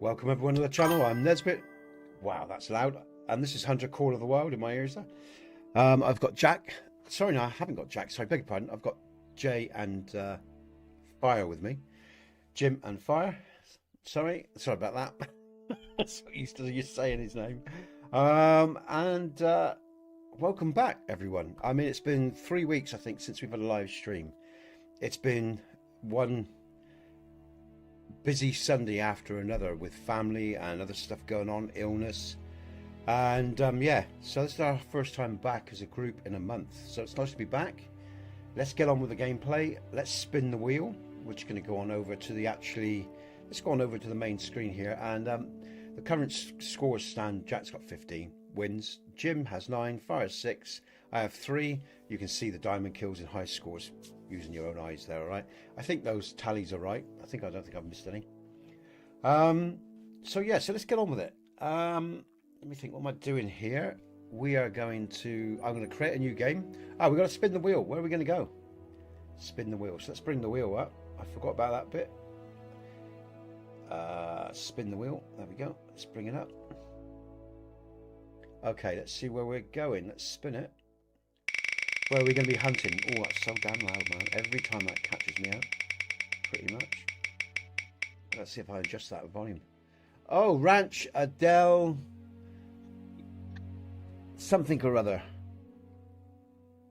Welcome everyone to the channel. I'm Nesbit. Wow, that's loud. And this is Hunter Call of the Wild in my ears there. I've got Jack. Sorry, no, I haven't got Jack. Sorry, beg your pardon. I've got Jay and Fire with me. Jim and Fire. Sorry about that. So used to you saying his name. Welcome back, everyone. I mean, it's been 3 weeks, I think, since we've had a live stream. It's been one busy Sunday after another with family and other stuff going on, illness. And yeah, so this is our first time back as a group in a month. So it's nice to be back. Let's get on with the gameplay. Let's spin the wheel, which is going to go on over to the let's go on over to the main screen here. And the current scores stand: Jack's got 15 wins, Jim has 9, Fire 6, I have 3. You can see the diamond kills and high scores using your own eyes there. All right, I think those tallies are right. I don't think I've missed any. So yeah, so let's get on with it. Let me think, what am I doing here? I'm going to create a new game. We've got to spin the wheel. Where are we going to go? Spin the wheel. So let's bring the wheel up. I forgot about that bit. Spin the wheel. There we go. Let's bring it up. Okay, let's see where we're going. Let's spin it. Where are we going to be hunting? Oh, that's so damn loud, man. Every time that catches me out. Pretty much. Let's see if I adjust that volume. Oh, Ranch Adele something or other.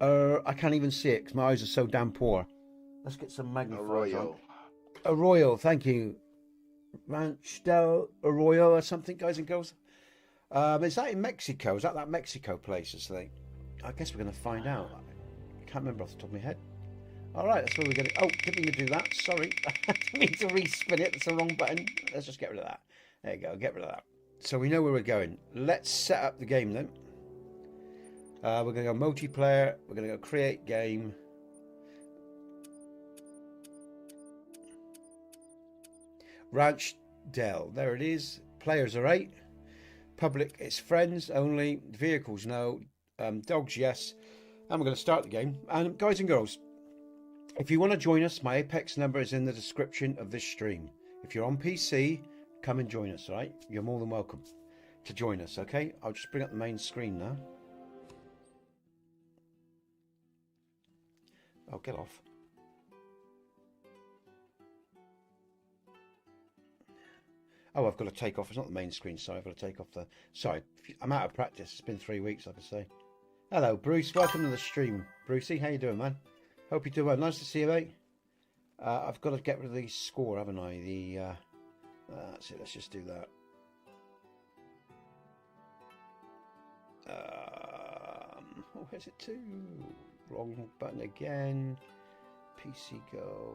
I can't even see it because my eyes are so damn poor. Let's get some magnifiers on. Arroyo, thank you. Ranch del Arroyo or something, guys and girls. Is that in Mexico? Is that Mexico place or something? I guess we're going to find out. I can't remember off the top of my head. All right, that's where we're going to... Oh, didn't mean to do that. Sorry. I didn't mean to respin it. That's the wrong button. Let's just get rid of that. There you go. Get rid of that. So we know where we're going. Let's set up the game then. We're going to go multiplayer. We're going to go create game. Ranch Del. There it is. Players are 8. Public, it's friends only. Vehicles, no. Dogs, yes. And we're going to start the game. And guys and girls, if you want to join us, my Apex number is in the description of this stream. If you're on PC, come and join us, all right? You're more than welcome to join us, okay? I'll just bring up the main screen now. Oh, get off. Oh, I've got to take off. It's not the main screen, sorry. I've got to take off the... Sorry, I'm out of practice. It's been 3 weeks, like I say. Hello, Bruce. Welcome to the stream. Brucey, how you doing, man? Hope you're doing well. Nice to see you, mate. I've got to get rid of the score, haven't I? That's it. Let's just do that. Where's it to? Wrong button again. PC go.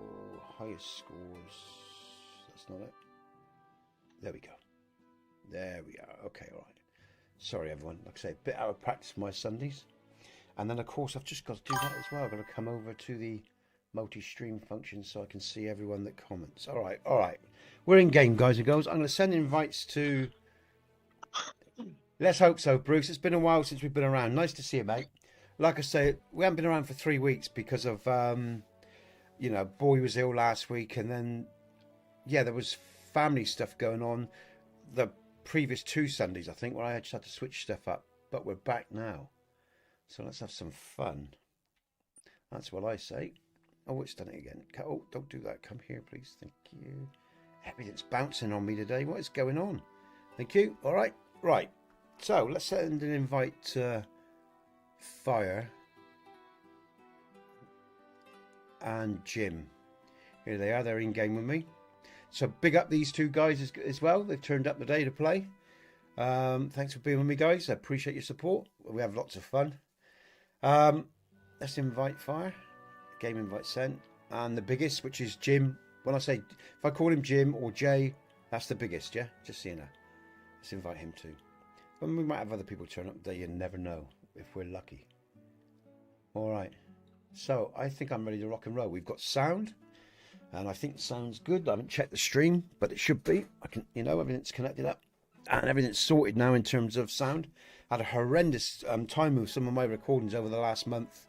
Highest scores. That's not it. There we go. There we are. Okay, all right. Sorry, everyone. Like I say, a bit out of practice for my Sundays. And then, of course, I've just got to do that as well. I've got to come over to the multi-stream function so I can see everyone that comments. All right, all right. We're in game, guys and girls. I'm going to send invites to... Let's hope so, Bruce. It's been a while since we've been around. Nice to see you, mate. Like I say, we haven't been around for 3 weeks because of, you know, boy was ill last week. And then, yeah, there was family stuff going on the previous 2 Sundays, I think, where I just had to switch stuff up. But we're back now. So let's have some fun. That's what I say. Oh, it's done it again. Oh, don't do that. Come here, please. Thank you. Everything's bouncing on me today. What is going on? Thank you. All right. Right. So let's send an invite to Fire and Jim. Here they are. They're in game with me. So big up these 2 guys as well. They've turned up today to play. Thanks for being with me, guys. I appreciate your support. We have lots of fun. Let's invite Fire. Game invite sent. And the biggest, which is Jim. When I say, if I call him Jim or Jay, that's the biggest, yeah? Just so you know. Let's invite him too. But we might have other people turn up today. You never know if we're lucky. All right. So I think I'm ready to rock and roll. We've got sound. And I think the sound's good. I haven't checked the stream, but it should be. I can, you know, everything's connected up. And everything's sorted now in terms of sound. I had a horrendous time with some of my recordings over the last month.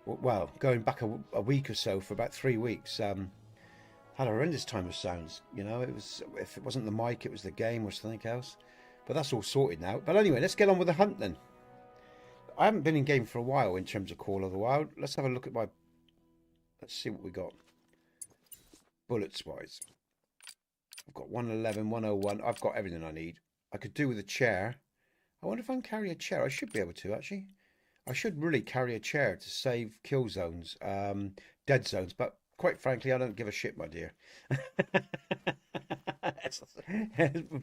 Well, going back a week or so for about 3 weeks. had a horrendous time with sounds. You know, it was, if it wasn't the mic, it was the game or something else. But that's all sorted now. But anyway, let's get on with the hunt then. I haven't been in game for a while in terms of Call of the Wild. Let's have a look at my... Let's see what we got. Bullets wise. I've got 111, 101. I've got everything I need. I could do with a chair. I wonder if I can carry a chair. I should be able to, actually. I should really carry a chair to save kill zones, dead zones. But quite frankly, I don't give a shit, my dear.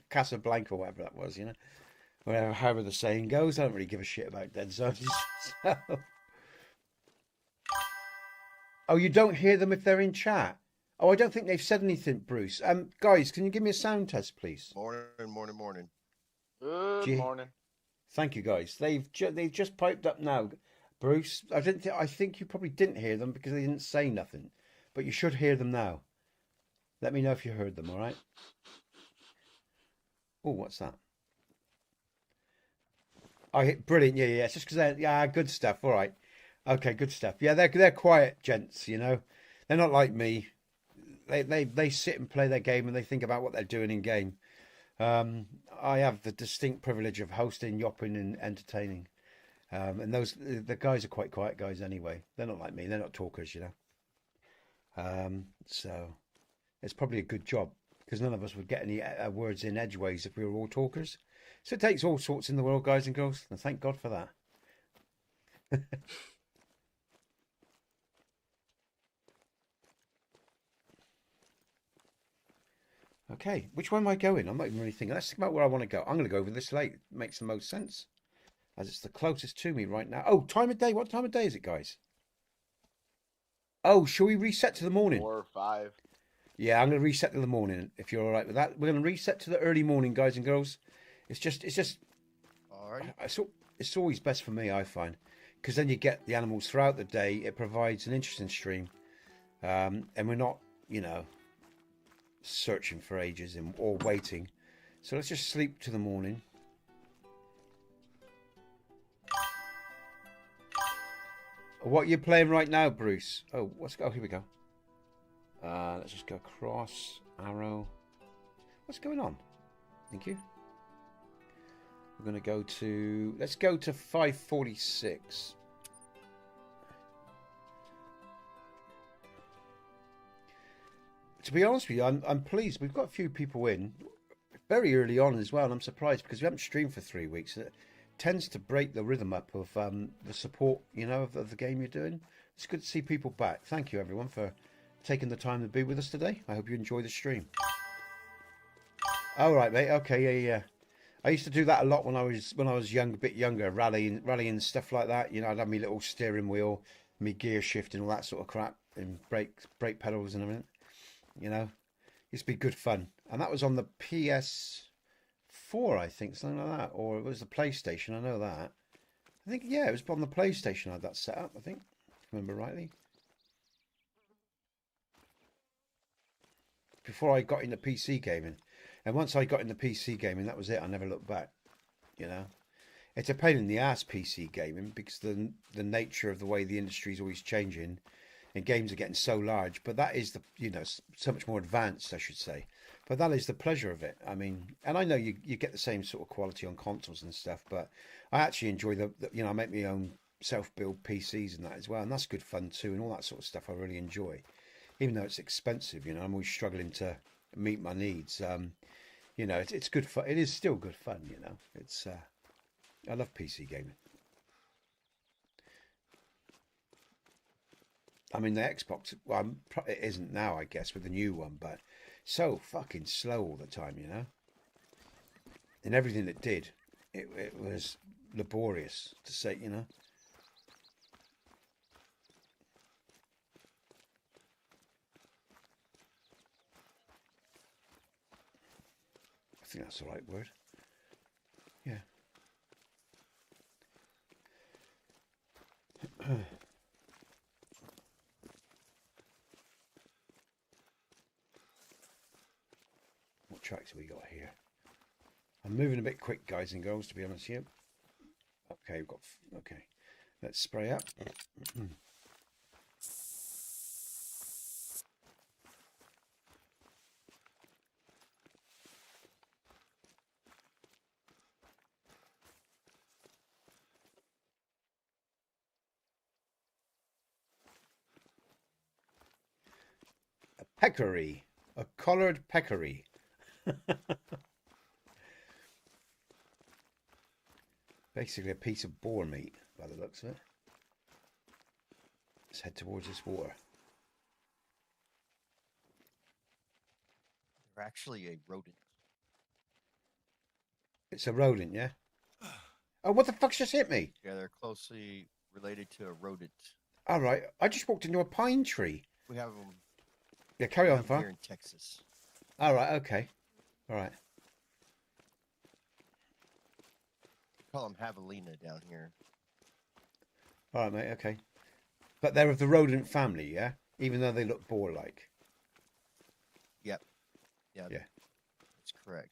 Casablanca, or whatever that was, you know. Whatever, however the saying goes, I don't really give a shit about dead zones. So... Oh, you don't hear them if they're in chat? Oh, I don't think they've said anything, Bruce. Guys, can you give me a sound test, please? Morning. Good morning. Thank you, guys. They've just piped up now, Bruce. I think you probably didn't hear them because they didn't say nothing, but you should hear them now. Let me know if you heard them. All right. Oh, what's that? Brilliant. Yeah. It's just because they're good stuff. All right. Okay, good stuff. Yeah, they're quiet gents. You know, they're not like me. They sit and play their game and they think about what they're doing in game. I have the distinct privilege of hosting, yopping, and entertaining. And the guys are quite quiet guys anyway. They're not like me. They're not talkers, you know. So it's probably a good job because none of us would get any words in edgeways if we were all talkers. So it takes all sorts in the world, guys and girls, and thank God for that. Okay, which way am I going? I'm not even really thinking. Let's think about where I want to go. I'm going to go over this lake. It makes the most sense, as it's the closest to me right now. Oh, time of day. What time of day is it, guys? Oh, shall we reset to the morning? 4 or 5. Yeah, I'm going to reset to the morning, if you're all right with that. We're going to reset to the early morning, guys and girls. It's just... All right. It's always best for me, I find, because then you get the animals throughout the day. It provides an interesting stream, and we're not, you know, searching for ages or waiting. So let's just sleep to the morning. What are you playing right now, Bruce? Oh, here we go. Let's just go cross arrow. What's going on? Thank you. We're going to go to... Let's go to 546. To be honest with you, I'm pleased. We've got a few people in very early on as well. And I'm surprised because we haven't streamed for 3 weeks. It tends to break the rhythm up of the support, you know, of the game you're doing. It's good to see people back. Thank you, everyone, for taking the time to be with us today. I hope you enjoy the stream. All right, mate. Okay, yeah. I used to do that a lot when I was young, a bit younger, rallying stuff like that. You know, I'd have my little steering wheel, my gear shift, and all that sort of crap, and brake pedals and everything. You know, used to be good fun. And that was on the PS4, I think, something like that. Or it was the PlayStation, I know that. I think, yeah, it was on the PlayStation I had that set up, I think, if I remember rightly. Before I got into PC gaming. And once I got into PC gaming, that was it. I never looked back, you know. It's a pain in the ass, PC gaming, because the nature of the way the industry is always changing. And games are getting so large, but that is so much more advanced, I should say. But that is the pleasure of it. I mean, and I know you get the same sort of quality on consoles and stuff, but I actually enjoy I make my own self-build PCs and that as well, and that's good fun too, and all that sort of stuff I really enjoy. Even though it's expensive, I'm always struggling to meet my needs. It's good fun. It is still good fun, It's I love PC gaming. I mean, the Xbox, well, it isn't now, I guess, with the new one, but so fucking slow all the time, And everything it did, it was laborious to say, I think that's the right word. Yeah. What tracks have we got here? I'm moving a bit quick, guys and girls, to be honest here. Okay, okay. Let's spray up. peccary. A collared peccary. Basically a piece of boar meat, by the looks of it. Let's head towards this water. They're actually a rodent. It's a rodent, yeah? Oh, what the fuck's just hit me? Yeah, they're closely related to a rodent. All right, I just walked into a pine tree. We have them. Yeah, carry on, Here Far. in Texas. All right, okay. All right. We call them javelina down here. All right, mate, okay. But they're of the rodent family, yeah? Even though they look boar-like. Yep. Yeah. Yeah. That's correct.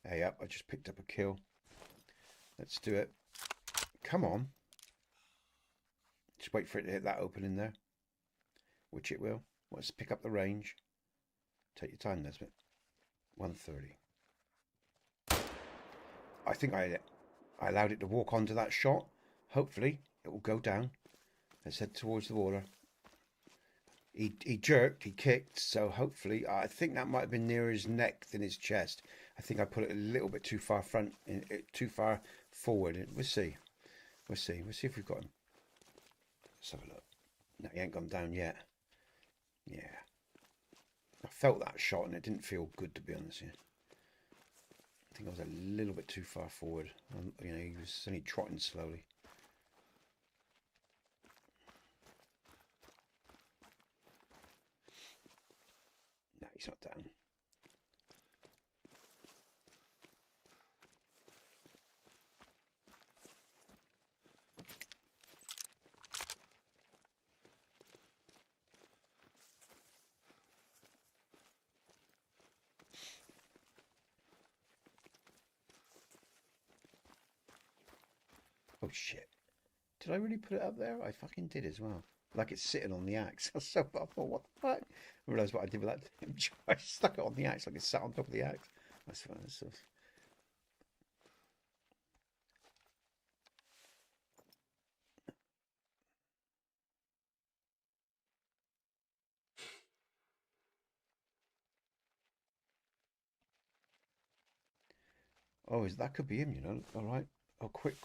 Hey, up, I just picked up a kill. Let's do it. Come on. Just wait for it to hit that opening there. Which it will. Let's pick up the range. Take your time, Nesbit. 130. I think I allowed it to walk onto that shot. Hopefully, it will go down. Let's head towards the water. He jerked, he kicked, so hopefully, I think that might have been nearer his neck than his chest. I think I put it a little bit too far too far forward. We'll see. We'll see. We'll see if we've got him. Let's have a look. No, he ain't gone down yet. Yeah. I felt that shot and it didn't feel good, to be honest with you. I think I was a little bit too far forward. You know, he was only trotting slowly. No, he's not down. Oh shit. Did I really put it up there? I fucking did as well. Like it's sitting on the axe. I thought, what the fuck? I realised what I did with that image. I stuck it on the axe like it sat on top of the axe. That's fine. That's Oh, that could be him, you know. All right. Oh, quick,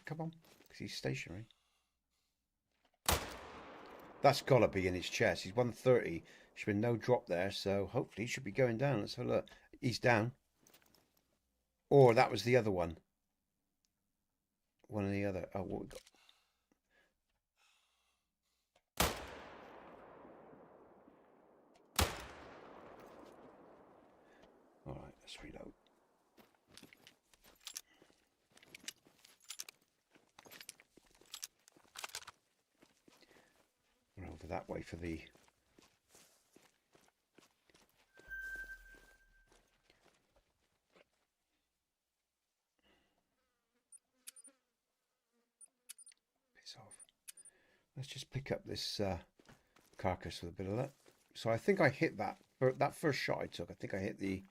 come on. Because he's stationary. That's got to be in his chest. He's 130. There's been no drop there, so hopefully he should be going down. Let's have a look. He's down. Or that was the other one. One or the other. Oh, what we got? All right, let's reload. We're over that way for the... Piss off. Let's just pick up this carcass with a bit of that. So I think I hit that. That first shot I took, I think I hit the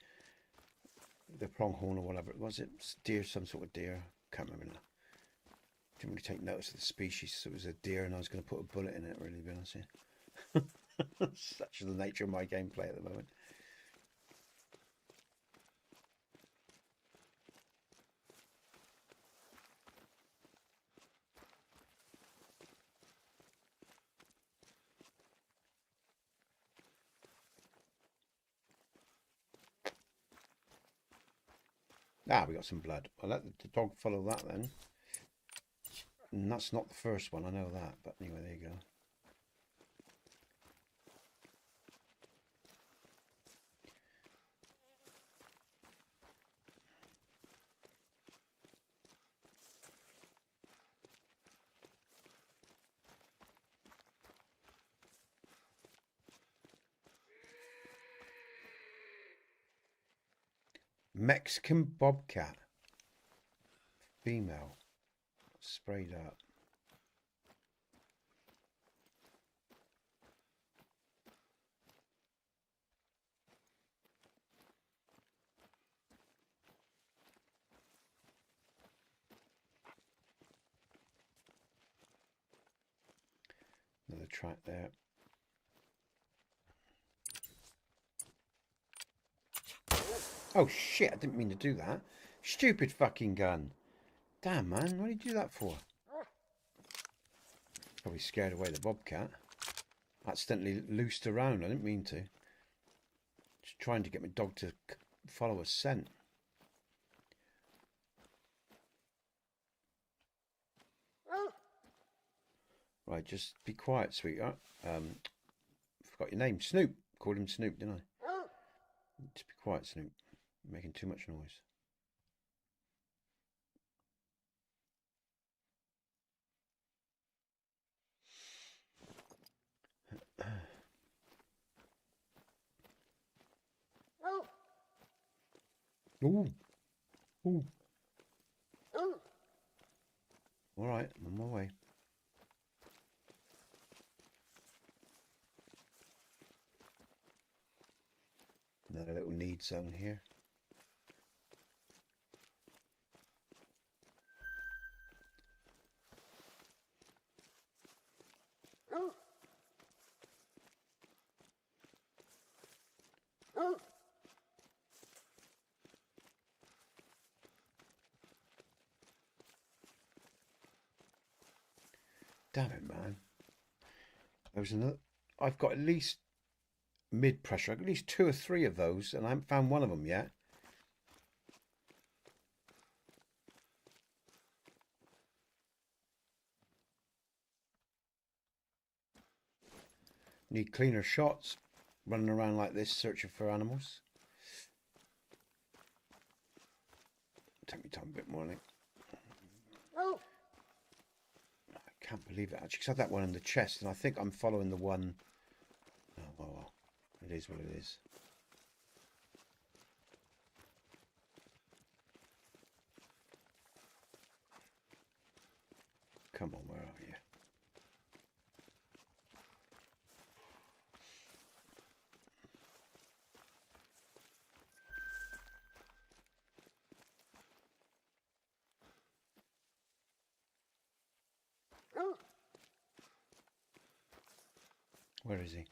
pronghorn or whatever. Was it deer, some sort of deer? Can't remember now. Didn't really take notice of the species. So it was a deer and I was going to put a bullet in it, really, to be honest with you. Such is the nature of my gameplay at the moment. Ah, we got some blood. I'll let the dog follow that then. And that's not the first one, I know that. But anyway, there you go. Mexican bobcat. Female. Sprayed up. track there. Oh shit, I didn't mean to do that. Stupid fucking gun. Damn, man, what did you do that for? Probably scared away the bobcat. Accidentally loosed around, I didn't mean to. Just trying to get my dog to follow a scent. Right, just be quiet, sweetheart. Forgot your name. Snoop. Called him Snoop, didn't I? Just be quiet, Snoop. You're making too much noise. Ooh. Ooh. All right, I'm on my way. Another little need zone here. Damn it, man. There's another. I've got at least mid pressure, at least 2 or 3 of those, and I haven't found one of them yet. Need cleaner shots. Running around like this, searching for animals. Take me time a bit more, I think. I can't believe it, actually, because I had that one in the chest, and I think I'm following the one. Oh, well, it is what it is. Come on, where are you? Where is he?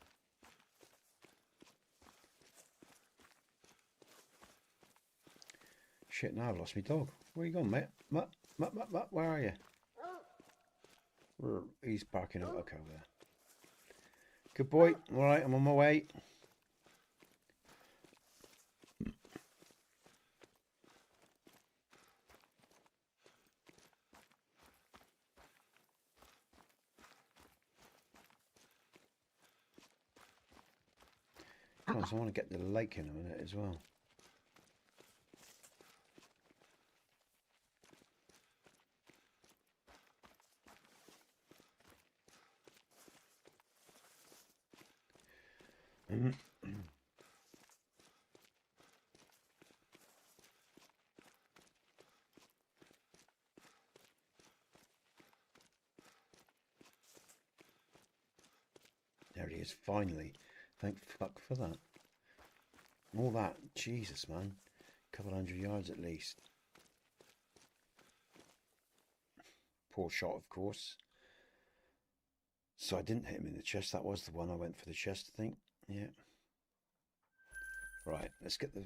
Shit, now I've lost my dog. Where you gone, mate? Mutt, where are you? He's barking up. Okay, over there. Good boy. All right, I'm on my way. Come on, so I want to get the lake in a minute as well. There he is, finally. Thank fuck for that. All that, Jesus, man. A couple 100 yards at least. Poor shot, of course. So I didn't hit him in the chest. That was the one I went for the chest, I think. Yeah. Right, let's get to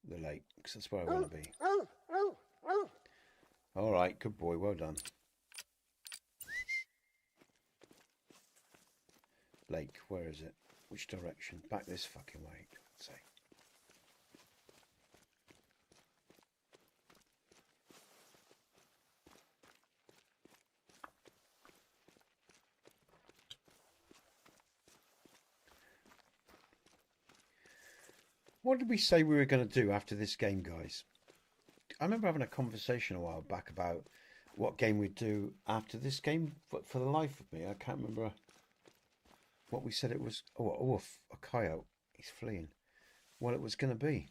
the lake, because that's where I want to be. All right, good boy, well done. Lake, where is it? Which direction? Back this fucking way, for God's sake. What did we say we were going to do after this game, guys? I remember having a conversation a while back about what game we'd do after this game, but for the life of me, I can't remember what we said it was. Oh, a coyote. He's fleeing. What it was going to be.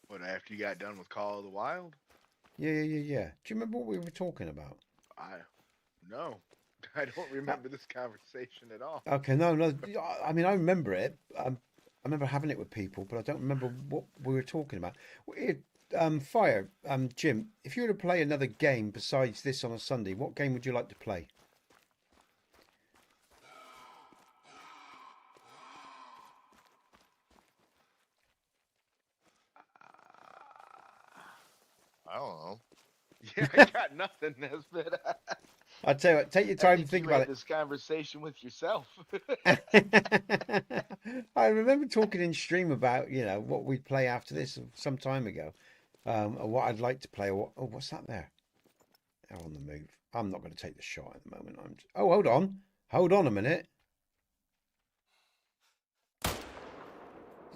What, after you got done with Call of the Wild? Yeah. Do you remember what we were talking about? No. I don't remember this conversation at all. Okay, no. I mean, I remember it. I remember having it with people, but I don't remember what we were talking about. Fire, Jim, if you were to play another game besides this on a Sunday, what game would you like to play? I don't know. Yeah, I got nothing, Nesbit. I'd tell you what, take your I time think to think you about had it. this conversation with yourself. I remember talking in stream about, what we'd play after this some time ago, or what I'd like to play. Or oh, what's that there? They're on the move. I'm not going to take the shot at the moment. Oh, hold on a minute. You're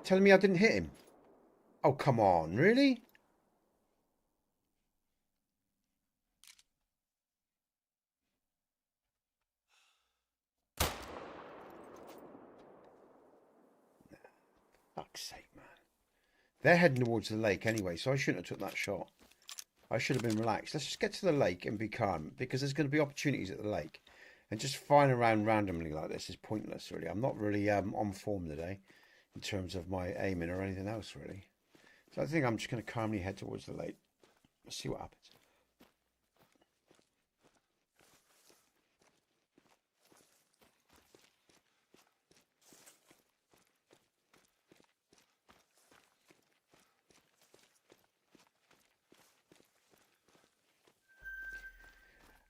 telling me I didn't hit him? Oh, come on, really? Fuck's sake, man. They're heading towards the lake anyway, so I shouldn't have took that shot. I should have been relaxed. Let's just get to the lake and be calm, because there's going to be opportunities at the lake. And just flying around randomly like this is pointless, really. I'm not really on form today in terms of my aiming or anything else, really. So I think I'm just going to calmly head towards the lake. Let's see what happens.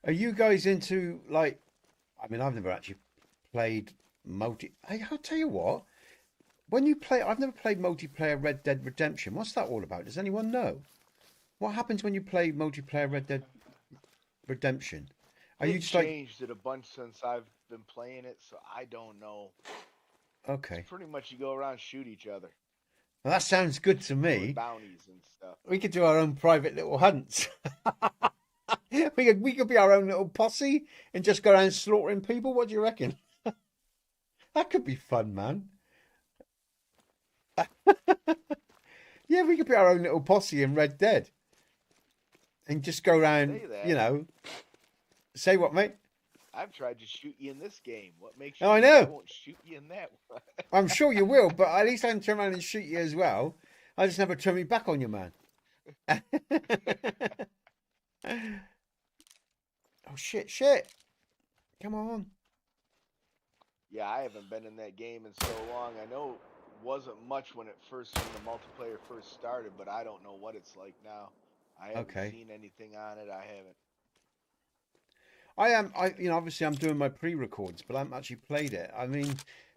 Are you guys into, like, I mean, I've never actually played I'll tell you what, when you play, I've never played multiplayer Red Dead Redemption. What's that all about? Does anyone know? What happens when you play multiplayer Red Dead Redemption? Are you It just like, changed it a bunch since I've been playing it, so I don't know. okay, It's pretty much you go around and shoot each other, well, that sounds good to doing me. bounties and stuff. We could do our own private little hunts. we could be our own little posse and just go around slaughtering people. What do you reckon? That could be fun, man. Yeah, we could be our own little posse in Red Dead and just go around, Say that. Say what, mate? I've tried to shoot you in this game. What makes Oh, you I think know. I won't shoot you in that one? I'm sure you will, but at least I can turn around and shoot you as well. I just never turn me back on you, man. Oh, shit. Come on. Yeah, I haven't been in that game in so long. I know it wasn't much when when the multiplayer first started, but I don't know what it's like now. I haven't Okay. seen anything on it. I haven't. Obviously I'm doing my pre-records, but I haven't actually played it. I mean,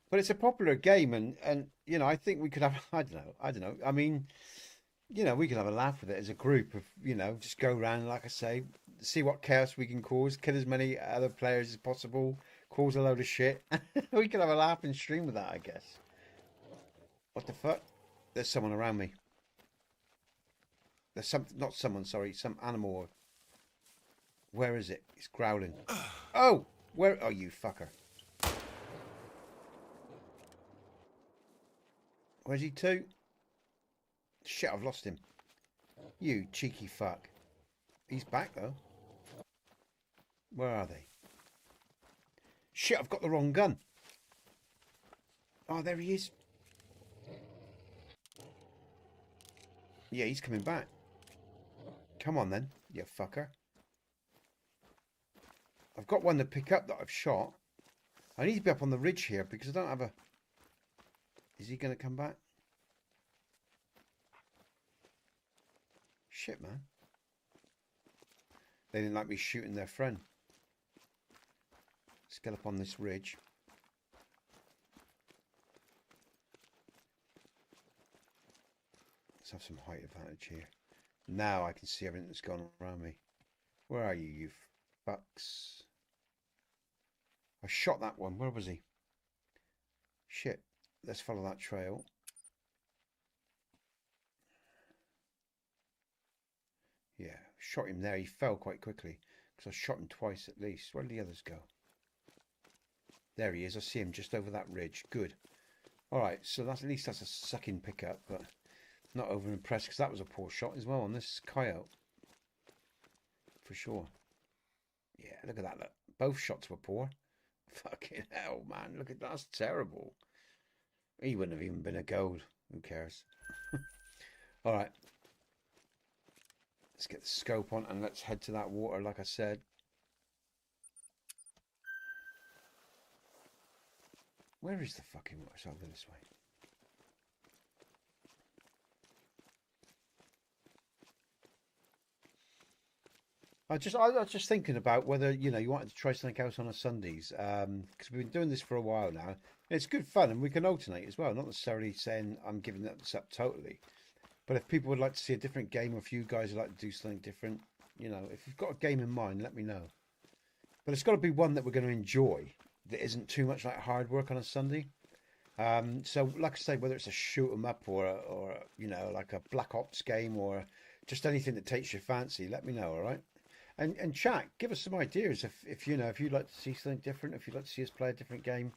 but it's a popular game, and I think we could have, I don't know. I mean, we could have a laugh with it as a group of, just go around, like I say, see what chaos we can cause, kill as many other players as possible, cause a load of shit. We could have a laugh and stream with that, I guess. What the fuck? There's someone around me. There's not someone, sorry, some animal. Where is it? It's growling. Oh, where are you, fucker? Where's he to? Shit, I've lost him. You cheeky fuck. He's back, though. Where are they? Shit, I've got the wrong gun. Oh, there he is. Yeah, he's coming back. Come on, then, you fucker. I've got one to pick up that I've shot. I need to be up on the ridge here because I don't have a... Is he going to come back? Shit, man. They didn't like me shooting their friend. Let's get up on this ridge. Let's have some height advantage here. Now I can see everything that's gone around me. Where are you, you fucks? I shot that one. Where was he? Shit. Let's follow that trail. Yeah, shot him there. He fell quite quickly because I shot him twice at least. Where did the others go? There he is. I see him just over that ridge. Good. All right, so that's, at least that's a sucking pickup, but not over impressed because that was a poor shot as well on this coyote. For sure. Yeah, look at that. Look. Both shots were poor. Fucking hell, man. Look at that. That's terrible. He wouldn't have even been a gold. Who cares? All right. Let's get the scope on and let's head to that water, like I said. Where is the fucking water? So I'll go this way. I was just thinking about whether, you know, you wanted to try something else on a Sundays, because we've been doing this for a while now. It's good fun, and we can alternate as well. Not necessarily saying I'm giving this up totally, but if people would like to see a different game, or if you guys would like to do something different, you know, if you've got a game in mind, let me know. But it's got to be one that we're going to enjoy, that isn't too much like hard work on a Sunday. So, like I say, whether it's a shoot 'em up or you know, like a Black Ops game or just anything that takes your fancy, let me know. All right. And chat, give us some ideas if you know, if you'd like to see something different, if you'd like to see us play a different game,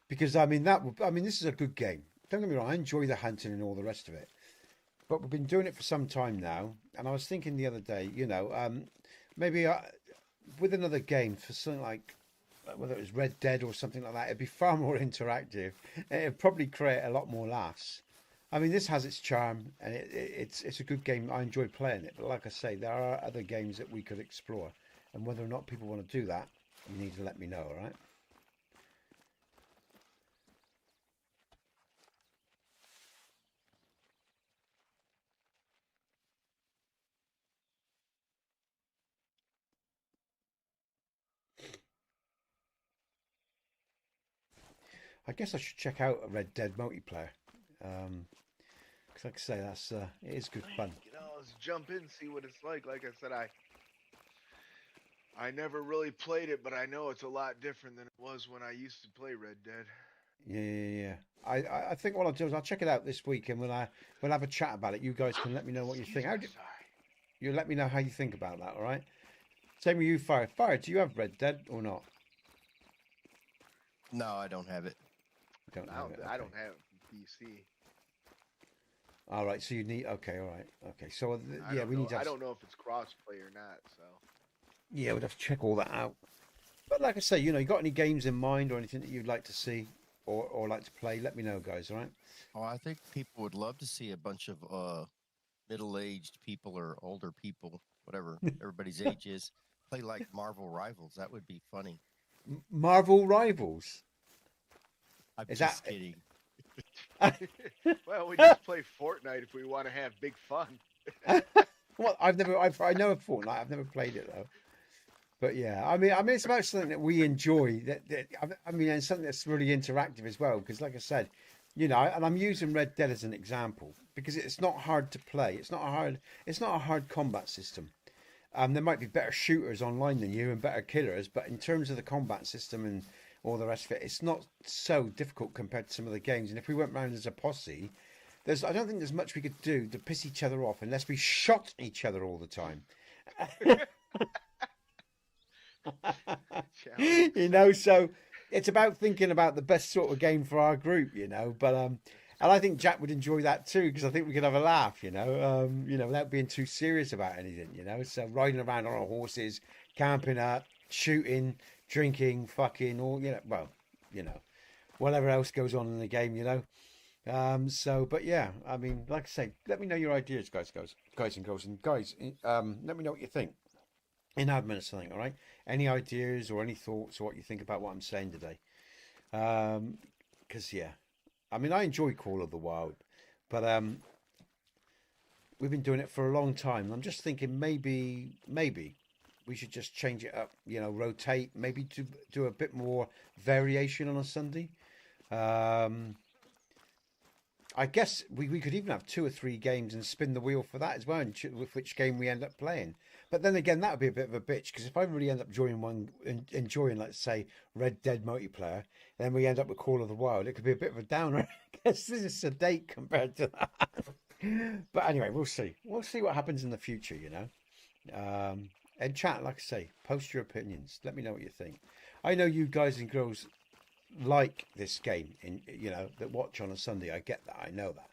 because I mean this is a good game. Don't get me wrong, I enjoy the hunting and all the rest of it, but we've been doing it for some time now, and I was thinking the other day, you know, maybe with another game for something like whether it was Red Dead or something like that, it'd be far more interactive. It'd probably create a lot more laughs. I mean, this has its charm, and it's a good game. I enjoy playing it, but like I say, there are other games that we could explore, and whether or not people want to do that, you need to let me know. All right? I guess I should check out a Red Dead multiplayer, because like I say, that's it is good fun. You know, let's jump in, see what it's like. Like I said, I never really played it, but I know it's a lot different than it was when I used to play Red Dead. Yeah. I think what I'll do is I'll check it out this week, and we'll have a chat about it. You guys can let me know what you think. You let me know how you think about that. All right. Same with you, Fire. Fire, do you have Red Dead or not? No, I don't have it. You don't have it. I Okay. don't have it from PC. All right. So you need. Okay. All right. Okay. So yeah, we know, need to. I don't know if it's crossplay or not. So Yeah, we'd have to check all that out. But like I say, you know, you got any games in mind or anything that you'd like to see or like to play? Let me know, guys. All right. Oh, I think people would love to see a bunch of middle-aged people or older people, whatever everybody's age is, play like Marvel Rivals. That would be funny. Marvel Rivals. I'm Is just that? kidding. well, we just play Fortnite if we want to have big fun. Well, I know of Fortnite. I've never played it though. But yeah, I mean, it's about something that we enjoy. I mean, and something that's really interactive as well. Because, like I said, you know, and I'm using Red Dead as an example because it's not hard to play. It's not a hard combat system. There might be better shooters online than you and better killers, but in terms of the combat system and all the rest of it, it's not so difficult compared to some of the games. And if we went round as a posse, I don't think there's much we could do to piss each other off unless we shot each other all the time. You know, so it's about thinking about the best sort of game for our group, you know. But and I think Jack would enjoy that too because I think we could have a laugh, you know, without being too serious about anything, you know. So riding around on our horses, camping up, shooting, drinking, fucking, all whatever else goes on in the game, you know. But yeah, I mean, like I say, let me know your ideas, guys and girls, and guys, let me know what you think in admin or something. All right, any ideas or any thoughts or what you think about what I'm saying today? Because yeah, I mean, I enjoy Call of the Wild, but we've been doing it for a long time. I'm just thinking maybe we should just change it up, you know, rotate, maybe to do a bit more variation on a Sunday. I guess we could even have 2 or 3 games and spin the wheel for that as well, and with which game we end up playing. But then again, that would be a bit of a bitch because if I really end up enjoying, let's say, Red Dead multiplayer, then we end up with Call of the Wild. It could be a bit of a downer. I guess this is sedate compared to that. But anyway, we'll see. We'll see what happens in the future, you know. And chat, like I say, post your opinions. Let me know what you think. I know you guys and girls like this game, that watch on a Sunday. I get that. I know that.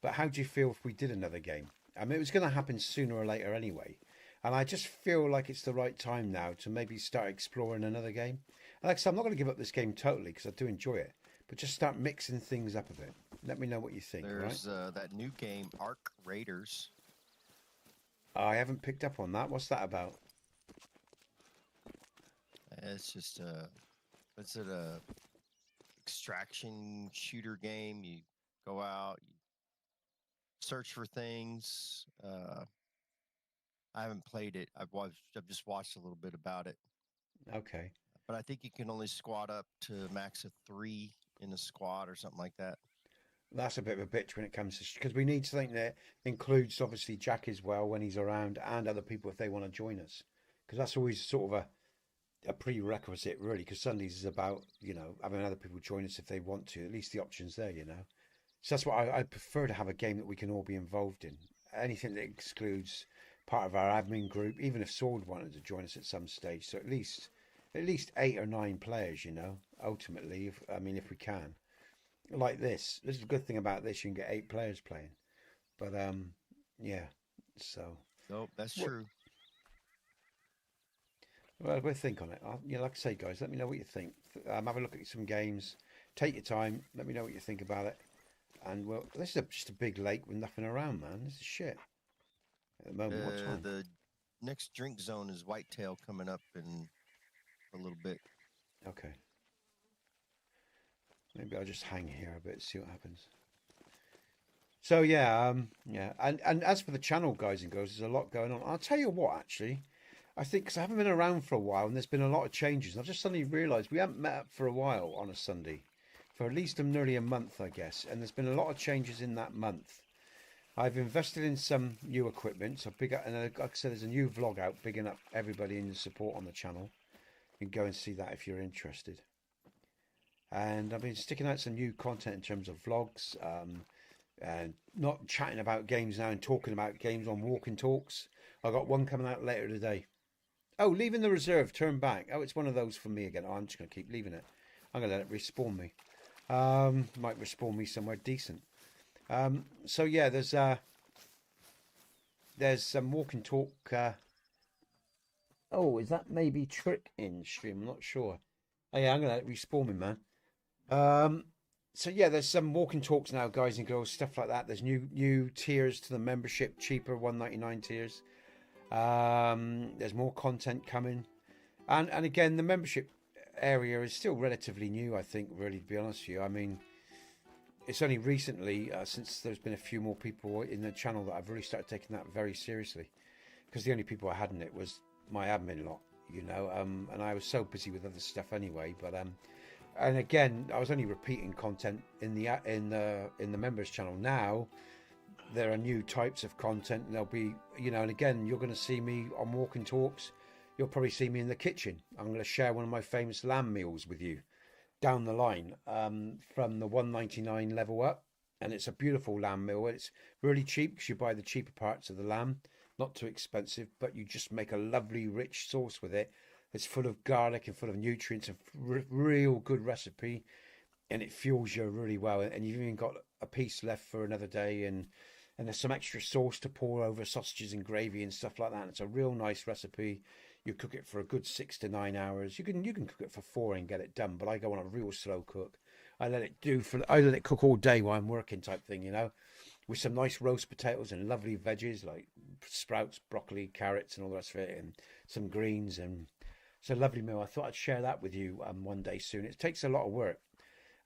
But how do you feel if we did another game? I mean, it was going to happen sooner or later anyway. And I just feel like it's the right time now to maybe start exploring another game. And like I said, I'm not going to give up this game totally because I do enjoy it. But just start mixing things up a bit. Let me know what you think. There's right? That new game, Arc Raiders. I haven't picked up on that. What's that about? It's just it's a extraction shooter game. You go out, you search for things. I haven't played it. I've just watched a little bit about it. Okay. But I think you can only squad up to max of 3 in a squad or something like that. That's a bit of a bitch when it comes to, because we need something that includes obviously Jack as well when he's around, and other people if they want to join us, because that's always sort of a prerequisite really, because Sundays is about, you know, having other people join us if they want to, at least the options there, you know. So that's why I prefer to have a game that we can all be involved in. Anything that excludes part of our admin group, even if Sword wanted to join us at some stage, so at least 8 or 9 players, you know, ultimately, if we can. Like this is a good thing about this, you can get 8 players playing. But yeah, so Nope, that's what, true. well, we'll think on it. You know, like I say, guys, let me know what you think. Have a look at some games, take your time, let me know what you think about it. And well, this is just a big lake with nothing around, man. This is shit at the moment. What time? The next drink zone is whitetail coming up in a little bit. Okay, maybe I'll just hang here a bit, see what happens. So yeah, yeah, and as for the channel, guys and girls, there's a lot going on. I'll tell you what, actually, I think because I haven't been around for a while, and there's been a lot of changes. I've just suddenly realised we haven't met up for a while on a Sunday, for at least nearly a month, I guess, and there's been a lot of changes in that month. I've invested in some new equipment, so big up, and like I said, there's a new vlog out, bigging up everybody in the support on the channel. You can go and see that if you're interested. And I've been sticking out some new content in terms of vlogs. And not chatting about games now and talking about games on walking talks. I got one coming out later today. Oh, leaving the reserve, turn back. Oh, it's one of those for me again. Oh, I'm just going to keep leaving it. I'm going to let it respawn me. Might respawn me somewhere decent. So yeah, there's some walking talk. Oh, is that maybe Trick in stream? I'm not sure. Oh yeah, I'm going to let it respawn me, man. So yeah, there's some walking talks now, guys and girls, stuff like that. There's new tiers to the membership, cheaper 1.99 tiers. There's more content coming, and again, the membership area is still relatively new, I think. Really, to be honest with you, I mean, it's only recently since there's been a few more people in the channel that I've really started taking that very seriously. Because the only people I had in it was my admin lot, you know, and I was so busy with other stuff anyway, but and again, I was only repeating content in the members channel. Now there are new types of content, and there'll be, you know, and again, you're going to see me on walking talks. You'll probably see me in the kitchen. I'm going to share one of my famous lamb meals with you down the line, from the 1.99 level up, and it's a beautiful lamb meal. It's really cheap because you buy the cheaper parts of the lamb, not too expensive, but you just make a lovely rich sauce with it. It's full of garlic and full of nutrients, a real good recipe, and it fuels you really well. And you've even got a piece left for another day, and there's some extra sauce to pour over sausages and gravy and stuff like that. And it's a real nice recipe. You cook it for a good 6 to 9 hours. You can cook it for 4 and get it done, but I go on a real slow cook. I let it cook all day while I'm working, type thing, you know, with some nice roast potatoes and lovely veggies like sprouts, broccoli, carrots, and all the rest of it, and some greens. And it's a lovely meal. I thought I'd share that with you one day soon. It takes a lot of work.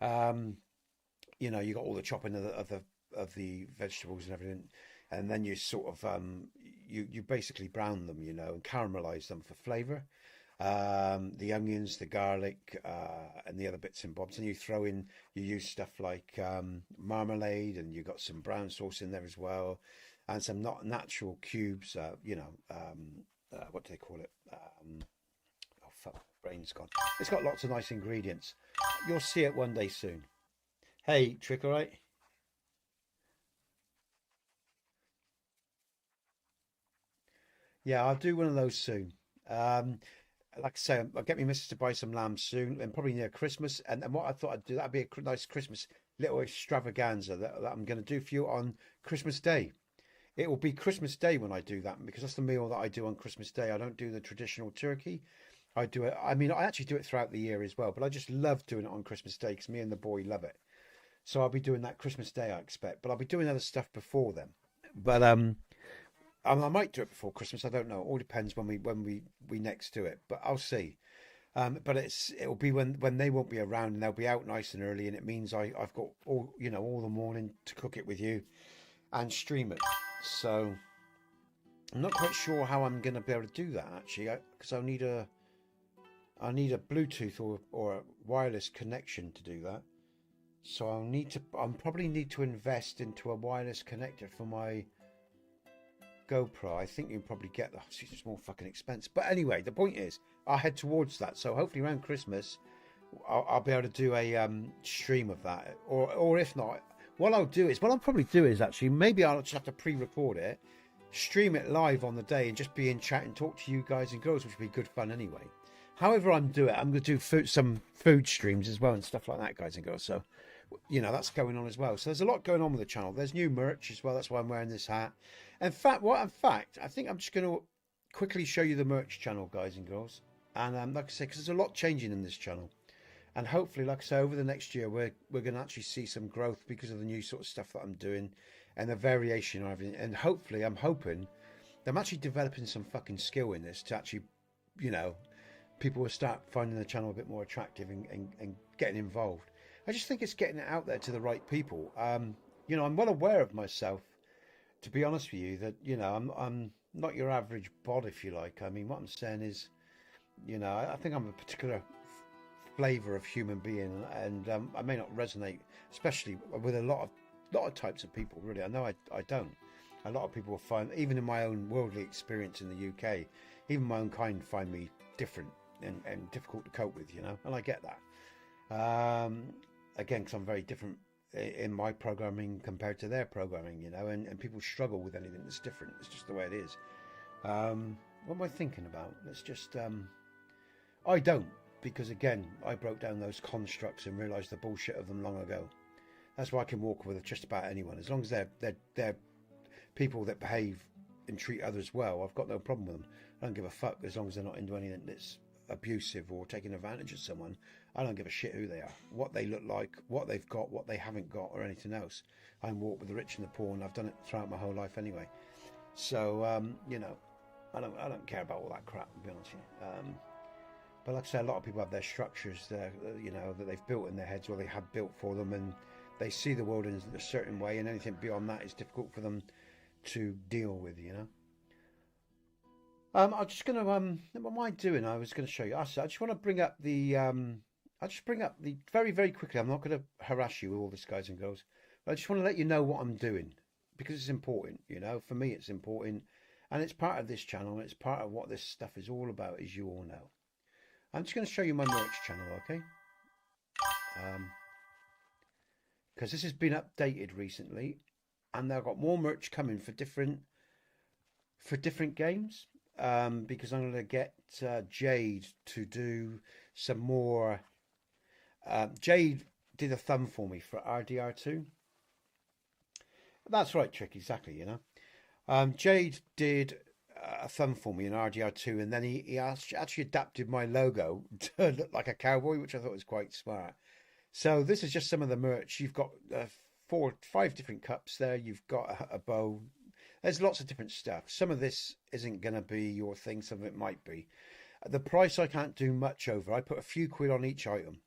You know, you got all the chopping of the vegetables and everything, and then you sort of you basically brown them, you know, and caramelize them for flavor. The onions, the garlic, and the other bits and bobs, and you use stuff like marmalade, and you got some brown sauce in there as well, and some not natural cubes. You know, what do they call it? Oh fuck, brain's gone. It's got lots of nice ingredients. You'll see it one day soon. Hey, Trick, all right? Yeah, I'll do one of those soon. Like I say, I'll get my missus to buy some lamb soon, and probably near Christmas. And what I thought I'd do, that'd be a nice Christmas little extravaganza that I'm going to do for you on Christmas Day. It will be Christmas Day when I do that, because that's the meal that I do on Christmas Day. I don't do the traditional turkey. I do it. I mean, I actually do it throughout the year as well, but I just love doing it on Christmas Day because me and the boy love it. So I'll be doing that Christmas Day, I expect. But I'll be doing other stuff before then. But I might do it before Christmas. I don't know. It all depends when we next do it, but I'll see. But it'll be when they won't be around and they'll be out nice and early, and it means I've got all the morning to cook it with you and stream it. So I'm not quite sure how I'm going to be able to do that actually, because I'll need a Bluetooth or a wireless connection to do that. So I'll probably need to invest into a wireless connector for my GoPro. I think you can probably get that. It's just more fucking expensive. But anyway, the point is, I'll head towards that. So hopefully around Christmas, I'll be able to do a stream of that. Or if not, what I'll probably do is actually, maybe I'll just have to pre-record it, stream it live on the day, and just be in chat and talk to you guys and girls, which would be good fun anyway. However I'm doing it, I'm going to do some food streams as well and stuff like that, guys and girls. So, that's going on as well. So there's a lot going on with the channel. There's new merch as well. That's why I'm wearing this hat. In fact, I think I'm just going to quickly show you the merch channel, guys and girls. And like I said, because there's a lot changing in this channel. And hopefully, like I say, over the next year, we're going to actually see some growth because of the new sort of stuff that I'm doing and the variation of everything. And hopefully, I'm hoping that I'm actually developing some fucking skill in this to actually, people will start finding the channel a bit more attractive and getting involved. I just think it's getting it out there to the right people. I'm well aware of myself, to be honest with you, that, I'm not your average bod, if you like. I mean, what I'm saying is, I think I'm a particular flavour of human being, and I may not resonate, especially with a lot of types of people, really. I know I don't. A lot of people will find, even in my own worldly experience in the UK, even my own kind find me different and difficult to cope with, and I get that. Again, because I'm very different in my programming compared to their programming, and people struggle with anything that's different. It's just the way it is. What am I thinking about? Let's just, I don't, because again, I broke down those constructs and realised the bullshit of them long ago. That's why I can walk with just about anyone. As long as they're people that behave and treat others well, I've got no problem with them. I don't give a fuck as long as they're not into anything that's abusive or taking advantage of someone. I don't give a shit who they are, what they look like, what they've got, what they haven't got, or anything else. I walk with the rich and the poor, and I've done it throughout my whole life anyway. So I don't care about all that crap, to be honest with you. But like I say, a lot of people have their structures there, that they've built in their heads, or they have built for them, and they see the world in a certain way, and anything beyond that is difficult for them to deal with, I'm just going to, what am I doing? I was going to show you. I just want to bring up very, very quickly. I'm not going to harass you with all this, guys and girls. But I just want to let you know what I'm doing, because it's important, for me it's important, and it's part of this channel, and it's part of what this stuff is all about, as you all know. I'm just going to show you my merch channel, okay? Because this has been updated recently, and I've got more merch coming for different games. Because I'm going to get Jade to do some more. Jade did a thumb for me for RDR2. That's right, Trick, exactly, Jade did a thumb for me in RDR2, and then he actually adapted my logo to look like a cowboy, which I thought was quite smart. So this is just some of the merch. You've got 4 or 5 different cups there. You've got a bow. There's lots of different stuff. Some of this isn't going to be your thing. Some of it might be. The price I can't do much over. I put a few quid on each item.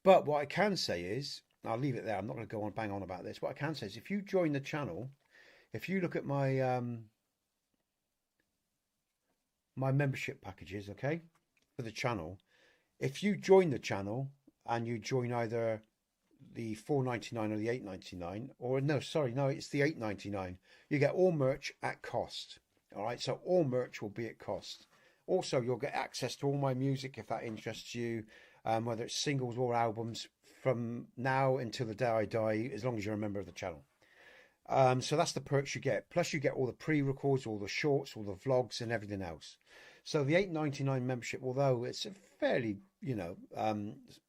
But what I can say is, I'll leave it there. I'm not going to go on bang on about this. What I can say is, if you join the channel, if you look at my my membership packages, okay, for the channel, if you join the channel and you join either the $4.99 or the $8.99, or no, it's the $8.99. You get all merch at cost. All right, so all merch will be at cost. Also, you'll get access to all my music if that interests you, whether it's singles or albums, from now until the day I die, as long as you're a member of the channel. So that's the perks you get. Plus, you get all the pre-records, all the shorts, all the vlogs, and everything else. So the $8.99 membership, although it's a fairly,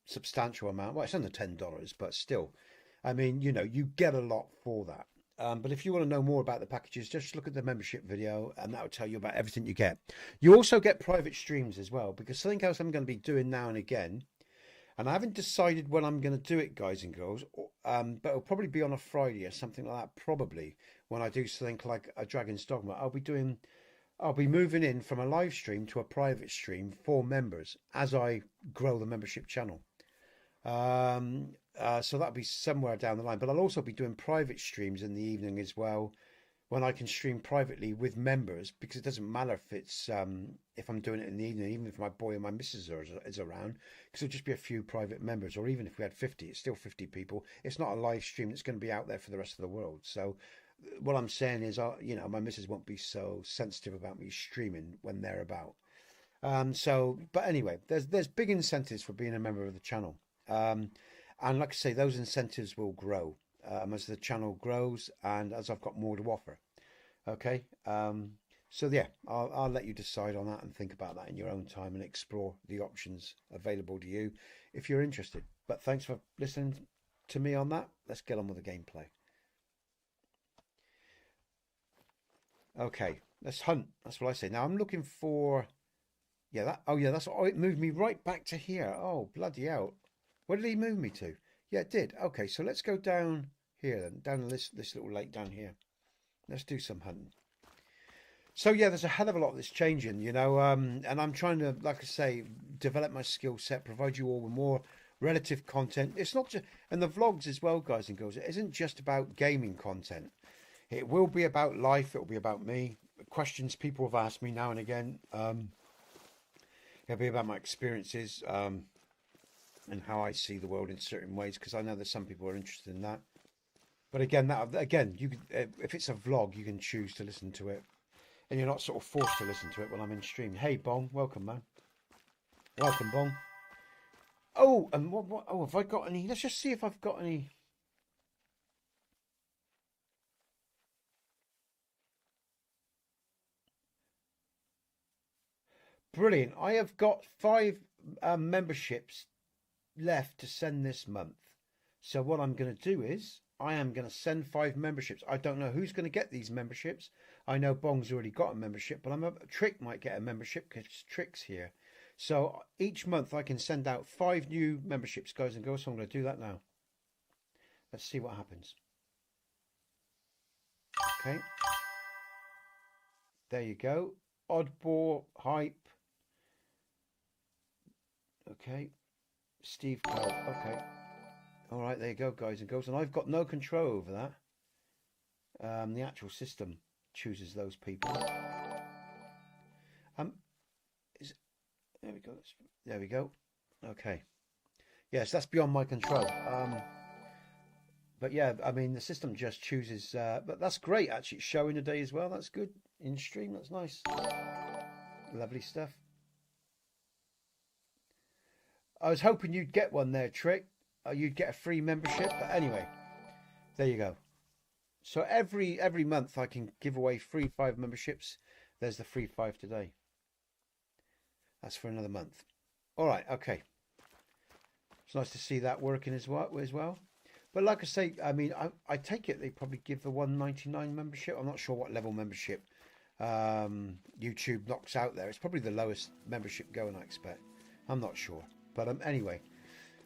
substantial amount. Well, it's under $10, but still, I mean, you get a lot for that. But if you want to know more about the packages, just look at the membership video, and that will tell you about everything you get. You also get private streams as well, because something else I'm going to be doing now and again, And I haven't decided when I'm going to do it, guys and girls. But it'll probably be on a Friday or something like that. Probably when I do something like a Dragon's Dogma, I'll be moving in from a live stream to a private stream for members as I grow the membership channel. So that'll be somewhere down the line. But I'll also be doing private streams in the evening as well, when I can stream privately with members, because it doesn't matter if it's if I'm doing it in the evening, even if my boy and my missus is around, because it'll just be a few private members. Or even if we had 50, it's still 50 people. It's not a live stream that's going to be out there for the rest of the world. So what I'm saying is, you know, my missus won't be so sensitive about me streaming when they're about. But anyway, there's big incentives for being a member of the channel. And like I say, those incentives will grow as the channel grows and as I've got more to offer. Okay. So yeah, I'll let you decide on that and think about that in your own time and explore the options available to you if you're interested. But thanks for listening to me on that. Let's get on with the gameplay. Okay, let's hunt. That's what I say. Now I'm looking for, yeah, that, oh yeah, that's, oh, it moved me right back to here. Oh, bloody hell. Where did he move me to? Yeah, it did. Okay, so let's go down here then, down this little lake down here. Let's do some hunting. So yeah, there's a hell of a lot that's changing, you know, and I'm trying to, like I say, develop my skill set, provide you all with more relative content. It's not just, and the vlogs as well, guys and girls, it isn't just about gaming content. It will be about life. It will be about me. Questions people have asked me now and again. It'll be about my experiences and how I see the world in certain ways, because I know that some people are interested in that. But again, you can, if it's a vlog, you can choose to listen to it, and you're not sort of forced to listen to it when I'm in stream. Hey, Bong, welcome, man. Welcome, Bong. Oh, and what? Oh, have I got any? Let's just see if I've got any. Brilliant. I have got 5 memberships left to send this month. So what I'm going to do is I am going to send 5 memberships. I don't know who's going to get these memberships. I know Bong's already got a membership, but Trick might get a membership because Trick's here. So each month I can send out 5 new memberships, guys and girls. So I'm going to do that now. Let's see what happens. Okay. There you go. Oddball, Hype. Okay. Steve Cole. Okay. All right, there you go, guys and girls. And I've got no control over that. The actual system chooses those people. There we go. There we go. Okay. Yes, that's beyond my control. But yeah, I mean, the system just chooses. But that's great, actually. It's showing today as well. That's good. In stream, that's nice. Lovely stuff. I was hoping you'd get one there, Trick. You'd get a free membership. But anyway, there you go. So every month I can give away free 5 memberships. There's the free 5 today. That's for another month. All right, okay. It's nice to see that working as well. But like I say, I mean, I take it they probably give the $1.99 membership. I'm not sure what level membership YouTube knocks out there. It's probably the lowest membership going, I expect. I'm not sure. But anyway,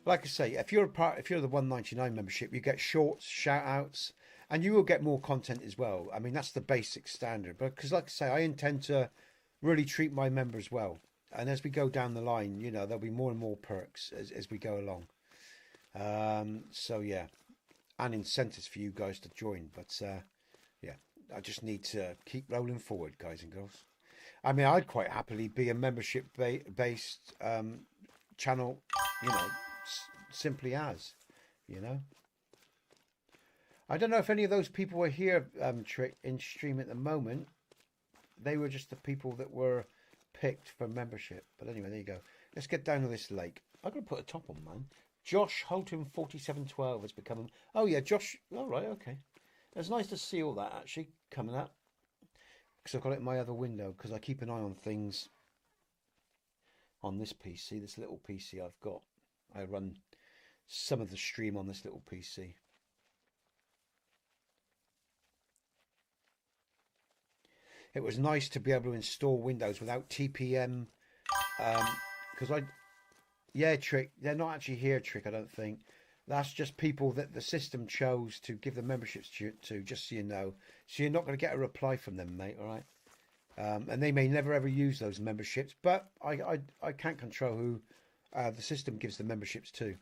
like I say, if you're the $1.99 membership, you get shorts, shout outs, and you will get more content as well. I mean, that's the basic standard. But because like I say, I intend to really treat my members well. And as we go down the line, you know, there'll be more and more perks as we go along. So yeah, and incentives for you guys to join. But yeah, I just need to keep rolling forward, guys and girls. I mean, I'd quite happily be a membership based channel, you know, simply as, you know. I don't know if any of those people were here in stream at the moment. They were just the people that were picked for membership. But anyway, there you go. Let's get down to this lake. I'm going to put a top on, man. Josh Holton 4712 has become... Oh, yeah, Josh. All right, okay. It's nice to see all that actually coming up. Because I've got it in my other window. Because I keep an eye on things on this PC. This little PC I've got. I run some of the stream on this little PC. It was nice to be able to install Windows without TPM, because Yeah, Trick. They're not actually here, Trick, I don't think. That's just people that the system chose to give the memberships to, just so you know. So you're not going to get a reply from them, mate, all right? And they may never ever use those memberships, but I can't control who the system gives the memberships to.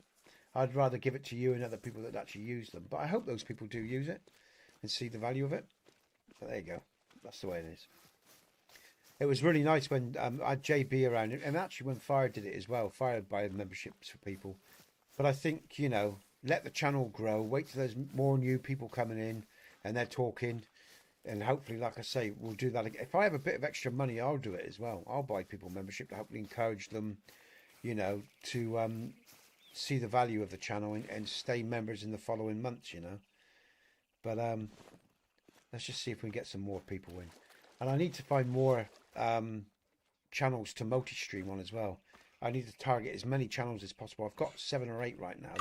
I'd rather give it to you and other people that actually use them. But I hope those people do use it and see the value of it. But there you go. That's the way it is. It was really nice when I had JB around, and actually when Fire did it as well. Fire buy memberships for people. But I think, you know, let the channel grow. Wait till there's more new people coming in and they're talking. And hopefully, like I say, we'll do that again. If I have a bit of extra money, I'll do it as well. I'll buy people membership to hopefully encourage them, you know, to see the value of the channel and stay members in the following months, you know. But let's just see if we can get some more people in. And I need to find more channels to multi-stream on as well. I need to target as many channels as possible. I've got 7 or 8 right now.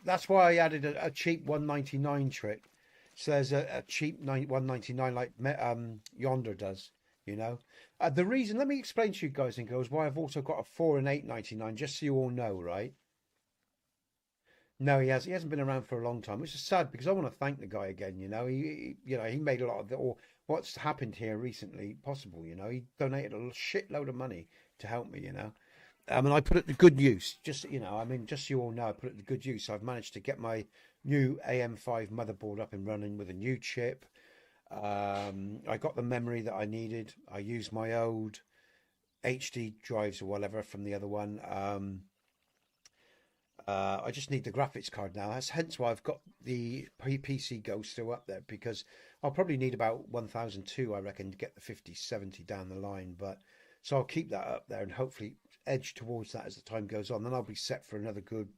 That's why I added a cheap 199 Trick. So there's a cheap 199 like Yonder does, you know. The reason, let me explain to you guys and girls why I've also got a 4 and 8.99, just so you all know, right? No, he hasn't been around for a long time, which is sad because I want to thank the guy again. You know, he made a lot of or what's happened here recently possible. You know, he donated a shitload of money to help me. You know, and I put it to good use. Just just so you all know, I put it to good use. I've managed to get my new AM5 motherboard up and running with a new chip. I got the memory that I needed. I used my old HD drives or whatever from the other one. I just need the graphics card now. That's hence why I've got the PC Go still up there, because I'll probably need about 1,002, I reckon, to get the 5070 down the line. But so I'll keep that up there and hopefully edge towards that as the time goes on. Then I'll be set for another good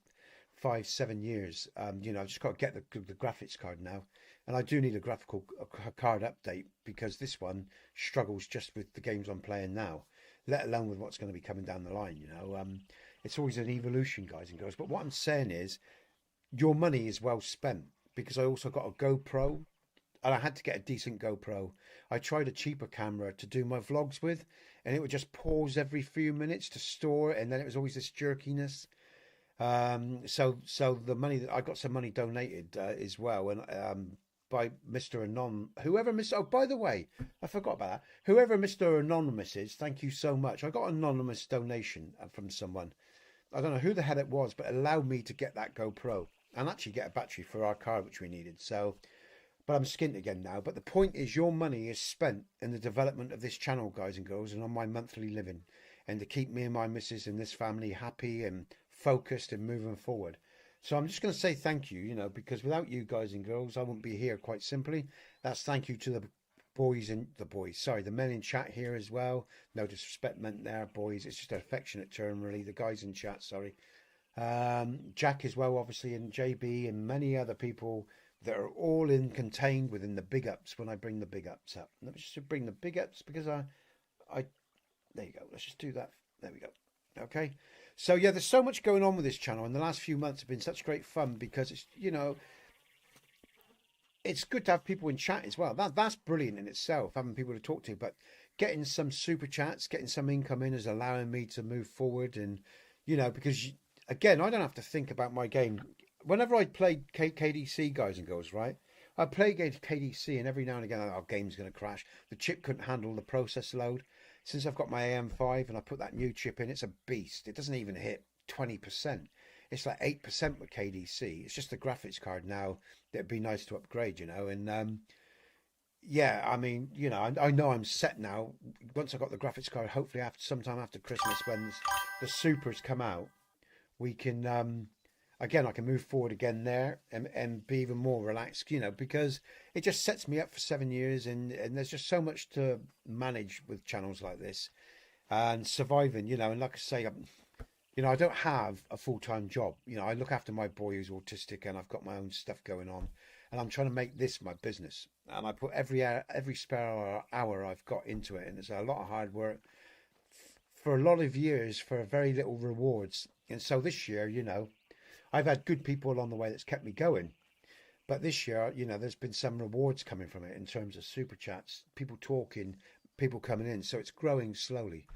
5-7 years. I've just got to get the graphics card now, and I do need a graphical card update because this one struggles just with the games I'm playing now, let alone with what's going to be coming down the line. It's always an evolution, guys and girls. But what I'm saying is, your money is well spent, because I also got a GoPro, and I had to get a decent GoPro. I tried a cheaper camera to do my vlogs with, and it would just pause every few minutes to store, and then it was always this jerkiness. So the money that I got, some money donated as well, and by Mr. whoever Mr. Oh, by the way, I forgot about that. Whoever Mr. Anonymous is, thank you so much. I got an anonymous donation from someone. I don't know who the hell it was, but it allowed me to get that GoPro and actually get a battery for our car, which we needed. So, but I'm skint again now. But the point is, your money is spent in the development of this channel, guys and girls, and on my monthly living, and to keep me and my missus and this family happy and focused and moving forward. So I'm just going to say thank you, because without you guys and girls, I wouldn't be here, quite simply. That's thank you to the men in chat here as well. No disrespect meant there, boys. It's just an affectionate term, really. The guys in chat, sorry. Jack as well, obviously, and JB and many other people that are all contained within the big ups when I bring the big ups up. Let me just bring the big ups because I there you go. Let's just do that. There we go. Okay. So yeah, there's so much going on with this channel, and the last few months have been such great fun because it's it's good to have people in chat as well. That's brilliant in itself, having people to talk to. But getting some super chats, getting some income in is allowing me to move forward, and because again, I don't have to think about my game. Whenever I play KDC, guys and girls, right? I play against KDC, and every now and again, our game's going to crash. The chip couldn't handle the process load. Since I've got my AM5 and I put that new chip in, it's a beast. It doesn't even hit 20%. It's like 8% with KDC. It's just the graphics card now that'd be nice to upgrade, And yeah, I mean, I know I'm set now. Once I got the graphics card, hopefully sometime after Christmas, when the supers come out, we can again, I can move forward again there and be even more relaxed, because it just sets me up for 7 years, and there's just so much to manage with channels like this and surviving, and like I say, I don't have a full-time job. I look after my boy who's autistic, and I've got my own stuff going on, and I'm trying to make this my business, and I put every spare hour I've got into it, and it's a lot of hard work for a lot of years for very little rewards. And so this year, I've had good people along the way that's kept me going. But this year, there's been some rewards coming from it in terms of super chats, people talking, people coming in. So it's growing slowly.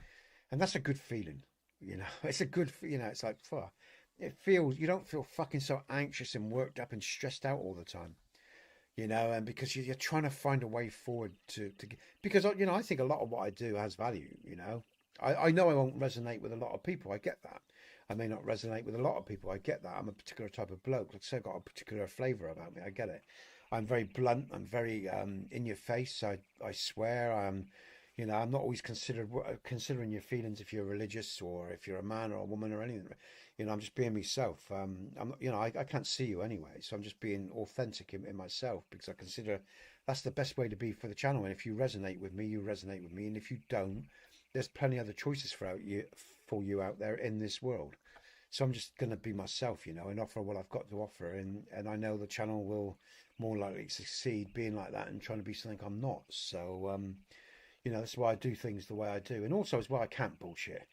And that's a good feeling, you know. It's a good, you know, it's like, fuck. It feels, you don't feel fucking so anxious and worked up and stressed out all the time, you know, and because you're trying to find a way forward because, you know, I think a lot of what I do has value, you know. I know I won't resonate with a lot of people. I get that. I may not resonate with a lot of people. I get that. I'm a particular type of bloke. Like I say, I've got a particular flavour about me. I get it. I'm very blunt. I'm very in your face. I swear. You know, I'm not always considering your feelings if you're religious or if you're a man or a woman or anything. You know, I'm just being myself. I'm not, you know, I can't see you anyway, so I'm just being authentic in myself because I consider that's the best way to be for the channel. And if you resonate with me, you resonate with me. And if you don't, there's plenty other choices for you out there in this world. So I'm just going to be myself, you know, and offer what I've got to offer. And I know the channel will more likely succeed being like that and trying to be something I'm not. So, you know, that's why I do things the way I do. And also as well, I can't bullshit.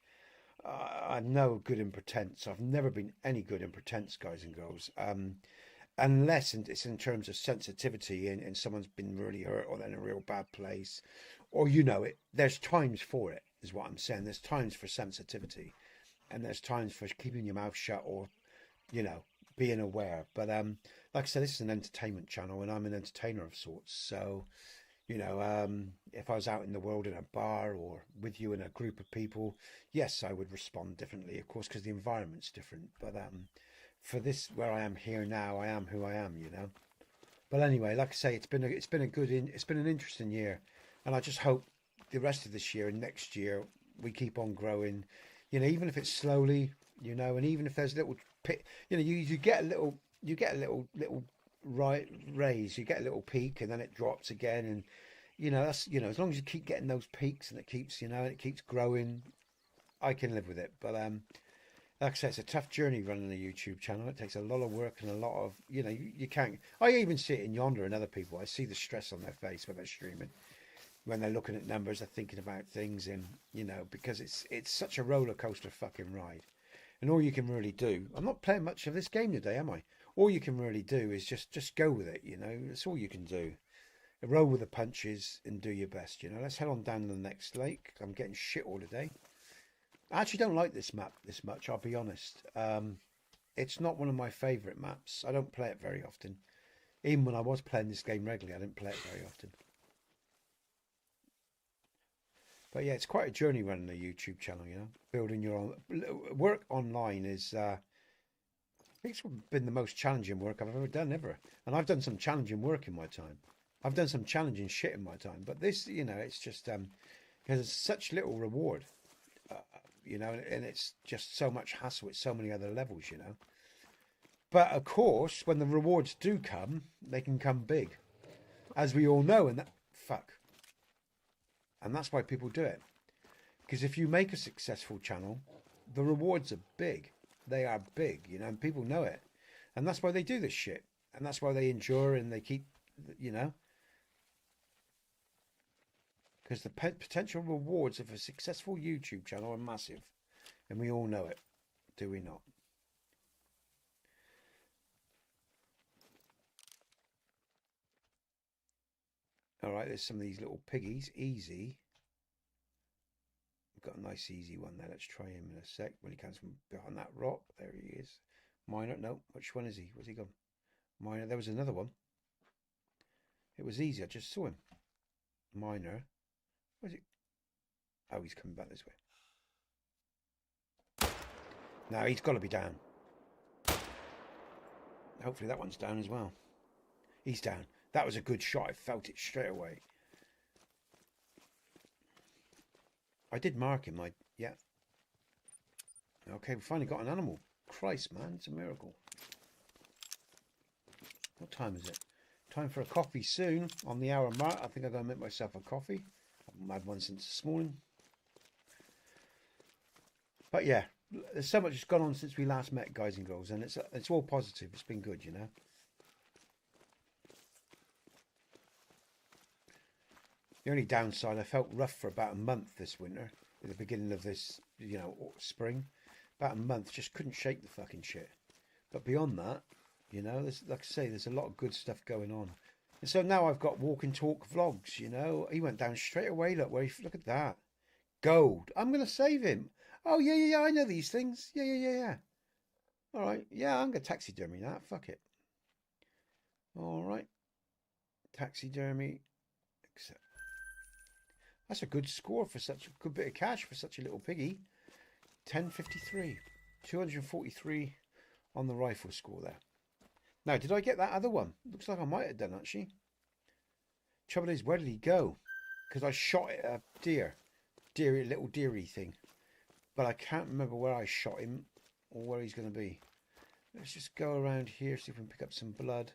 I'm no good in pretense. I've never been any good in pretense, guys and girls. Unless it's in terms of sensitivity and someone's been really hurt or they're in a real bad place. Or, you know, there's times for it, is what I'm saying. There's times for sensitivity. And there's times for keeping your mouth shut or, you know, being aware. But like I said, this is an entertainment channel and I'm an entertainer of sorts. So, you know, if I was out in the world in a bar or with you in a group of people, yes, I would respond differently, of course, because the environment's different. But for this, where I am here now, I am who I am, you know. But anyway, like I say, it's been an interesting year, and I just hope the rest of this year and next year we keep on growing. You know, even if it's slowly, you know, and even if there's little pit, you know, you get a little right raise, you get a little peak, and then it drops again, and you know that's, you know, as long as you keep getting those peaks and it keeps, you know, it keeps growing, I can live with it. But like I said, it's a tough journey running a YouTube channel. It takes a lot of work and a lot of, you know, you can't. I even see it in Yonder and other people. I see the stress on their face when they're streaming. When they're looking at numbers, they're thinking about things, and you know, because it's such a roller coaster fucking ride. And all you can really do, I'm not playing much of this game today, am I? All you can really do is just go with it, you know. That's all you can do. Roll with the punches and do your best, you know. Let's head on down to the next lake. I'm getting shit all today. I actually don't like this map this much, I'll be honest. It's not one of my favourite maps. I don't play it very often. Even when I was playing this game regularly, I didn't play it very often. But yeah, it's quite a journey running a YouTube channel, you know. Building your own work online is it's been the most challenging work I've ever done ever. And I've done some challenging work in my time. I've done some challenging shit in my time. But this, you know, it's just there's such little reward, you know, and it's just so much hassle at so many other levels, you know. But of course, when the rewards do come, they can come big, as we all know. And that fuck. And that's why people do it. Because if you make a successful channel, the rewards are big. They are big, you know, and people know it. And that's why they do this shit. And that's why they endure and they keep, you know. Because the potential rewards of a successful YouTube channel are massive. And we all know it. Do we not? All right, there's some of these little piggies. Easy. We've got a nice easy one there. Let's try him in a sec. When he comes from behind that rock. There he is. Minor. No. Which one is he? Where's he gone? Minor. There was another one. It was easy. I just saw him. Minor. Where's he? Oh, he's coming back this way. Now he's got to be down. Hopefully that one's down as well. He's down. That was a good shot. I felt it straight away. I did mark him. Yeah. Okay, we finally got an animal. Christ, man, it's a miracle. What time is it? Time for a coffee soon. On the hour mark, I think I'm going to make myself a coffee. I haven't had one since this morning. But yeah, there's so much that's gone on since we last met, guys and girls, and it's all positive. It's been good, you know. The only downside, I felt rough for about a month this winter, at the beginning of this, you know, spring. About a month, just couldn't shake the fucking shit. But beyond that, you know, there's, like I say, there's a lot of good stuff going on. And so now I've got walk and talk vlogs, you know. He went down straight away. Look at that. Gold. I'm going to save him. Oh, yeah. I know these things. Yeah. All right. Yeah, I'm going to taxidermy that. Fuck it. All right. Taxidermy. Accept. That's a good score for such a good bit of cash for such a little piggy. 1053. 243 on the rifle score there. Now, did I get that other one? Looks like I might have done, actually. Trouble is, where did he go? Because I shot at a deer. Little deery thing. But I can't remember where I shot him or where he's going to be. Let's just go around here, see if we can pick up some blood.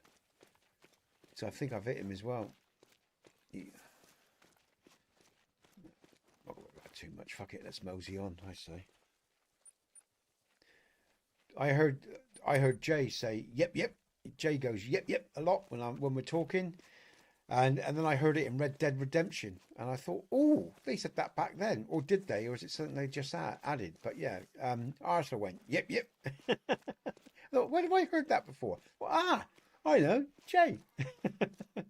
So I think I've hit him as well. Yeah. Not worry about too much. Fuck it, let's mosey on, I say. I heard Jay say, yep. Jay goes, yep, a lot when we're talking. And then I heard it in Red Dead Redemption. And I thought, oh, they said that back then. Or did they? Or is it something they just added? But yeah, Arthur went, yep. I thought, where have I heard that before? Well, I know, Jay.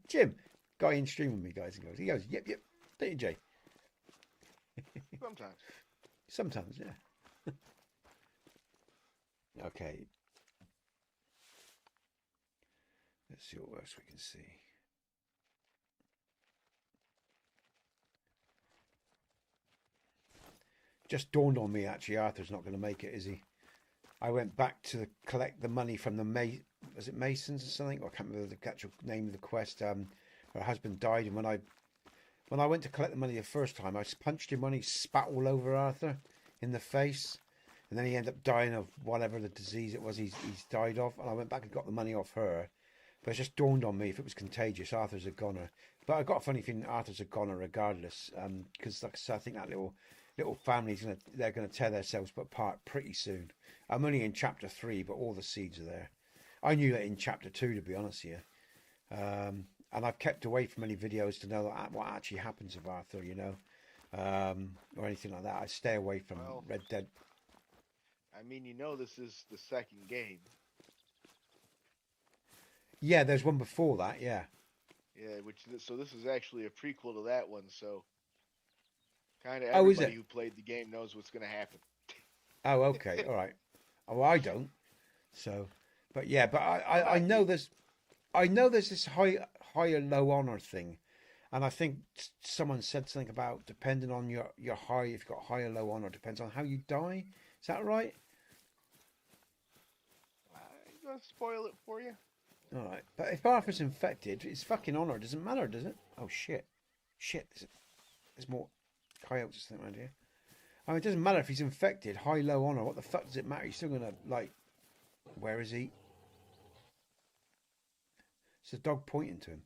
Jim, guy in stream with me, guys. He goes, yep. Don't you, Jay? Sometimes, yeah. Okay. Let's see what else we can see. Just dawned on me, actually, Arthur's not going to make it, is he? I went back to collect the money from the was it Masons or something? I can't remember the actual name of the quest. Her husband died, and when I went to collect the money the first time, I punched him when he spat all over Arthur in the face, and then he ended up dying of whatever the disease it was he's died of. And I went back and got the money off her, but it just dawned on me if it was contagious, Arthur's a goner. But I got a funny feeling Arthur's a goner regardless, because like I said, I think that little family's they're gonna tear themselves apart pretty soon. I'm only in chapter 3, but all the seeds are there. I knew that in chapter 2, to be honest here. And I've kept away from any videos to know what actually happens with Arthur, you know, or anything like that. I stay away from Red Dead. I mean, you know, this is the second game. Yeah, there's one before that, yeah. Yeah, so this is actually a prequel to that one, so kind of Oh, is everybody it? who played the game knows what's going to happen. Oh, okay, all right. Oh, I don't. So, but yeah, but I know there's this high and low honor thing, and I think someone said something about depending on your high, if you've got high or low honor, depends on how you die. Is that right? I'm going to spoil it for you. All right, but if Arthur's infected, his fucking honor doesn't matter, does it? Oh shit, there's more coyotes around here. I mean, it doesn't matter if he's infected, high, low honor. What the fuck does it matter? He's still gonna like. Where is he? It's a dog pointing to him.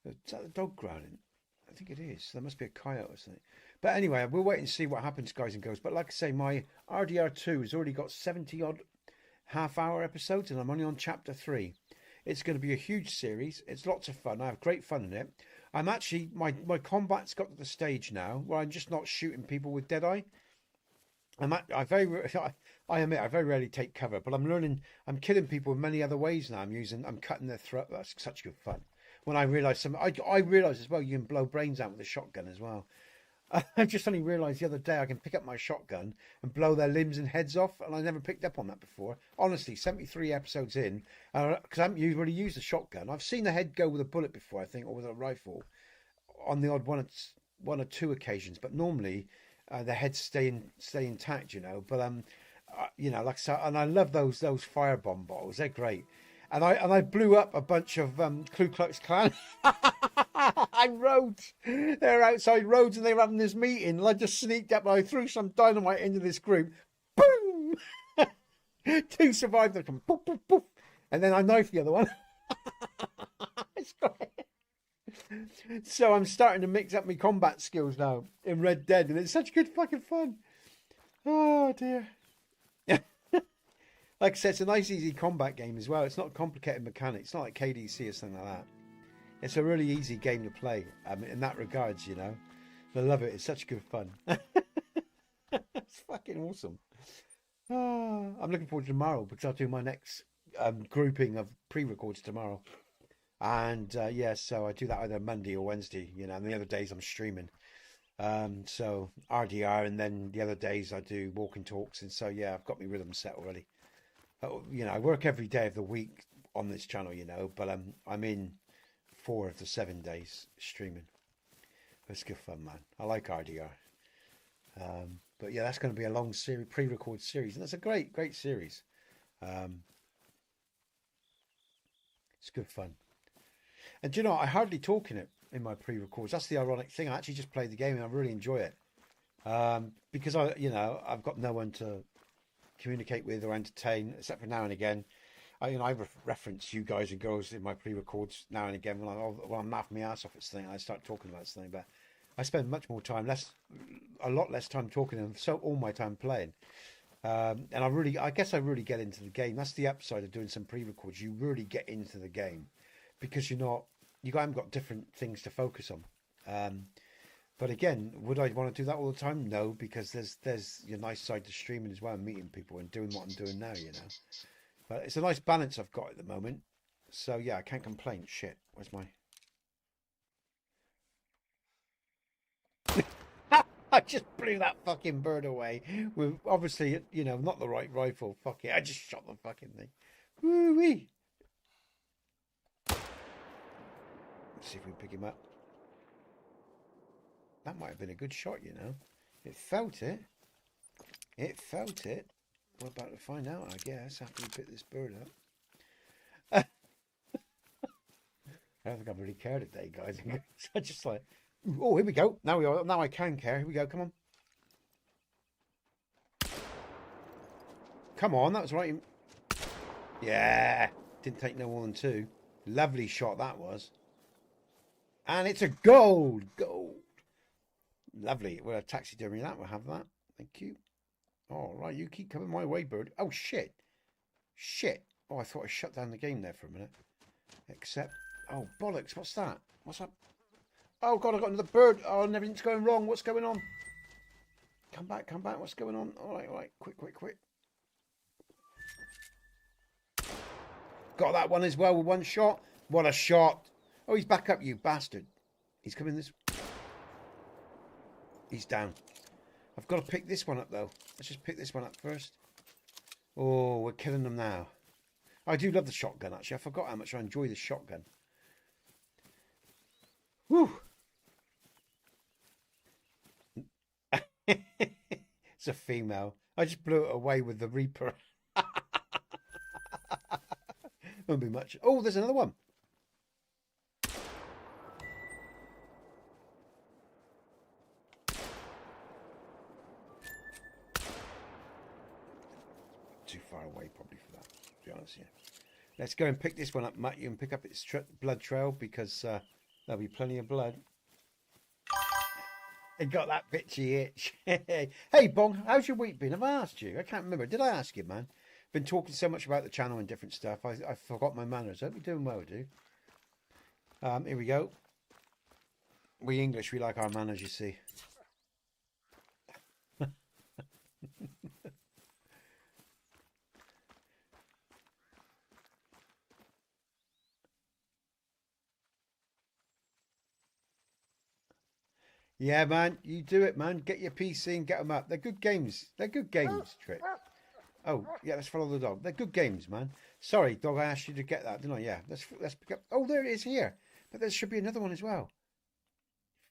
Is that the dog growling? I think it is. There must be a coyote or something. But anyway, we'll wait and see what happens, guys and girls. But like I say, my RDR2 has already got 70 odd half-hour episodes, and I'm only on chapter 3. It's going to be a huge series. It's lots of fun. I have great fun in it. I'm actually my combat's got to the stage now where I'm just not shooting people with Deadeye. I admit I very rarely take cover, but I'm killing people in many other ways now. I'm cutting their throat. That's such good fun. When I realise I realise as well you can blow brains out with a shotgun as well. I just only realised the other day I can pick up my shotgun and blow their limbs and heads off, and I never picked up on that before. Honestly, 73 episodes in, because I haven't really used a shotgun. I've seen the head go with a bullet before, I think, or with a rifle, on the odd one or two occasions. But normally, the heads stay intact, you know. But you know, like I said, and I love those firebomb bottles. They're great. And I blew up a bunch of Ku Klux Klan on roads. They're outside roads and they were having this meeting. And I just sneaked up and I threw some dynamite into this group. Boom! 2 survived. They come poof, poof, poof. And then I knifed the other one. It's great. So I'm starting to mix up my combat skills now in Red Dead, and it's such good fucking fun. Oh dear. Like I said, it's a nice, easy combat game as well. It's not complicated mechanics. It's not like KDC or something like that. It's a really easy game to play in that regards, you know. I love it. It's such good fun. It's fucking awesome. I'm looking forward to tomorrow because I'll do my next grouping of pre-records tomorrow. And yeah, so I do that either Monday or Wednesday, you know, and the other days I'm streaming. So RDR, and then the other days I do walking talks. And so, yeah, I've got my rhythm set already. You know, I work every day of the week on this channel, you know, but I'm in 4 of the 7 days streaming. It's good fun, man. I like RDR. But yeah, that's going to be a long series, pre-recorded series, and that's a great series. It's good fun. And do you know, I hardly talk in it in my pre-records. That's the ironic thing. I actually just play the game and I really enjoy it. Because I've got no one to communicate with or entertain, except for now and again. I reference you guys and girls in my pre-records now and again when I'm laughing my ass off at something. I start talking about something, but I spend much more time, a lot less time talking, and so all my time playing. And I guess I really get into the game. That's the upside of doing some pre-records. You really get into the game because you haven't got different things to focus on. But again, would I want to do that all the time? No, because there's your nice side to streaming as well, and meeting people and doing what I'm doing now, you know. But it's a nice balance I've got at the moment. So yeah, I can't complain. Shit, where's my... I just blew that fucking bird away with, obviously, you know, not the right rifle. Fuck it, I just shot the fucking thing. Woo-wee. Let's see if we can pick him up. That might have been a good shot, you know. It felt it. It felt it. We're about to find out, I guess, after we pick this bird up. I don't think I really care today, guys. I just like, oh, here we go. Now I can care. Here we go. Come on. Come on, that was right. Yeah. Didn't take no more than 2. Lovely shot that was. And it's a gold. Gold. Lovely. We'll have taxidermy that. We'll have that. Thank you. All right, you keep coming my way, bird. Oh, shit. Shit. Oh, I thought I shut down the game there for a minute. Except, oh, bollocks. What's that? What's up? Oh, God, I got another bird. Oh, and everything's going wrong. What's going on? Come back, come back. What's going on? All right. Quick. Got that one as well with one shot. What a shot. Oh, he's back up, you bastard. He's coming this... He's down. I've got to pick this one up, though. Let's just pick this one up first. Oh, we're killing them now. I do love the shotgun, actually. I forgot how much I enjoy the shotgun. Woo! It's a female. I just blew it away with the Reaper. Won't be much. Oh, there's another one. Too far away probably for that, to be honest. Yeah, let's go and pick this one up, Matt. You can pick up its blood trail because there'll be plenty of blood. It got that bitchy itch. Hey Bong, how's your week been? Have I asked you? I can't remember. Did I ask you, man? Been talking so much about the channel and different stuff. I forgot my manners. I hope you're doing well, dude. Here we go. We English, we like our manners, you see. Yeah, man, you do it, man. Get your PC and get them up. They're good games. They're good games, Trick. Oh, yeah, let's follow the dog. They're good games, man. Sorry, dog, I asked you to get that, didn't I? Yeah, let's pick up. Oh, there it is here. But there should be another one as well.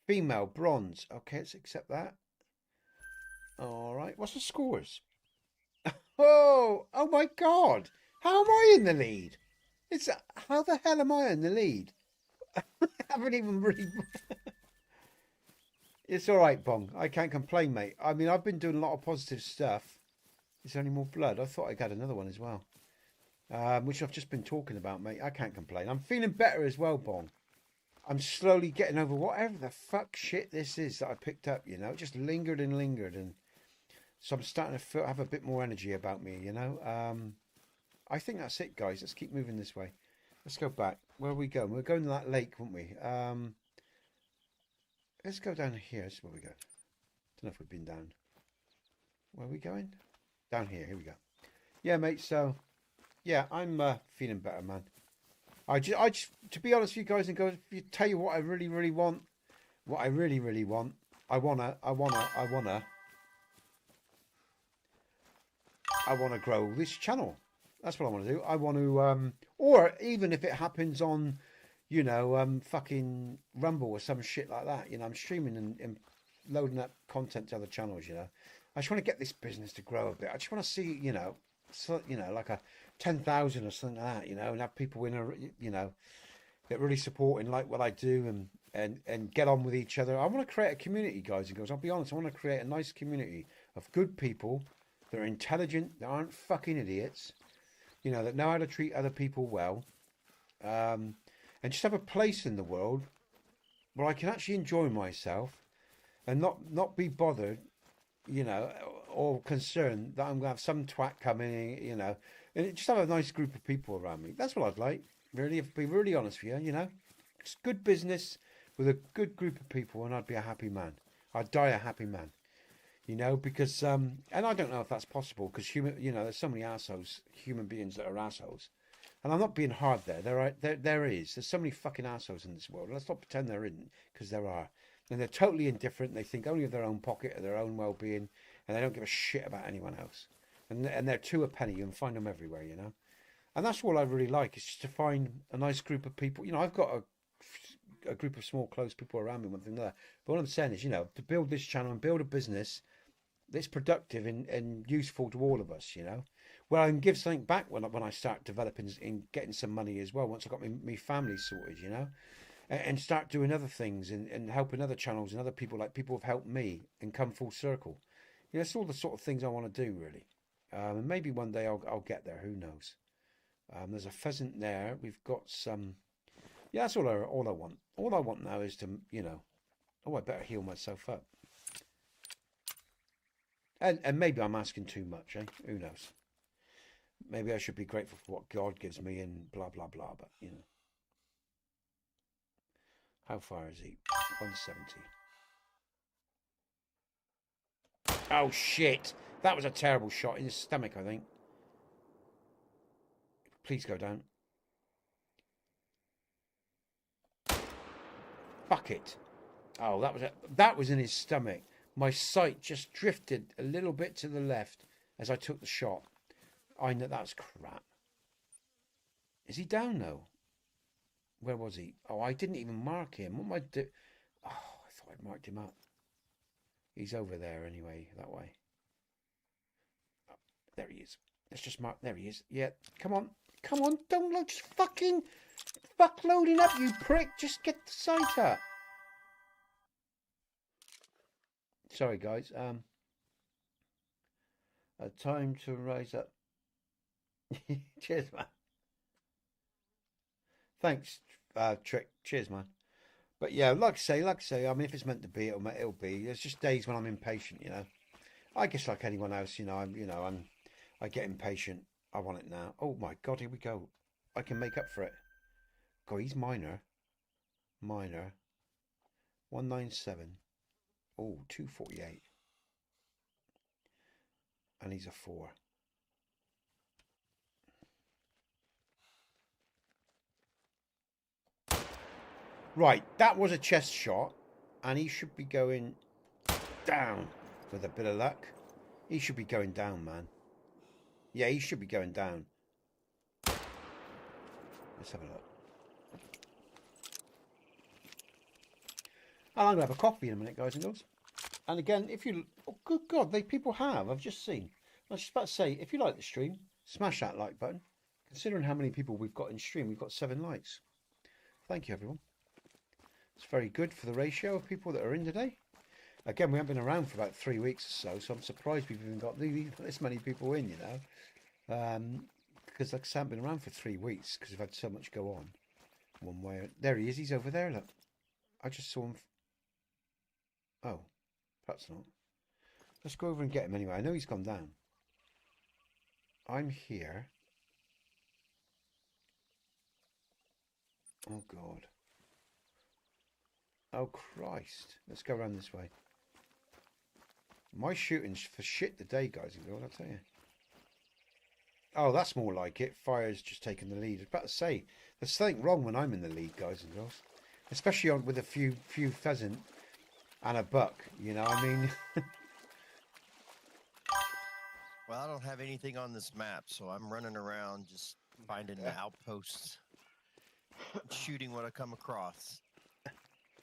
Female, bronze. Okay, let's accept that. All right, what's the scores? Oh my God. How am I in the lead? How the hell am I in the lead? I haven't even really... It's all right, Bong. I can't complain, mate. I mean, I've been doing a lot of positive stuff. There's only more blood. I thought I got another one as well, which I've just been talking about, mate. I can't complain. I'm feeling better as well, Bong. I'm slowly getting over whatever the fuck shit this is that I picked up, you know. It just lingered, and so I'm starting to have a bit more energy about me, you know. I think that's it, guys. Let's keep moving this way. Let's go back. Where are we going? We're going to that lake, weren't we? Let's go down here. This is where we go. Don't know if we've been down. Where are we going? Down here. Here we go. Yeah, mate. So, yeah, I'm feeling better, man. To be honest with you guys and girls, if you tell you what I really, really want, I wanna grow this channel. That's what I want to do. I want to, or even if it happens on, you know, fucking Rumble or some shit like that. You know, I'm streaming and loading up content to other channels. You know, I just want to get this business to grow a bit. I just want to see, you know, like a 10,000 or something like that. You know, and have people in a, you know, that really support and like what I do and get on with each other. I want to create a community, guys and girls. I'll be honest. I want to create a nice community of good people that are intelligent, that aren't fucking idiots. You know, that know how to treat other people well, and just have a place in the world where I can actually enjoy myself and not be bothered, you know, or concerned that I'm going to have some twat come in, you know, and just have a nice group of people around me. That's what I'd like, really, if be really honest with you know. It's good business with a good group of people and I'd be a happy man. I'd die a happy man. You know, because, and I don't know if that's possible because you know, there's so many assholes, human beings that are assholes. And I'm not being hard there. There is. There's so many fucking assholes in this world. Let's not pretend there isn't, because there are. And they're totally indifferent. They think only of their own pocket or their own well-being, and they don't give a shit about anyone else. And they're two a penny. You can find them everywhere, you know. And that's all I really like, is just to find a nice group of people. You know, I've got a group of small, close people around me, one thing there. But what I'm saying is, you know, to build this channel and build a business that's productive and useful to all of us, you know, where I can give something back when I start developing and getting some money as well, once I've got my family sorted, you know, and start doing other things and helping other channels and other people, like people have helped me and come full circle. You know, it's all the sort of things I want to do, really. And maybe one day I'll get there, who knows. There's a pheasant there. We've got some, yeah, that's all I want. All I want now is to, you know, oh, I better heal myself up. And maybe I'm asking too much, eh? Who knows? Maybe I should be grateful for what God gives me and blah, blah, blah. But, you know. How far is he? 170. Oh, shit. That was a terrible shot in his stomach, I think. Please go down. Fuck it. Oh, that was in his stomach. My sight just drifted a little bit to the left as I took the shot. I know that's crap. Is he down though? Where was he? Oh, I didn't even mark him. What am I do? Oh, I thought I'd marked him up. He's over there anyway, that way. Oh, there he is. Let's just mark. There he is. Yeah, come on. Come on, don't load. Just fucking fuck loading up, you prick. Just get the sight up. Sorry, guys. Time to rise up. Cheers, man. Thanks, Trick. Cheers, man. But yeah, like I say, I mean, if it's meant to be, it'll be. There's just days when I'm impatient, you know. I guess like anyone else, you know, I get impatient. I want it now. Oh my God, here we go. I can make up for it. God, he's minor. 197. Oh, 248. And he's a 4. Right, that was a chest shot, and he should be going down with a bit of luck. He should be going down, man. Yeah, he should be going down. Let's have a look. And I'm going to have a coffee in a minute, guys and girls. And again, if you... Oh, good God, people have. I've just seen. I was just about to say, if you like the stream, smash that like button. Considering how many people we've got in stream, we've got 7 likes. Thank you, everyone. It's very good for the ratio of people that are in today. Again, we haven't been around for about 3 weeks or so, so I'm surprised we've even got this many people in, you know. Because like I said, I haven't been around for 3 weeks because we've had so much go on. One way. There he is. He's over there, look. I just saw him. Oh, perhaps not. Let's go over and get him anyway. I know he's gone down. I'm here. Oh, God. Oh, Christ. Let's go around this way. My shooting's for shit today, guys and girls, I'll tell you. Oh, that's more like it. Fire's just taking the lead. I was about to say, there's something wrong when I'm in the lead, guys and girls. Especially with a few pheasant and a buck, you know, I mean... Well, I don't have anything on this map, so I'm running around just finding the outposts, shooting what I come across.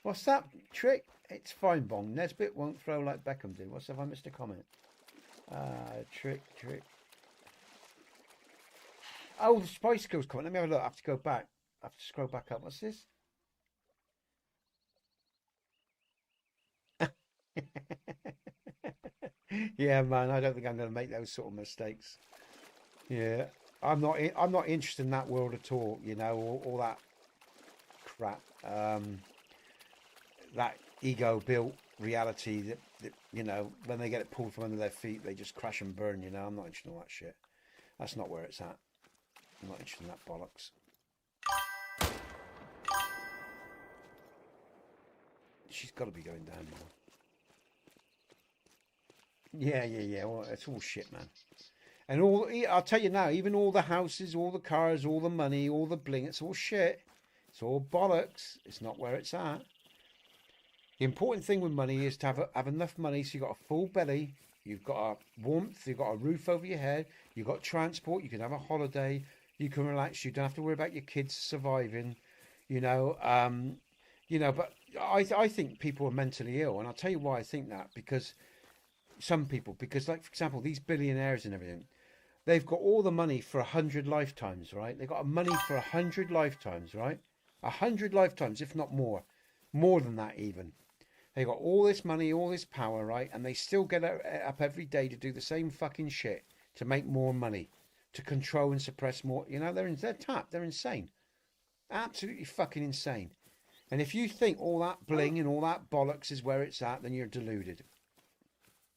What's that trick? It's fine, Bong. Nesbit won't throw like Beckham did. What's if I missed a comment? Trick. Oh, the Spice Girls comment. Let me have a look. I have to go back. I have to scroll back up. What's this? Yeah, man. I don't think I'm going to make those sort of mistakes. Yeah, I'm not interested in that world at all. You know, all that crap. That ego-built reality that, you know, when they get it pulled from under their feet, they just crash and burn. You know, I'm not interested in all that shit. That's not where it's at. I'm not interested in that bollocks. She's got to be going down more. Yeah. Well, it's all shit, man. And I'll tell you now, even all the houses, all the cars, all the money, all the bling, it's all shit. It's all bollocks. It's not where it's at. The important thing with money is to have enough money so you've got a full belly, you've got a warmth, you've got a roof over your head, you've got transport, you can have a holiday, you can relax, you don't have to worry about your kids surviving, you know. But I think people are mentally ill, and I'll tell you why I think that, because like, for example, these billionaires and everything, they've got all the money for 100 lifetimes, right? They've got money for 100 lifetimes, right? 100 lifetimes, if not more than that even. They got all this money, all this power, right? And they still get up every day to do the same fucking shit to make more money, to control and suppress more. You know, they're tapped. They're insane. Absolutely fucking insane. And if you think all that bling and all that bollocks is where it's at, then you're deluded.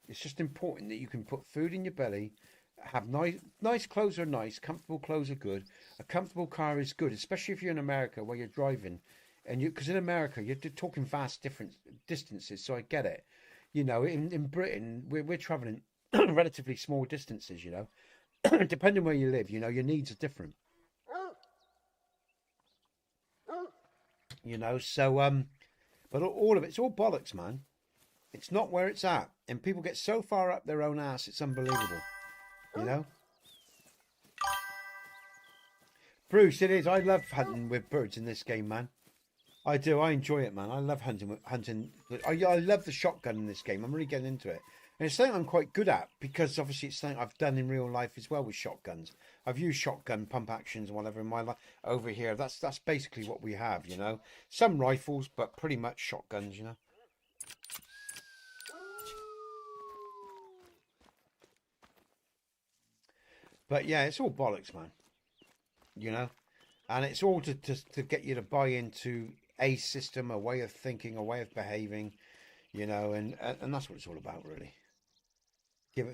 It's just important that you can put food in your belly, have nice clothes are nice, comfortable clothes are good. A comfortable car is good, especially if you're in America where you're driving. And because in America, you're talking vast different distances, so I get it. You know, in Britain, we're traveling relatively small distances, you know. Depending where you live, you know, your needs are different. You know, so, but all of it's all bollocks, man. It's not where it's at. And people get so far up their own ass, it's unbelievable. You know? Bruce, it is. I love hunting with birds in this game, man. I do. I enjoy it, man. I love hunting. I love the shotgun in this game. I'm really getting into it. And it's something I'm quite good at because obviously it's something I've done in real life as well with shotguns. I've used shotgun pump actions and whatever in my life over here. That's basically what we have, you know. Some rifles, but pretty much shotguns, you know. But yeah, it's all bollocks, man. You know, and it's all to get you to buy into a system, a way of thinking, a way of behaving, you know, and that's what it's all about, really.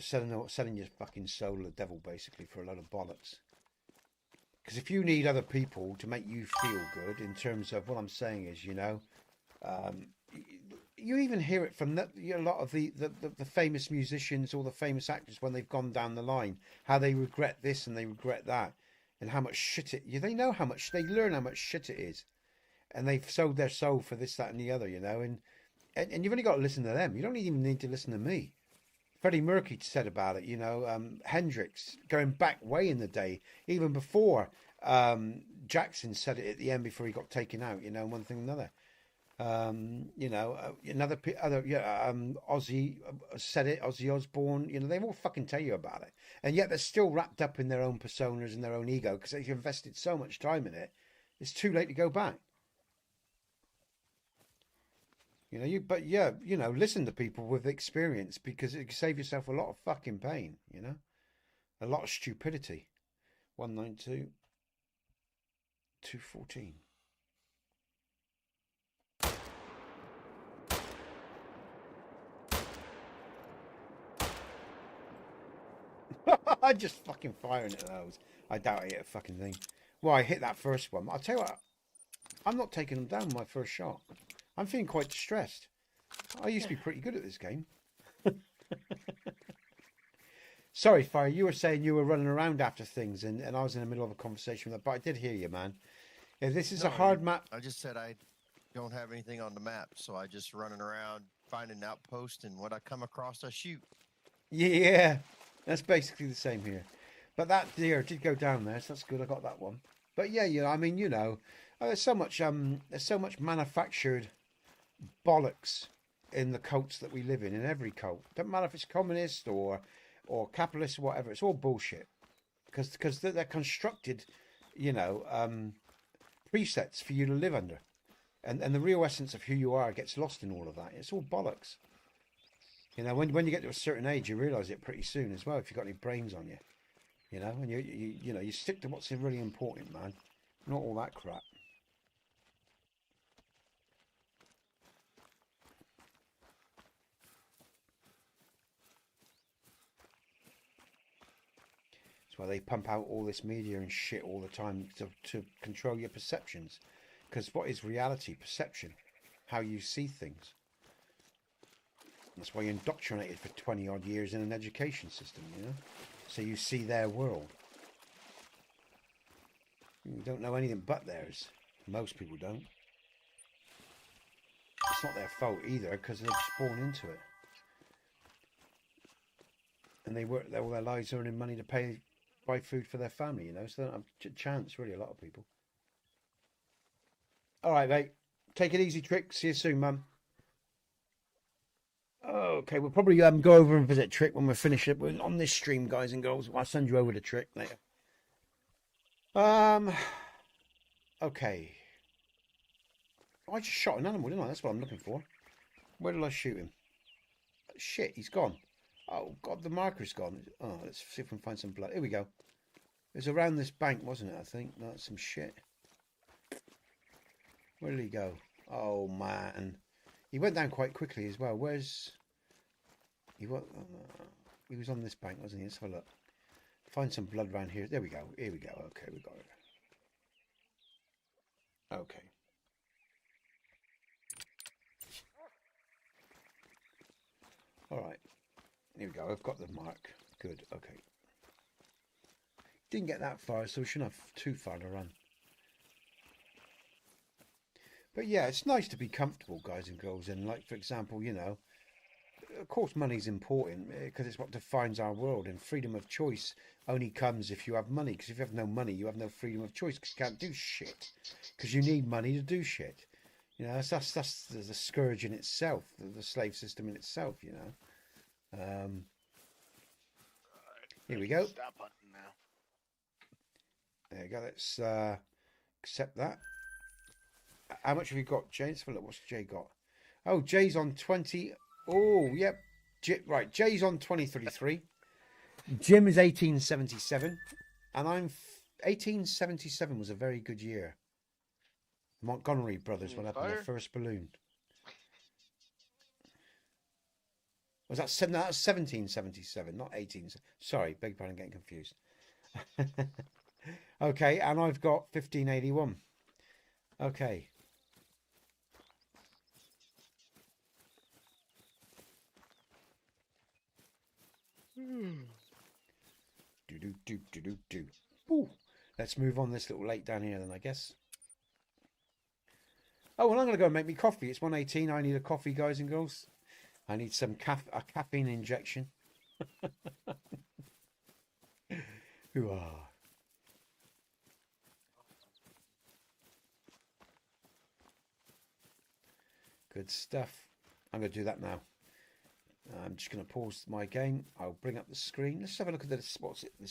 Selling your fucking soul to the devil, basically, for a lot of bollocks. Because if you need other people to make you feel good, in terms of what I'm saying is, you know, you even hear it from a lot of the famous musicians or the famous actors when they've gone down the line, how they regret this and they regret that, and how much shit they learn how much shit it is, and they've sold their soul for this, that, and the other, you know, and you've only got to listen to them. You don't even need to listen to me. Freddie Mercury said about it, you know, Hendrix, going back way in the day, even before Jackson said it at the end before he got taken out, you know, one thing and another. You know, Ozzy said it, Ozzy Osbourne, you know, they all fucking tell you about it. And yet they're still wrapped up in their own personas and their own ego because they've invested so much time in it. It's too late to go back. You know, listen to people with experience because it can save yourself a lot of fucking pain, you know, a lot of stupidity. 192, 214. I'm just fucking firing at those. I doubt I hit a fucking thing. Well, I hit that first one. I'll tell you what, I'm not taking them down my first shot. I'm feeling quite distressed. I used to be pretty good at this game. Sorry, Fire, you were saying you were running around after things, and I was in the middle of a conversation with that, but I did hear you, man. Yeah, this is a hard map. I just said I don't have anything on the map, so I just running around finding outposts, and what I come across, I shoot. Yeah, that's basically the same here. But that deer did go down there, so that's good. I got that one. But yeah, I mean, there's so much manufactured bollocks in the cults that we live in every cult. Doesn't matter if it's communist or capitalist or whatever. It's all bullshit because they're constructed, presets for you to live under, and the real essence of who you are gets lost in all of that. It's all bollocks. When you get to a certain age, you realise it pretty soon as well. If you've got any brains on you, and you stick to what's really important, man. Not all that crap. That's why they pump out all this media and shit all the time to control your perceptions. Because what is reality? Perception. How you see things. That's why you're indoctrinated for 20 odd years in an education system, so you see their world. You don't know anything but theirs. Most people don't. It's not their fault either, because they're just born into it, and they work all their lives earning money to buy food for their family, so they don't have a chance, really, a lot of people. All right, mate, take it easy, Trick. See you soon, man. Okay, we'll probably go over and visit Trick when we're finished on this stream, guys and girls. I'll send you over to Trick later. Okay. I just shot an animal, didn't I? That's what I'm looking for. Where did I shoot him? Shit, he's gone. Oh, God, the marker's gone. Oh, let's see if we can find some blood. Here we go. It was around this bank, wasn't it, I think? No, that's some shit. Where did he go? Oh, man. He went down quite quickly as well. He was on this bank, wasn't he? Let's have a look. Find some blood around here. There we go. Here we go. Okay, we got it. Okay. All right. Here we go. I've got the mark. Good. Okay. Didn't get that far, so we shouldn't have too far to run. But yeah, it's nice to be comfortable, guys and girls. And like, for example, of course money's important because it's what defines our world. And freedom of choice only comes if you have money. Because if you have no money, you have no freedom of choice because you can't do shit. Because you need money to do shit. That's the scourge in itself, the slave system in itself, Here we go. Stop hunting now. There you go. Let's accept that. How much have you got, Jay? Let's have a look. What's Jay got? Oh, Jay's on 20. Oh, yep. Right, Jay's on 2033. Jim is 1877. And 1877 was a very good year. Montgomery brothers went up in their first balloon. Was that 1777, not 18? Sorry, beg your pardon, I'm getting confused. Okay, and I've got 1581. Okay. Do. Ooh. Let's move on this little lake down here then, I guess. Oh, well, I'm going to go and make me coffee. It's 1:18. I need a coffee, guys and girls. I need some a caffeine injection. Hoo-ah. Good stuff. I'm going to do that now. I'm just going to pause my game. I'll bring up the screen. Let's have a look at this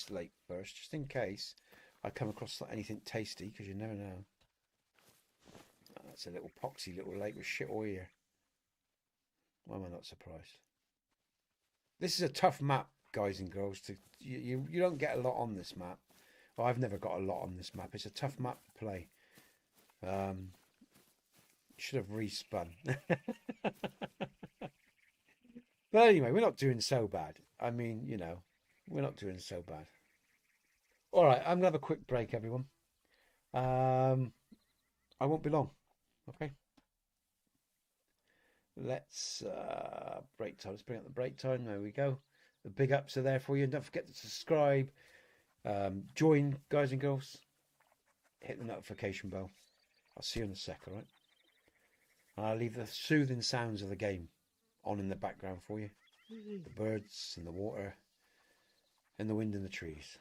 lake first, just in case I come across anything tasty, because you never know. Oh, that's a little poxy little lake with shit oil here. Why am I not surprised? This is a tough map, guys and girls. You don't get a lot on this map. Well, I've never got a lot on this map. It's a tough map to play. Should have respun. But anyway, we're not doing so bad. I mean, we're not doing so bad. All right, I'm going to have a quick break, everyone. I won't be long. Okay. Let's break time. Let's bring up the break time. There we go. The big ups are there for you. And don't forget to subscribe, join, guys and girls. Hit the notification bell. I'll see you in a sec, all right? I'll leave the soothing sounds of the game on in the background for you. The birds and the water and the wind and the trees.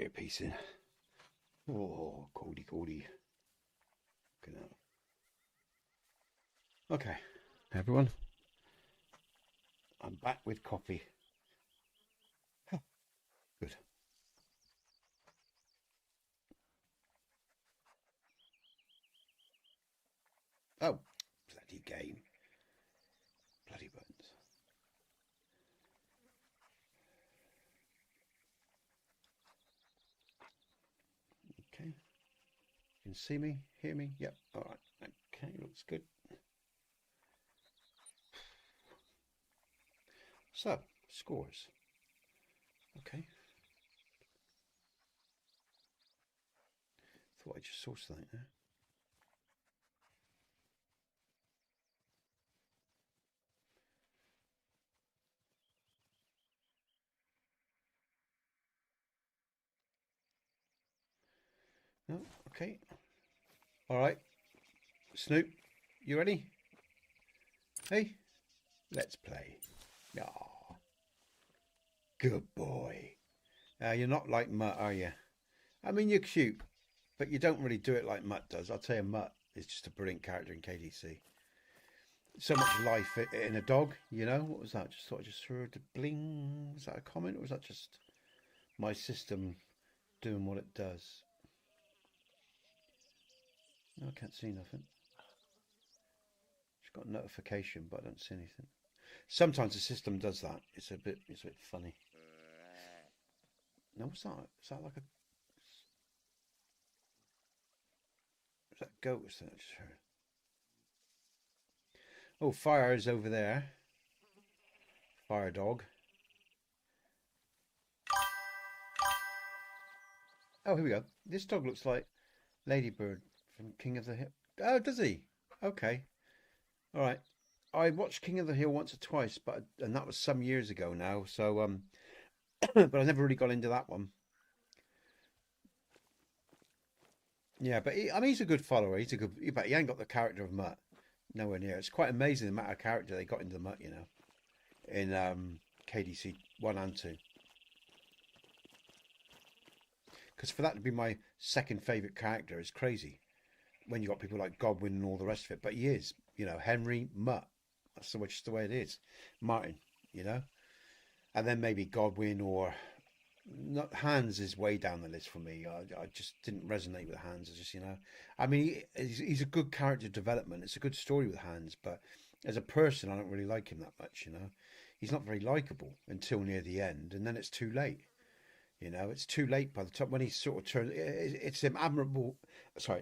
earpiece in. Oh, Cody. Look at that. Okay, everyone. I'm back with coffee. Good. Oh, bloody game. Bloody buttons. Okay. You can see me, hear me? Yep. All right. Okay, looks good. So, scores. Okay. Thought I just saw something there. No, okay. All right. Snoop, you ready? Hey, let's play. Aw, good boy. You're not like Mutt, are you? I mean, you're cute, but you don't really do it like Mutt does. I'll tell you, Mutt is just a brilliant character in KDC. So much life in a dog, you know? What was that? Just thought I just threw a bling. Was that a comment, or was that just my system doing what it does? No, I can't see nothing. Just got a notification, but I don't see anything. Sometimes the system does that. It's a bit funny. No, what's that? Is that like a... Is that a goat or something I just heard? Oh, fire is over there. Fire dog. Oh, here we go. This dog looks like Ladybird from King of the Hill. Oh, does he? Okay. All right. I watched King of the Hill once or twice, and that was some years ago now. So, but I never really got into that one. Yeah, but I mean, he's a good follower. He's a good, but he ain't got the character of Mutt. Nowhere near. It's quite amazing the amount of character they got into the Mutt, you know, in KDC 1 and 2. Because for that to be my second favourite character is crazy. When you got people like Godwin and all the rest of it, but he is, you know, Henry, Mutt. That's just the way it is. Martin, you know, and then maybe Godwin or not. Hans is way down the list for me. I just didn't resonate with Hans. I just, you know, I mean, he's a good character development. It's a good story with Hans, but as a person, I don't really like him that much. You know, he's not very likable until near the end, and then it's too late. You know, it's too late by the time when he sort of turns. It's admirable. Sorry,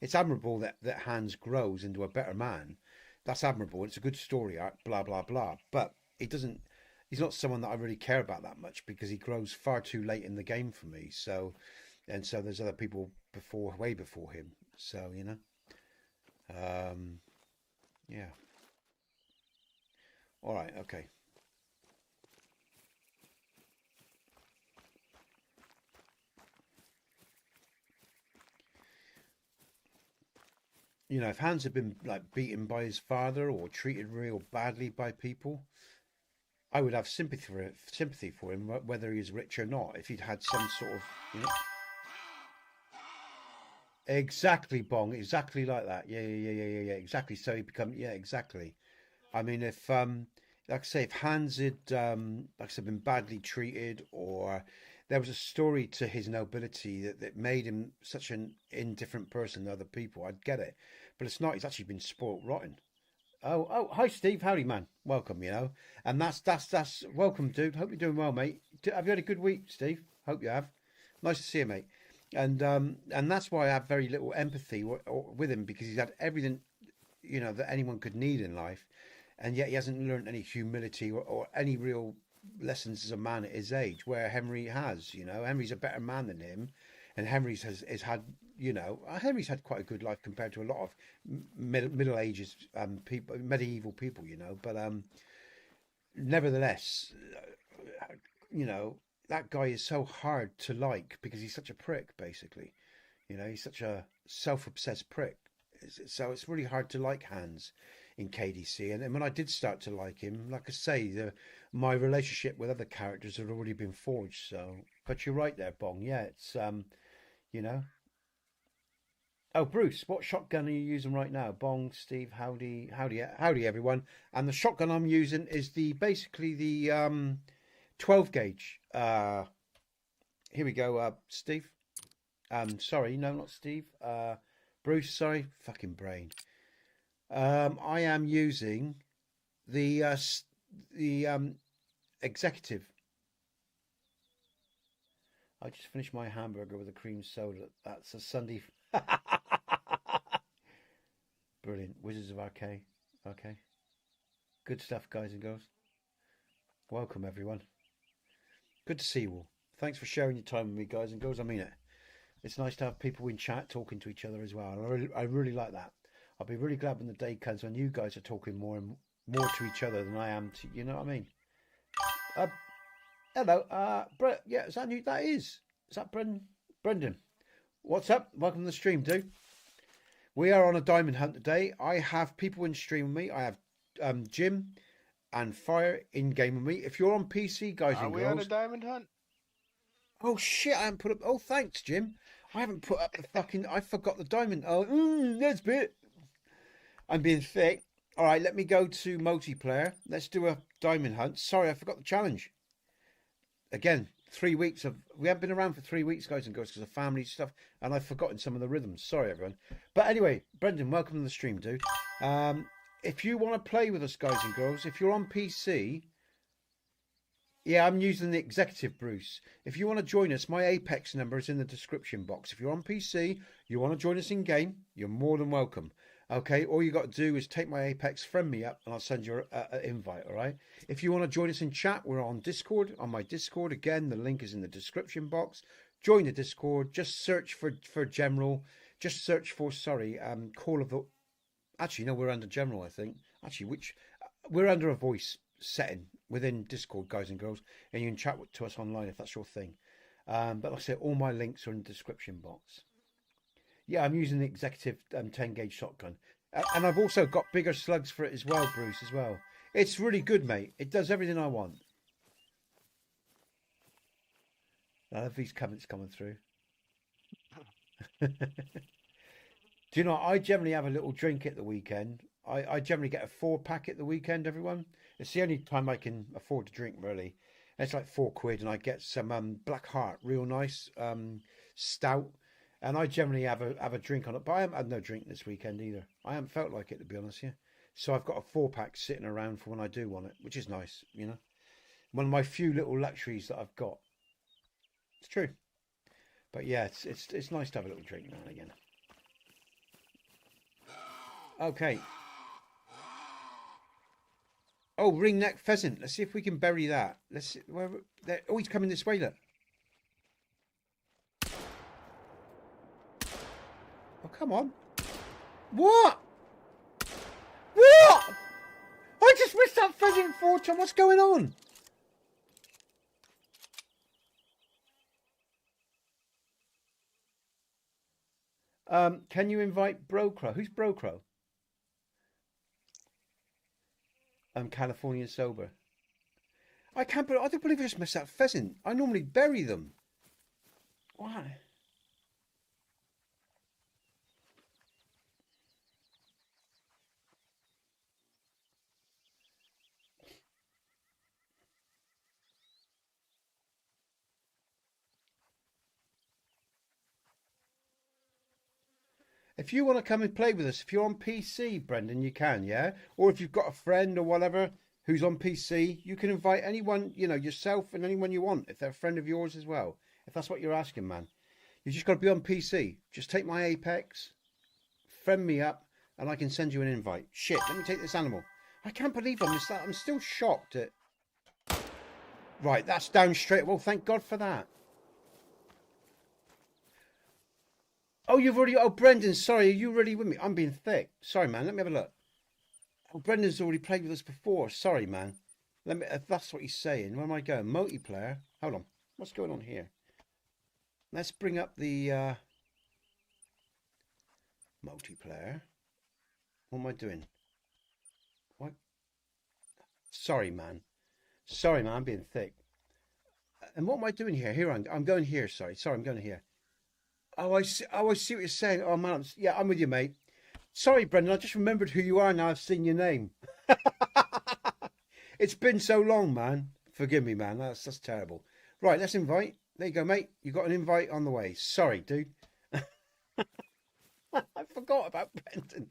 it's admirable that Hans grows into a better man. That's admirable. It's a good story arc. Blah blah blah. But he doesn't. He's not someone that I really care about that much because he grows far too late in the game for me. So, and so there's other people way before him. So you know, yeah. All right. Okay. You know, if Hans had been like beaten by his father or treated real badly by people, I would have sympathy for him, whether he's rich or not. If he'd had some sort of, you know, exactly Bong, exactly like that. Yeah, exactly. So he become, yeah, exactly. I mean, if like I say, if Hans had like I said, been badly treated, or there was a story to his nobility that made him such an indifferent person to other people, I'd get it. But it's not. He's actually been spoilt rotten. Oh, hi Steve, howdy man, welcome. You know, and that's welcome, dude. Hope you're doing well, mate. Have you had a good week, Steve? Hope you have. Nice to see you, mate. And that's why I have very little empathy with him, because he's had everything, you know, that anyone could need in life, and yet he hasn't learned any humility or any real lessons as a man at his age, where Henry has. You know, Henry's a better man than him, and Henry's has had, you know, Henry's had quite a good life compared to a lot of middle ages people, medieval people, you know. But nevertheless, you know, that guy is so hard to like because he's such a prick, basically. You know, he's such a self-obsessed prick. So it's really hard to like Hans in KDC. And when I did start to like him, like I say, my relationship with other characters had already been forged. So But you're right there, Bong. Yeah, it's you know. Oh, Bruce, what shotgun are you using right now? Bong, Steve, howdy, howdy, everyone. And the shotgun I'm using is basically the 12 gauge. Here we go, Steve. Sorry, no, not Steve. Bruce, sorry, fucking brain. I am using the executive. I just finished my hamburger with a cream soda. That's a Sunday. Brilliant. Wizards of Arcade. Okay. Good stuff, guys and girls. Welcome, everyone. Good to see you all. Thanks for sharing your time with me, guys and girls. I mean it. It's nice to have people in chat talking to each other as well. I really like that. I'll be really glad when the day comes when you guys are talking more to each other than I am to, you know what I mean? Hello, Brett. Yeah, is that new? That is. Is that Brendan? What's up? Welcome to the stream, dude. We are on a diamond hunt today. I have people in stream with me. I have Jim and Fire in game with me. If you're on PC, guys and girls. Are we on a diamond hunt? Oh shit! I haven't put up. Oh, thanks, Jim. I haven't put up the fucking. I forgot the diamond. Oh, Nesbit. I'm being thick. All right, let me go to multiplayer. Let's do a diamond hunt. Sorry, I forgot the challenge. Again, 3 weeks of. We haven't been around for 3 weeks, guys and girls, because of family stuff, and I've forgotten some of the rhythms. Sorry, everyone. But anyway, Brendan, welcome to the stream, dude. If you want to play with us, guys and girls, if you're on PC. Yeah, I'm using the executive, Bruce. If you want to join us, my Apex number is in the description box. If you're on PC, you want to join us in game, you're more than welcome. Okay, all you got to do is take my Apex, friend me up, and I'll send you an invite, all right? If you want to join us in chat, we're on Discord, on my Discord. Again, the link is in the description box. Join the Discord. Just search for General. Just search for, Call of the... Actually, no, we're under General, I think. Actually, we're under a voice setting within Discord, guys and girls, and you can chat to us online if that's your thing. But like I said, all my links are in the description box. Yeah, I'm using the executive 10 gauge shotgun, and I've also got bigger slugs for it as well, Bruce, as well. It's really good, mate. It does everything I want. I love these comments coming through. Do you know, I generally have a little drink at the weekend. I generally get a 4-pack at the weekend, everyone. It's the only time I can afford to drink, really. It's like £4, and I get some Black Heart, real nice stout. And I generally have a drink on it, but I haven't had no drink this weekend either. I haven't felt like it, to be honest, yeah. So I've got a 4-pack sitting around for when I do want it, which is nice, you know. One of my few little luxuries that I've got. It's true. But yeah, it's nice to have a little drink now and again. Okay. Oh, ringneck pheasant. Let's see if we can bury that. Let's see. Oh, he's coming this way, look. Oh, come on. What? What? I just missed that pheasant 4 times. What's going on? Can you invite Brocro? Who's Brocro? Californian sober. I don't believe I just missed that pheasant. I normally bury them. Why? If you want to come and play with us, if you're on PC, Brendan, you can, yeah? Or if you've got a friend or whatever who's on PC, you can invite anyone, you know, yourself and anyone you want, if they're a friend of yours as well. If that's what you're asking, man. You just got to be on PC. Just take my Apex, friend me up, and I can send you an invite. Shit, let me take this animal. I can't believe I missed that. I'm still shocked at... Right, that's down straight. Well, thank God for that. Oh, you've already... Oh, Brendan, sorry. Are you really with me? I'm being thick. Sorry, man. Let me have a look. Oh, Brendan's already played with us before. Sorry, man. Let me... If that's what he's saying. Where am I going? Multiplayer. Hold on. What's going on here? Let's bring up the... multiplayer. What am I doing? What? Sorry, man. Sorry, man. I'm being thick. And what am I doing here? Here I'm going here. Sorry, I'm going here. Oh, I see. Oh, I see what you're saying. Oh man, yeah, I'm with you, mate. Sorry, Brendan. I just remembered who you are now. I've seen your name. It's been so long, man. Forgive me, man. That's terrible. Right, let's invite. There you go, mate. You got an invite on the way. Sorry, dude. I forgot about Brendan.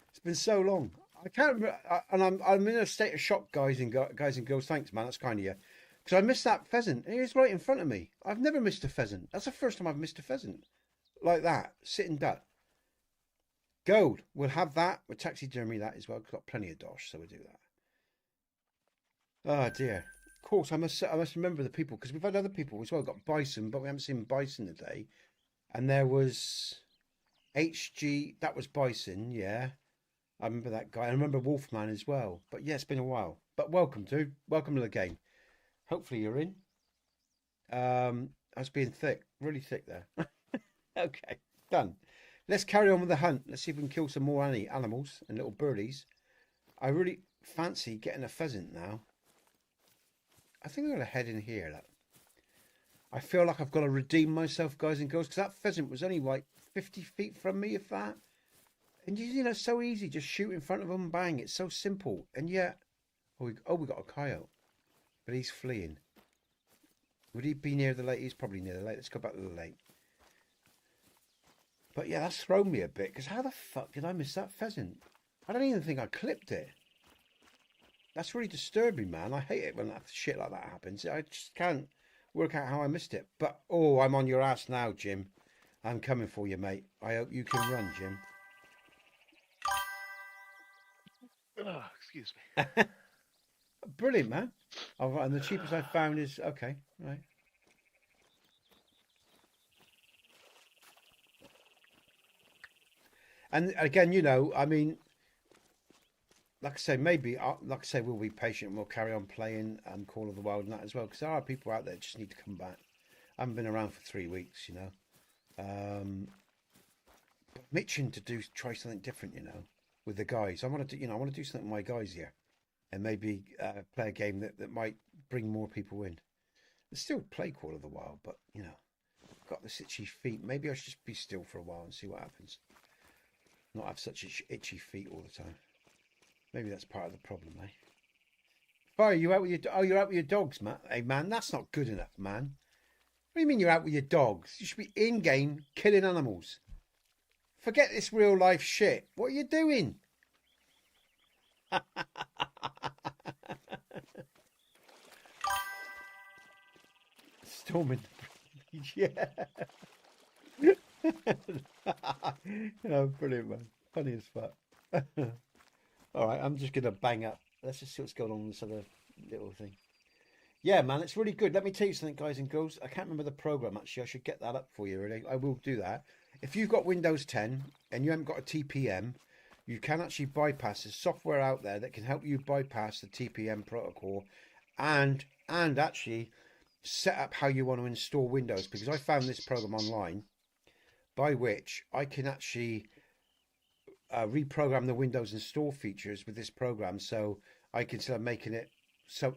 It's been so long. I can't remember, and I'm in a state of shock, guys and girls. Thanks, man. That's kind of you. Because I missed that pheasant. He was right in front of me. I've never missed a pheasant. That's the first time I've missed a pheasant like that, sitting duck. Gold. We'll have that. We'll taxidermy that as well. We've got plenty of dosh, so we'll do that. Oh dear. Of course, I must remember the people because we've had other people as well. We've got bison, but we haven't seen bison today. And there was HG. That was bison. Yeah, I remember that guy. I remember Wolfman as well. But yeah, it's been a while. But welcome, dude. Welcome to the game. Hopefully you're in. I was being thick, really thick there. Okay, done. Let's carry on with the hunt. Let's see if we can kill some more animals and little birdies. I really fancy getting a pheasant now. I think I'm going to head in here. Look. I feel like I've got to redeem myself, guys and girls, because that pheasant was only like 50 feet from me, if that. And you know, it's so easy. Just shoot in front of them, bang. It's so simple. And yet, we got a coyote. But he's fleeing. Would he be near the lake? He's probably near the lake. Let's go back to the lake. But yeah, that's thrown me a bit. Because how the fuck did I miss that pheasant? I don't even think I clipped it. That's really disturbing, man. I hate it when that shit like that happens. I just can't work out how I missed it. But, oh, I'm on your ass now, Jim. I'm coming for you, mate. I hope you can run, Jim. Oh, excuse me. Brilliant, man. Oh, right, and the cheapest I found is... Okay, right. And again, you know, I mean, like I say, maybe, like I say, we'll be patient and we'll carry on playing Call of the Wild and that as well, because there are people out there that just need to come back. I haven't been around for 3 weeks, you know. But I'm itching to try something different, you know, with the guys. I want to do something with my guys here, and maybe play a game that might bring more people in. I still play Call of the Wild, but you know, I've got this itchy feet. Maybe I should just be still for a while and see what happens. Not have such itchy feet all the time. Maybe that's part of the problem, eh? Fire, you out with your... Oh, you're out with your dogs, man. Hey, man, that's not good enough, man. What do you mean you're out with your dogs? You should be in-game killing animals. Forget this real-life shit. What are you doing? Storming the bridge, yeah. Oh, brilliant, man. Funny as fuck. All right, I'm just going to bang up. Let's just see what's going on in this other little thing. Yeah, man, it's really good. Let me tell you something, guys and girls. I can't remember the program, actually. I should get that up for you, really. I will do that. If you've got Windows 10 and you haven't got a TPM, you can actually bypass. There's software out there that can help you bypass the TPM protocol and actually set up how you want to install Windows, because I found this program online by which I can actually reprogram the Windows install features with this program, so I can start making it so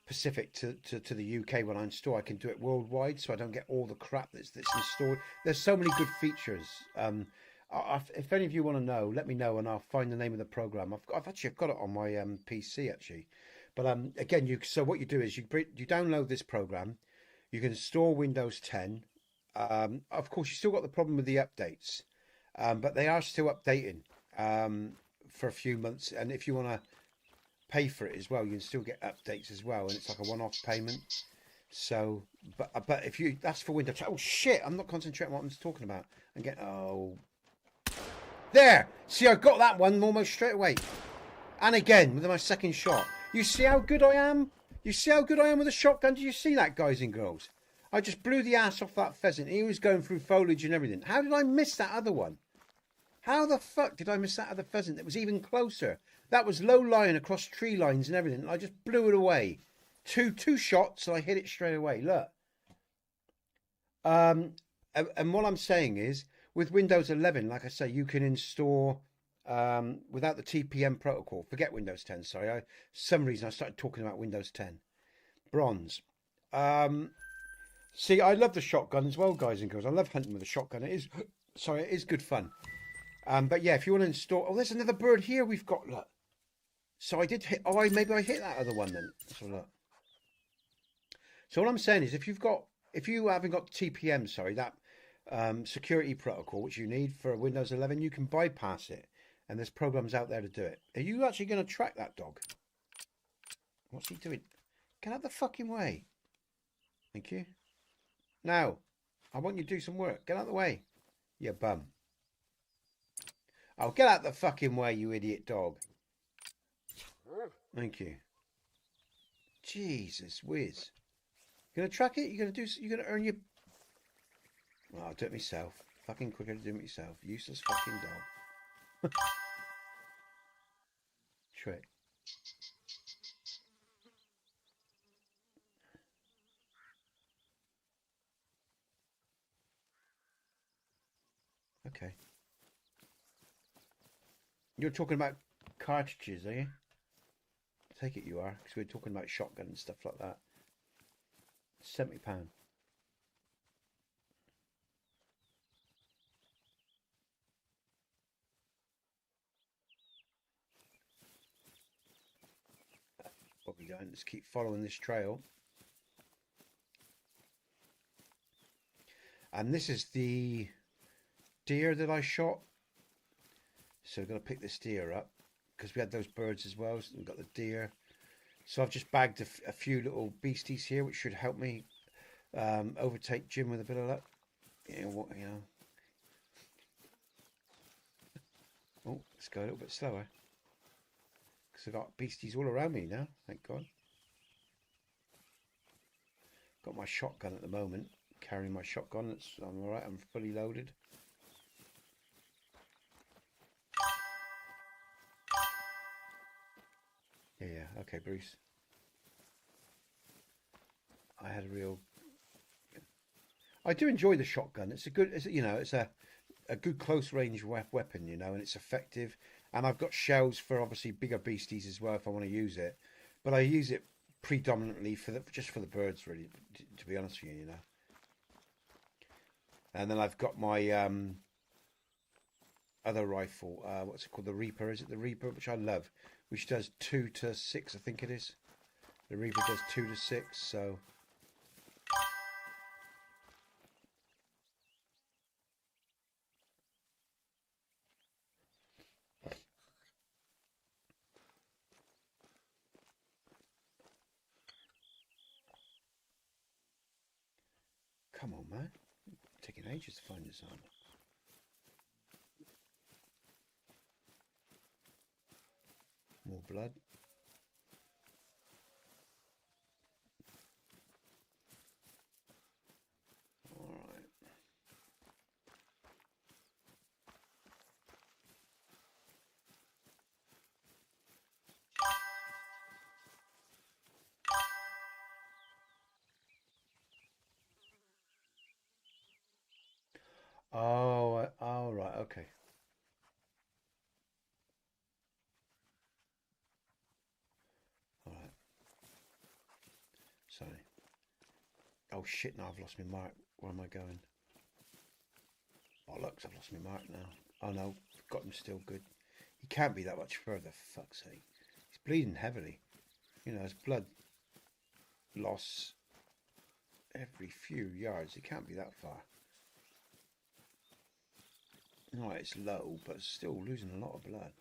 specific to the UK when I install. I can do it worldwide, so I don't get all the crap that's installed. There's so many good features. If any of you want to know, let me know and I'll find the name of the program. I've actually got it on my PC actually. But again, so what you do is you download this program. You can install Windows 10. Of course, you still got the problem with the updates, but they are still updating for a few months. And if you want to pay for it as well, you can still get updates as well, and it's like a one-off payment. So, but if you that's for Windows. Oh shit! I'm not concentrating on what I'm talking about. And get there. See, I got that one almost straight away, and again with my second shot. You see how good I am? You see how good I am with a shotgun? Did you see that, guys and girls? I just blew the ass off that pheasant. He was going through foliage and everything. How did I miss that other one? How the fuck did I miss that other pheasant that was even closer? That was low lying across tree lines and everything. I just blew it away. Two shots and I hit it straight away. Look. And what I'm saying is, with Windows 11, like I say, you can install without the TPM protocol. Forget Windows 10, sorry. Some reason I started talking about Windows 10. Bronze. See, I love the shotgun as well, guys and girls. I love hunting with a shotgun. It is, sorry, it is good fun. But yeah, if you want to install, oh, there's another bird here. We've got, look. So I did hit. Oh, maybe I hit that other one then. So look. So what I'm saying is, if you haven't got TPM, sorry, that security protocol which you need for Windows 11, you can bypass it, and there's programs out there to do it. Are you actually going to track that dog? What's he doing? Get out the fucking way. Thank you. Now, I want you to do some work. Get out of the way, you bum. Oh, get out the fucking way, you idiot dog. Thank you. Jesus whiz. You gonna track it? You gonna earn your... Well, I'll do it myself. Fucking quicker to do it myself. Useless fucking dog. Trick. Okay. You're talking about cartridges, are you? I take it you are, because we're talking about shotgun and stuff like that. £70. What we going? Let's keep following this trail. And this is the deer that I shot. So we're going to pick this deer up because we had those birds as well. So we've got the deer. So I've just bagged a few little beasties here, which should help me overtake Jim with a bit of luck. You know. Oh, let's go a little bit slower. Because I've got beasties all around me now, thank God. Got my shotgun at the moment. Carrying my shotgun. I'm alright, I'm fully loaded. Yeah, okay, Bruce. I had a real... I do enjoy the shotgun. It's a good, it's a good close range weapon, you know, and it's effective. And I've got shells for obviously bigger beasties as well if I want to use it. But I use it predominantly just for the birds, really, to be honest with you, you know. And then I've got my other rifle. What's it called? The Reaper. Is it the Reaper? Which I love. Which does 2 to 6, I think it is. The Reaper does 2 to 6, so... Come on, man. It's taking ages to find this armor. More blood. All right. Oh, all right, okay. All right. Sorry. Oh shit! Now I've lost my mark. Where am I going? Oh look, I've lost my mark now. Oh no, got him still good. He can't be that much further. For fuck's sake, he's bleeding heavily. You know, his blood loss every few yards. He can't be that far. No, it's low, but still losing a lot of blood.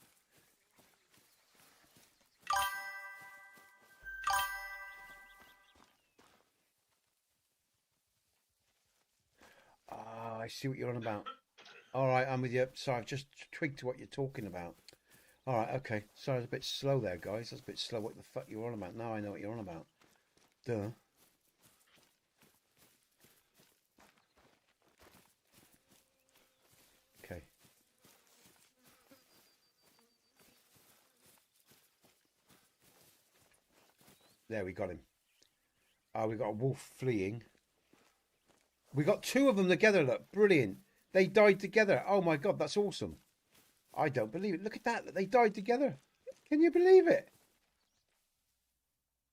Ah, I see what you're on about. All right, I'm with you. Sorry, I've just twigged to what you're talking about. All right, okay. Sorry, I was a bit slow there, guys. I was a bit slow. What the fuck you're on about? Now I know what you're on about. Duh. Okay. There, we got him. Oh, we got a wolf fleeing. We got 2 of them together, look. Brilliant. They died together. Oh my God, that's awesome. I don't believe it. Look at that. They died together. Can you believe it?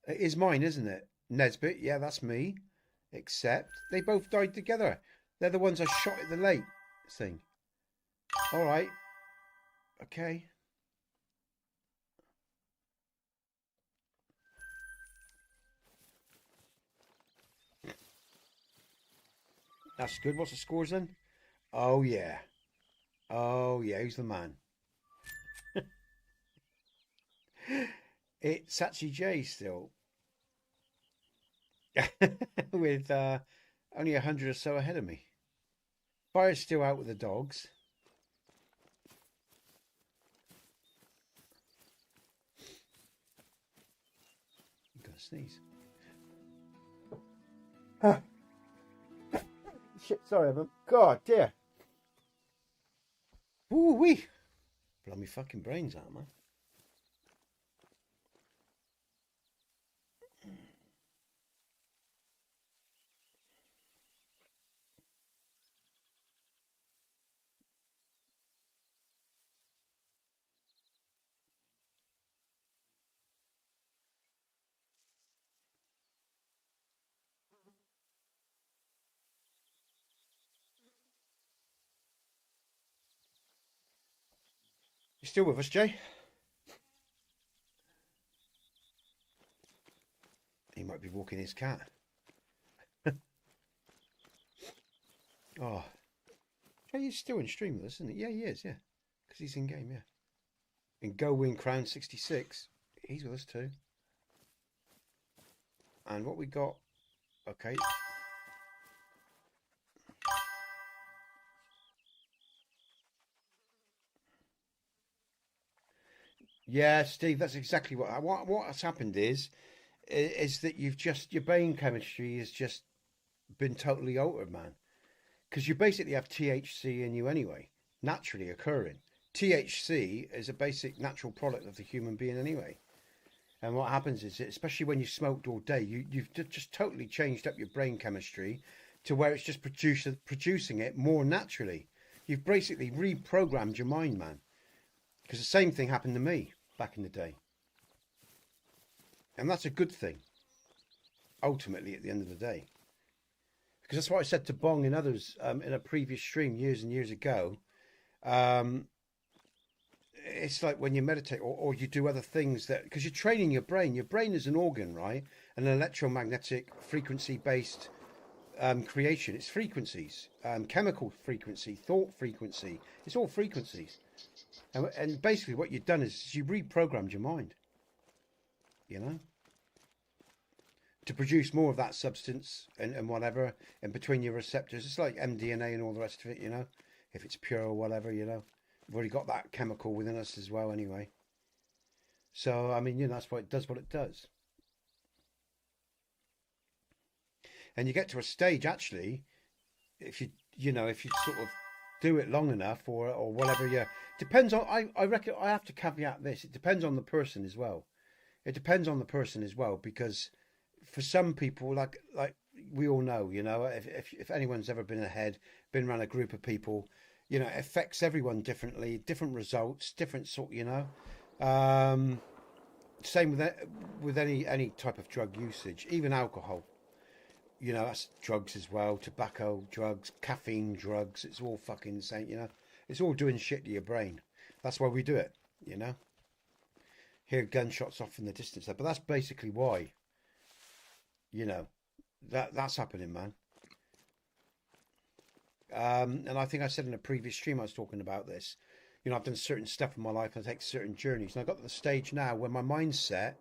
It is mine, isn't it? Nesbit, yeah, that's me. Except they both died together. They're the ones I shot at the lake thing. All right. Okay. That's good. What's the scores then? Oh, yeah. Oh, yeah. Who's the man? It's actually Jay still. With only 100 or so ahead of me. Fire's still out with the dogs. I'm gonna sneeze. Shit, sorry, Evan. God, dear. Ooh wee. Blow me fucking brains out, man. You still with us, Jay? He might be walking his cat. Oh. Jay is still in stream with us, isn't he? Yeah, he is, yeah. Because he's in game, yeah. In Go Win Crown 66. He's with us too. And what we got... Okay. Yeah, Steve, that's exactly what's happened is that you've just, your brain chemistry has just been totally altered, man. Because you basically have THC in you anyway, naturally occurring. THC is a basic natural product of the human being anyway. And what happens is, especially when you smoked all day, you've just totally changed up your brain chemistry to where it's just producing it more naturally. You've basically reprogrammed your mind, man. Because the same thing happened to me back in the day. And that's a good thing, ultimately, at the end of the day. Because that's what I said to Bong and others in a previous stream years and years ago. It's like when you meditate or you do other things that, because you're training your brain. Your brain is an organ, right? An electromagnetic frequency-based creation. It's frequencies, chemical frequency, thought frequency. It's all frequencies. And basically what you've done is you reprogrammed your mind, you know, to produce more of that substance and whatever in between your receptors. It's like mDNA and all the rest of it, you know, if it's pure or whatever, you know. We've already got that chemical within us as well anyway. So, I mean, you know, that's why it does what it does. And you get to a stage, actually, if you sort of do it long enough or whatever, yeah. Depends on, I reckon, I have to caveat this. It depends on the person as well. It depends on the person as well, because for some people, like we all know, you know, if anyone's ever been been around a group of people, you know, it affects everyone differently, different results, different sort, you know. Same with any type of drug usage, even alcohol. You know, that's drugs as well. Tobacco, drugs, caffeine, drugs. It's all fucking the same, you know. It's all doing shit to your brain. That's why we do it, you know. Hear gunshots off in the distance there. But that's basically why, you know, that's happening, man. And I think I said in a previous stream I was talking about this. You know, I've done certain stuff in my life and I take certain journeys. And I've got to the stage now where my mind's set,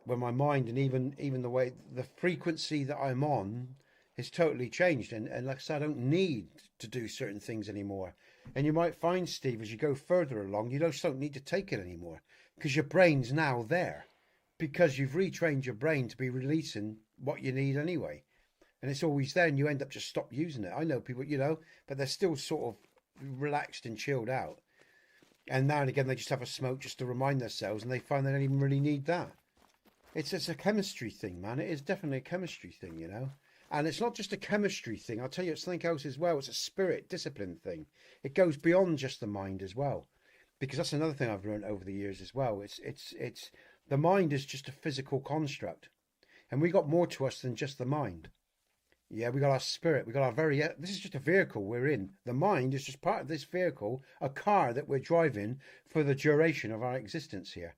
when my mind and even the way the frequency that I'm on has totally changed, and like I said, I don't need to do certain things anymore. And you might find, Steve, as you go further along, you just don't need to take it anymore because your brain's now there, because you've retrained your brain to be releasing what you need anyway, and it's always there, and you end up just stop using it. I know people, you know, but they're still sort of relaxed and chilled out, and now and again they just have a smoke just to remind themselves, and they find they don't even really need that. It's a chemistry thing, man. It is definitely a chemistry thing, you know. And it's not just a chemistry thing. I'll tell you, it's something else as well. It's a spirit discipline thing. It goes beyond just the mind as well, because that's another thing I've learned over the years as well. It's the mind is just a physical construct, And we got more to us than just the mind. Yeah, we got our spirit. We got our very... This is just a vehicle we're in. The mind is just part of this vehicle, a car that we're driving for the duration of our existence here.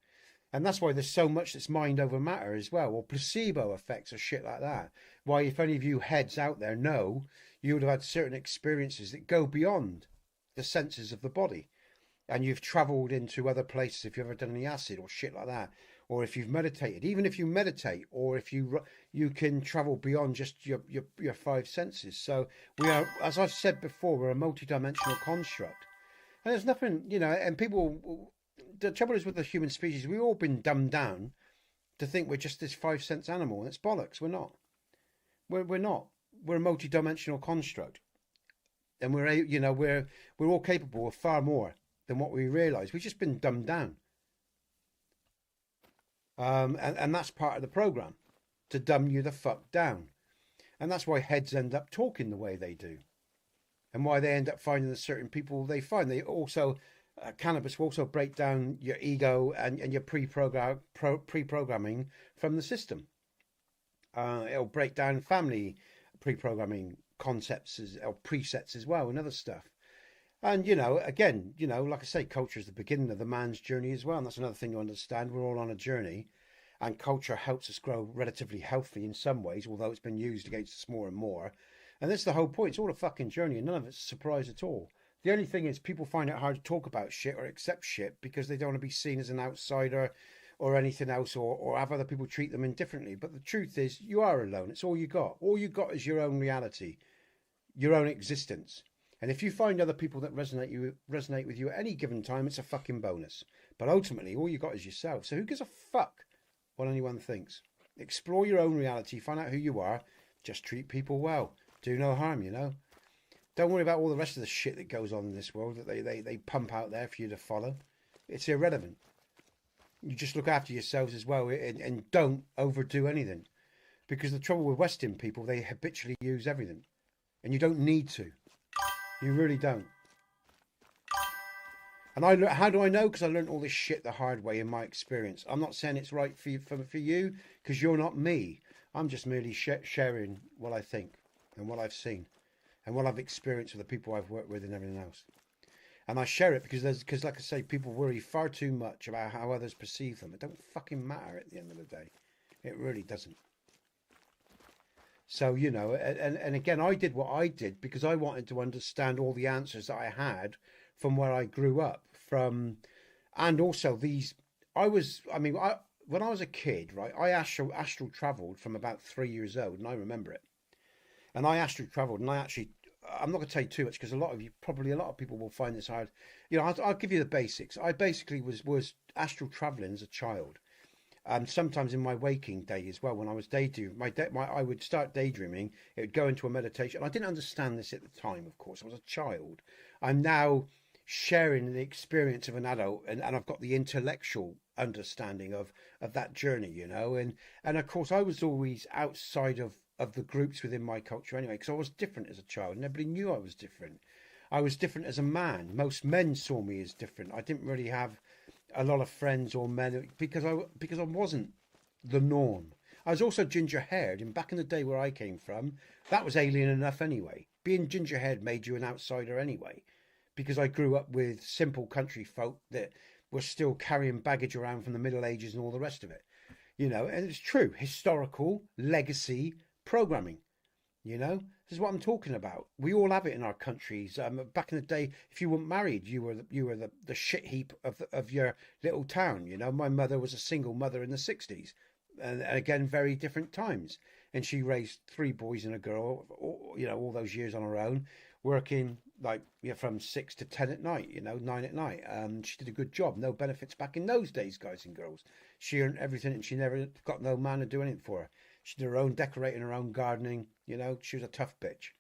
And that's why there's so much that's mind over matter as well, or placebo effects or shit like that. Why, if any of you heads out there know, you would have had certain experiences that go beyond the senses of the body. And you've travelled into other places if you've ever done any acid or shit like that. Or if you've meditated, even if you meditate, or if you can travel beyond just your five senses. So we are, as I've said before, we're a multi-dimensional construct. And there's nothing, you know, and people... The trouble is with the human species, we've all been dumbed down to think we're just this 5 sense animal, and it's bollocks. We're not. We're not. We're a multi-dimensional construct, and we're all capable of far more than what we realise. We've just been dumbed down, and that's part of the program, to dumb you the fuck down, and that's why heads end up talking the way they do, and why they end up finding the certain people they find. They also cannabis will also break down your ego and your pre-programming from the system. It'll break down family pre-programming concepts or presets as well, and other stuff. And, you know, again, you know, like I say, culture is the beginning of the man's journey as well. And that's another thing to understand. We're all on a journey, and culture helps us grow relatively healthy in some ways, although it's been used against us more and more. And that's the whole point. It's all a fucking journey, and none of it's a surprise at all. The only thing is people find it hard to talk about shit or accept shit because they don't want to be seen as an outsider or anything else, or have other people treat them indifferently. But the truth is, you are alone. It's all you got. All you got is your own reality, your own existence. And if you find other people that resonate with you at any given time, it's a fucking bonus. But ultimately, all you got is yourself. So who gives a fuck what anyone thinks? Explore your own reality. Find out who you are. Just treat people well. Do no harm, you know. Don't worry about all the rest of the shit that goes on in this world that they pump out there for you to follow. It's irrelevant. You just look after yourselves as well, and don't overdo anything. Because the trouble with Western people, they habitually use everything. And you don't need to. You really don't. And how do I know? Because I learned all this shit the hard way in my experience. I'm not saying it's right for you, because you're not me. I'm just merely sharing what I think and what I've seen and what I've experienced with the people I've worked with and everything else. And I share it because like I say, people worry far too much about how others perceive them. It don't fucking matter at the end of the day. It really doesn't. So, you know, and again, I did what I did because I wanted to understand all the answers that I had from where I grew up from. And also when I was a kid, right, I astral traveled from about 3 years old, and I remember it. And I astral traveled, and I'm not going to tell you too much because a lot of people will find this hard. You know, I'll give you the basics. I basically was astral traveling as a child. Sometimes in my waking day as well, when I was daydreaming, I would start daydreaming. It would go into a meditation. I didn't understand this at the time, of course. I was a child. I'm now sharing the experience of an adult, and I've got the intellectual understanding of that journey, you know. And of course, I was always outside of the groups within my culture anyway, because I was different as a child, and everybody knew I was different. I was different as a man. Most men saw me as different. I didn't really have a lot of friends or men because I wasn't the norm. I was also ginger haired, and back in the day where I came from, that was alien enough anyway. Being ginger haired made you an outsider anyway, because I grew up with simple country folk that were still carrying baggage around from the Middle Ages and all the rest of it, you know. And it's true, historical legacy programming, you know. This is what I'm talking about. We all have it in our countries. Back in the day, if you weren't married, you were the shit heap of your little town. You know, my mother was a single mother in the 60s, and again, very different times. And she raised 3 boys and a girl, you know, all those years on her own, working like, you know, from 6 to 10 at night, you know, 9 at night. She did a good job. No benefits back in those days, guys and girls. She earned everything, and she never got no man to do anything for her. She did her own decorating, her own gardening, you know. She was a tough bitch.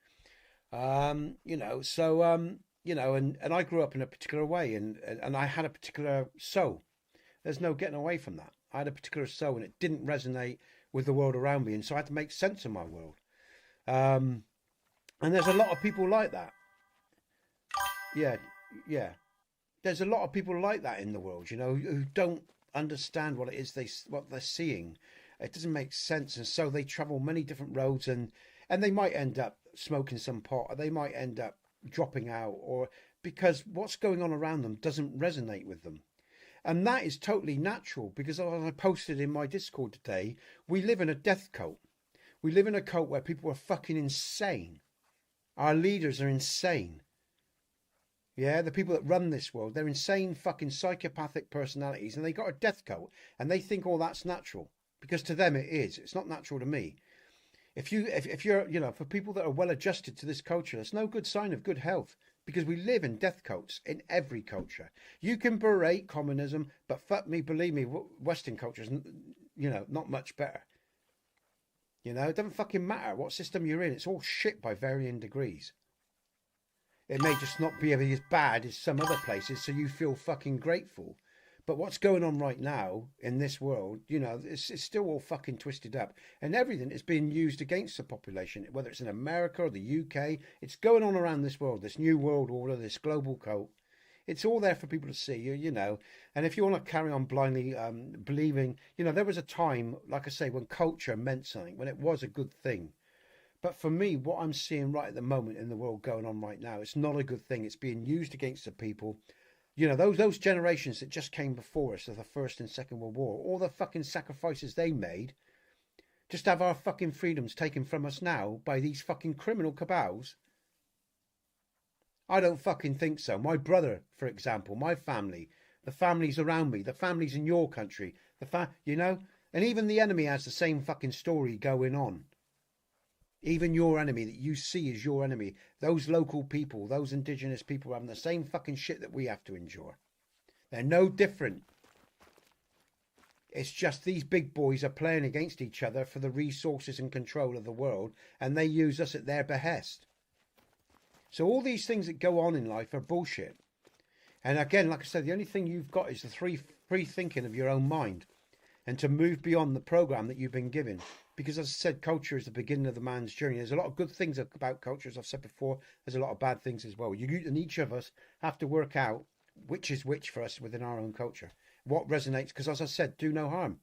You know, so, you know, and I grew up in a particular way, and I had a particular soul. There's no getting away from that. I had a particular soul, and it didn't resonate with the world around me, and so I had to make sense of my world. And there's a lot of people like that. Yeah. There's a lot of people like that in the world, you know, who don't understand what it is what they're seeing. It doesn't make sense. And so they travel many different roads, and they might end up smoking some pot, or they might end up dropping out, or because what's going on around them doesn't resonate with them. And that is totally natural, because as I posted in my Discord today, we live in a death cult. We live in a cult where people are fucking insane. Our leaders are insane. Yeah, the people that run this world, they're insane fucking psychopathic personalities, and they got a death cult, and they think all that's natural, because to them it is. It's not natural to me. If you're, you know, for people that are well adjusted to this culture, that's no good sign of good health, because we live in death cults in every culture. You can berate communism, but fuck me, believe me, Western culture is, you know, not much better. You know, it doesn't fucking matter what system you're in. It's all shit by varying degrees. It may just not be as bad as some other places, so you feel fucking grateful. But what's going on right now in this world, you know, it's still all fucking twisted up. And everything is being used against the population, whether it's in America or the UK. It's going on around this world, this new world order, this global cult. It's all there for people to see, you know. And if you want to carry on blindly believing, you know, there was a time, like I say, when culture meant something, when it was a good thing. But for me, what I'm seeing right at the moment in the world going on right now, it's not a good thing. It's being used against the people. You know, those generations that just came before us of the First and Second World War, all the fucking sacrifices they made, just to have our fucking freedoms taken from us now by these fucking criminal cabals. I don't fucking think so. My brother, for example, my family, the families around me, the families in your country, you know, and even the enemy has the same fucking story going on. Even your enemy that you see as your enemy, those local people, those indigenous people are having the same fucking shit that we have to endure. They're no different. It's just these big boys are playing against each other for the resources and control of the world, and they use us at their behest. So all these things that go on in life are bullshit. And again, like I said, the only thing you've got is the free thinking of your own mind, and to move beyond the program that you've been given. Because as I said, culture is the beginning of the man's journey. There's a lot of good things about culture, as I've said before. There's a lot of bad things as well. You and each of us have to work out which is which for us within our own culture. What resonates, because as I said, do no harm.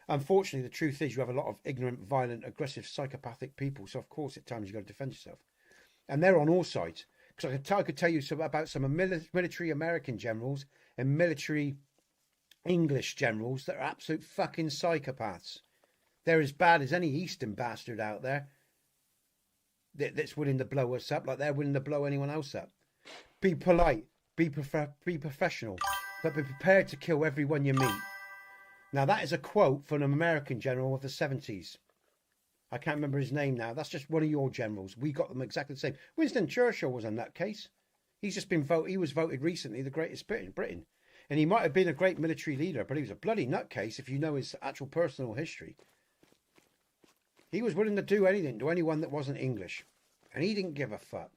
Unfortunately, the truth is you have a lot of ignorant, violent, aggressive, psychopathic people. So of course, at times you've got to defend yourself. And they're on all sides. Because I could tell you about some military American generals and military English generals that are absolute fucking psychopaths. They're as bad as any Eastern bastard out there that's willing to blow us up like they're willing to blow anyone else up. Be polite, be professional, but be prepared to kill everyone you meet. Now, that is a quote from an American general of the 70s. I can't remember his name now. That's just one of your generals. We got them exactly the same. Winston Churchill was a nutcase. He's just been voted. He was voted recently the greatest in Britain. And he might have been a great military leader, but he was a bloody nutcase if you know his actual personal history. He was willing to do anything to anyone that wasn't English. And he didn't give a fuck.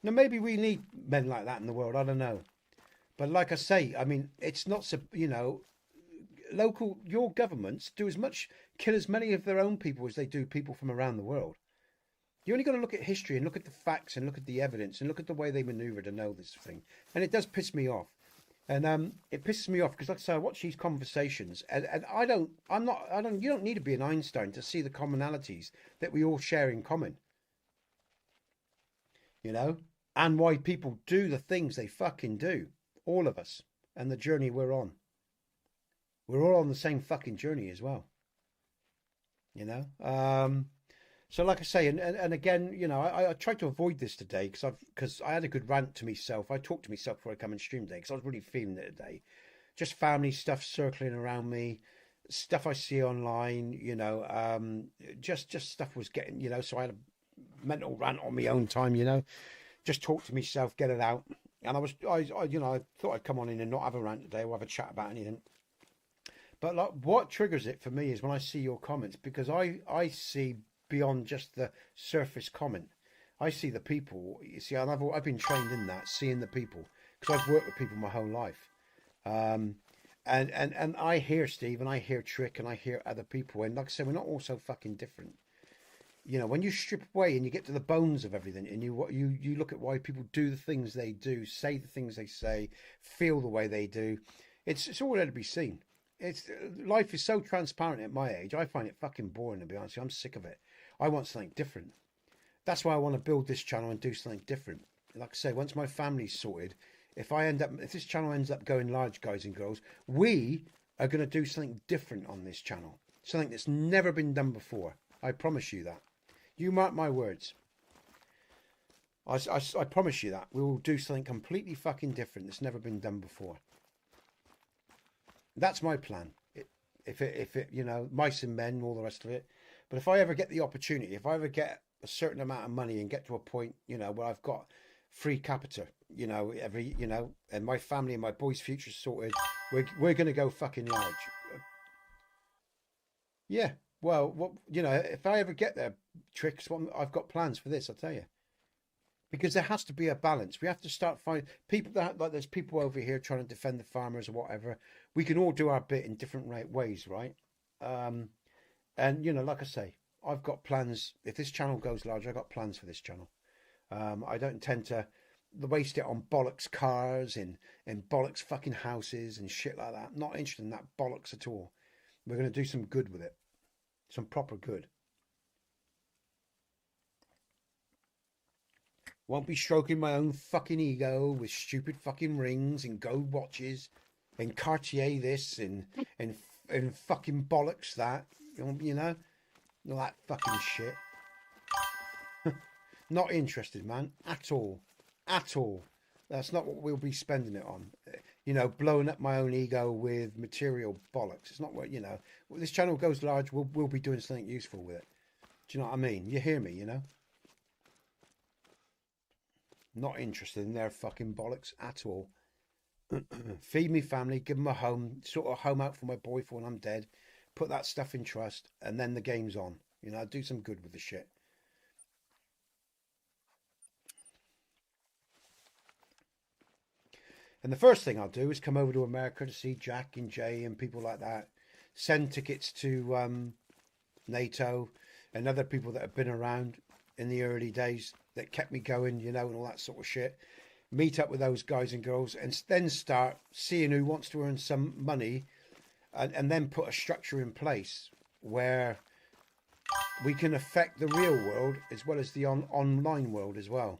Now, maybe we need men like that in the world. I don't know. But like I say, I mean, it's not, you know, your governments do kill as many of their own people as they do people from around the world. You only got to look at history and look at the facts and look at the evidence and look at the way they maneuver to know this thing. And it does piss me off. And it pisses me off because, like I say, I watch these conversations, and you don't need to be an Einstein to see the commonalities that we all share in common. You know, and why people do the things they fucking do, all of us, and the journey we're on. We're all on the same fucking journey as well. You know, so like I say, and again, you know, I tried to avoid this today because I had a good rant to myself. I talked to myself before I come and stream today because I was really feeling it today. Just family stuff circling around me, stuff I see online, you know, just stuff was getting, you know, so I had a mental rant on my own time, you know, just talk to myself, get it out. And I thought I'd come on in and not have a rant today or have a chat about anything. But like, what triggers it for me is when I see your comments, because I see beyond just the surface comment. I see the people. You see, I've been trained in that, seeing the people, because I've worked with people my whole life. And I hear Steve, and I hear Trick, and I hear other people, and like I said, we're not all so fucking different. You know, when you strip away and you get to the bones of everything, and you look at why people do the things they do, say the things they say, feel the way they do, it's all there to be seen. It's life is so transparent at my age. I find it fucking boring, to be honest. I'm sick of it. I want something different. That's why I want to build this channel and do something different. Like I say, once my family's sorted, if this channel ends up going large, guys and girls, we are going to do something different on this channel. Something that's never been done before. I promise you that. You mark my words. I promise you that. We will do something completely fucking different that's never been done before. That's my plan. If it, you know, mice and men, all the rest of it. But if I ever get the opportunity, if I ever get a certain amount of money and get to a point, you know, where I've got free capita, you know, and my family and my boys' future sorted, we're going to go fucking large. Yeah. Well, what, you know, if I ever get there, Tricks, I've got plans for this, I'll tell you. Because there has to be a balance. We have to start finding people that, like, there's people over here trying to defend the farmers or whatever. We can all do our bit in different ways, right? And, you know, like I say, I've got plans. If this channel goes large, I've got plans for this channel. I don't intend to waste it on bollocks cars and bollocks fucking houses and shit like that. I'm not interested in that bollocks at all. We're going to do some good with it. Some proper good. Won't be stroking my own fucking ego with stupid fucking rings and gold watches and Cartier this and fucking bollocks that. You know? All that fucking shit. Not interested, man. At all. At all. That's not what we'll be spending it on. You know, blowing up my own ego with material bollocks. It's not what, you know. When this channel goes large, we'll be doing something useful with it. Do you know what I mean? You hear me, you know? Not interested in their fucking bollocks at all. Feed me family, give them a home, sort of home out for my boy for when I'm dead. Put that stuff in trust, and then the game's on. You know, do some good with the shit. And the first thing I'll do is come over to America to see Jack and Jay and people like that. Send tickets to NATO and other people that have been around in the early days that kept me going, you know, and all that sort of shit. Meet up with those guys and girls and then start seeing who wants to earn some money and then put a structure in place where we can affect the real world as well as the online world as well.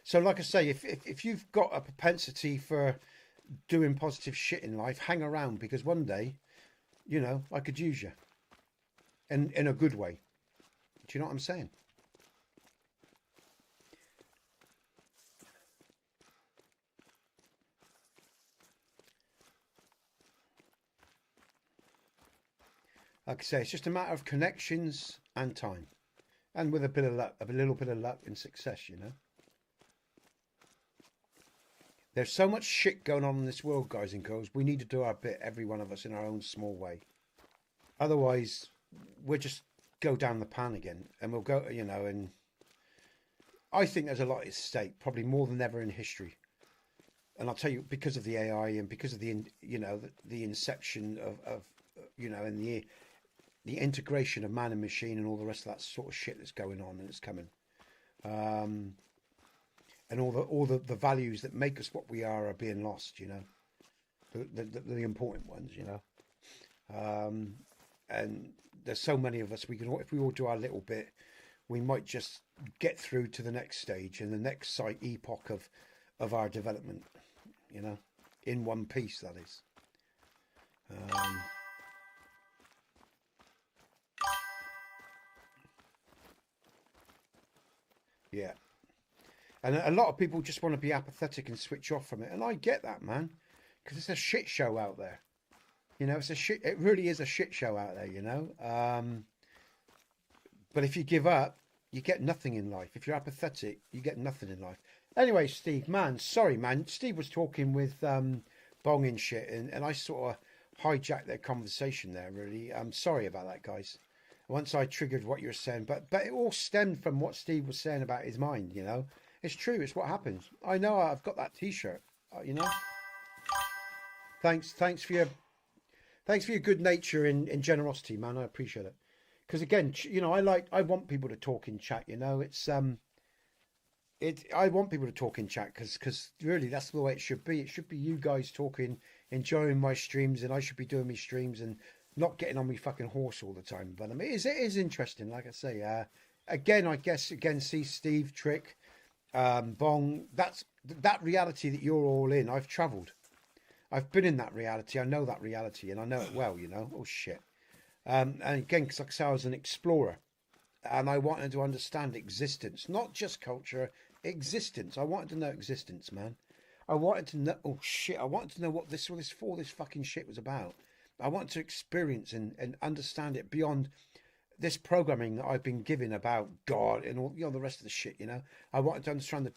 So like I say, if you've got a propensity for doing positive shit in life, hang around, because one day, you know, I could use you in a good way. Do you know what I'm saying? Like I say, it's just a matter of connections and time, and with a bit of luck, a little bit of luck and success, you know. There's so much shit going on in this world, guys and girls. We need to do our bit, every one of us, in our own small way. Otherwise, we'll just go down the pan again, and we'll go, you know. And I think there's a lot at stake, probably more than ever in history. And I'll tell you, because of the AI and because of the, you know, the inception of you know, and the integration of man and machine and all the rest of that sort of shit that's going on and it's coming. And all the values that make us what we are being lost, you know, the important ones, you know. And there's so many of us. If we all do our little bit, we might just get through to the next stage and the next epoch of our development, you know, in one piece, that is. Yeah. And a lot of people just want to be apathetic and switch off from it. And I get that, man, because it's a shit show out there. You know, it really is a shit show out there, you know. But if you give up, you get nothing in life. If you're apathetic, you get nothing in life. Anyway, Steve, man, sorry, man. Steve was talking with Bong and shit, and I sort of hijacked their conversation there, really. I'm sorry about that, guys. Once I triggered what you were saying, but it all stemmed from what Steve was saying about his mind, you know. It's true. It's what happens. I know. I've got that T-shirt. You know. Thanks for your good nature and generosity, man. I appreciate it. Because again, you know, I want people to talk in chat. You know, it's I want people to talk in chat because really that's the way it should be. It should be you guys talking, enjoying my streams, and I should be doing my streams and not getting on my fucking horse all the time. But I mean, it is interesting. Like I say, again, I guess see Steve, Trick, Bong. That reality that you're all in. I've travelled. I've been in that reality. I know that reality, and I know it well. You know. Oh shit. And again, because like I say, I was an explorer, and I wanted to understand existence, not just culture, existence. I wanted to know existence, man. I wanted to know. Oh shit! I wanted to know what this fucking shit was about. I want to experience and understand it beyond this programming that I've been given about God and all the rest of the shit. You know, I wanted to understand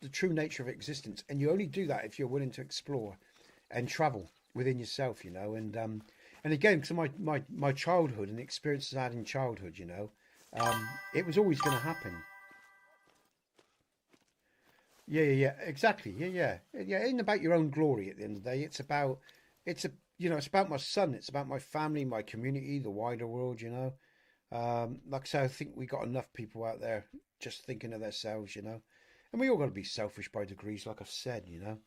the true nature of existence, and you only do that if you're willing to explore and travel within yourself. You know, and again, because of my childhood and the experiences I had in childhood, you know, it was always going to happen. Yeah, exactly. Yeah. It ain't about your own glory at the end of the day. It's about my son. It's about my family, my community, the wider world. You know, like I say, I think we got enough people out there just thinking of themselves. You know, and we all got to be selfish by degrees, like I've said. You know,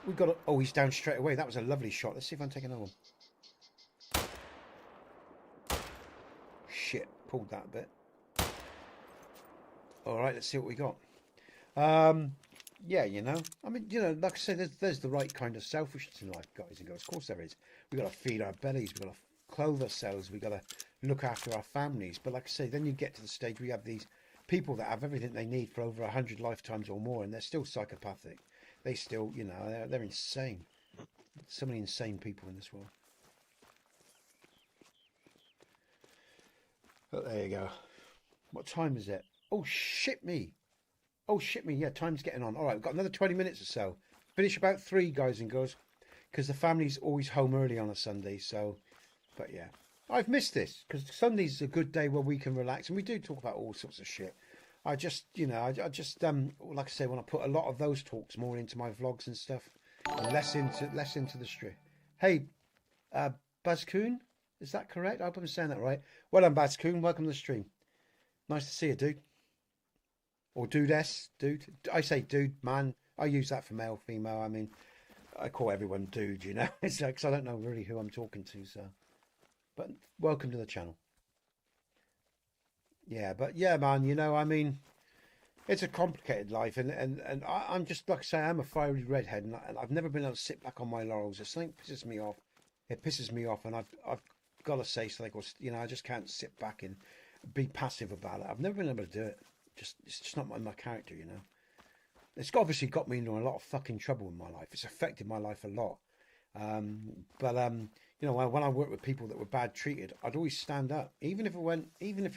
we got to. Oh, he's down straight away. That was a lovely shot. Let's see if I can take another one. Shit, pulled that bit. All right, let's see what we got. Yeah, you know, I mean, you know, like I said, there's the right kind of selfishness in life, guys and girls. Of course there is. We got to feed our bellies. We got to clothe ourselves. We got to look after our families. But like I say, then you get to the stage where you have these people that have everything they need for over 100 lifetimes or more, and they're still psychopathic. They still, you know, they're insane. So many insane people in this world. But there you go. What time is it? Oh, shit me. Yeah, time's getting on. All right, we've got another 20 minutes or so. Finish about 3, guys and girls, because the family's always home early on a Sunday. So, but yeah, I've missed this because Sunday's a good day where we can relax, and we do talk about all sorts of shit. I just, you know, I just like I say, when I put a lot of those talks more into my vlogs and stuff, and less into the stream. Hey, Buzzcoon, is that correct? I hope I'm saying that right. Well done, Buzzcoon. Welcome to the stream. Nice to see you, dude. Or dudess, dude. I say dude, man. I use that for male, female. I mean, I call everyone dude, you know. It's like, 'cause I don't know really who I'm talking to, so. But welcome to the channel. Yeah, but yeah, man, you know, I mean, it's a complicated life, and I'm just, like I say, I'm a fiery redhead, and I've never been able to sit back on my laurels. If something pisses me off, it pisses me off, and I've got to say something, or, you know, I just can't sit back and be passive about it. I've never been able to do it. It's just not my character, you know. It's obviously got me into a lot of fucking trouble in my life. It's affected my life a lot. But you know, when I worked with people that were bad treated, I'd always stand up, even if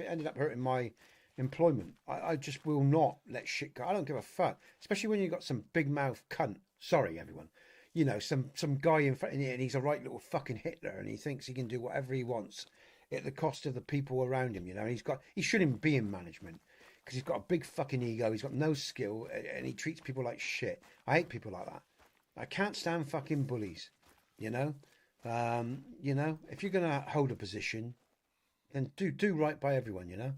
it ended up hurting my employment. I just will not let shit go. I don't give a fuck, especially when you got some big mouth cunt. Sorry, everyone. You know, some guy in front of you, and he's a right little fucking Hitler, and he thinks he can do whatever he wants at the cost of the people around him. You know, he shouldn't be in management. Because he's got a big fucking ego, he's got no skill, and he treats people like shit. I hate people like that. I can't stand fucking bullies, you know. You know, if you're gonna hold a position, then do right by everyone, you know.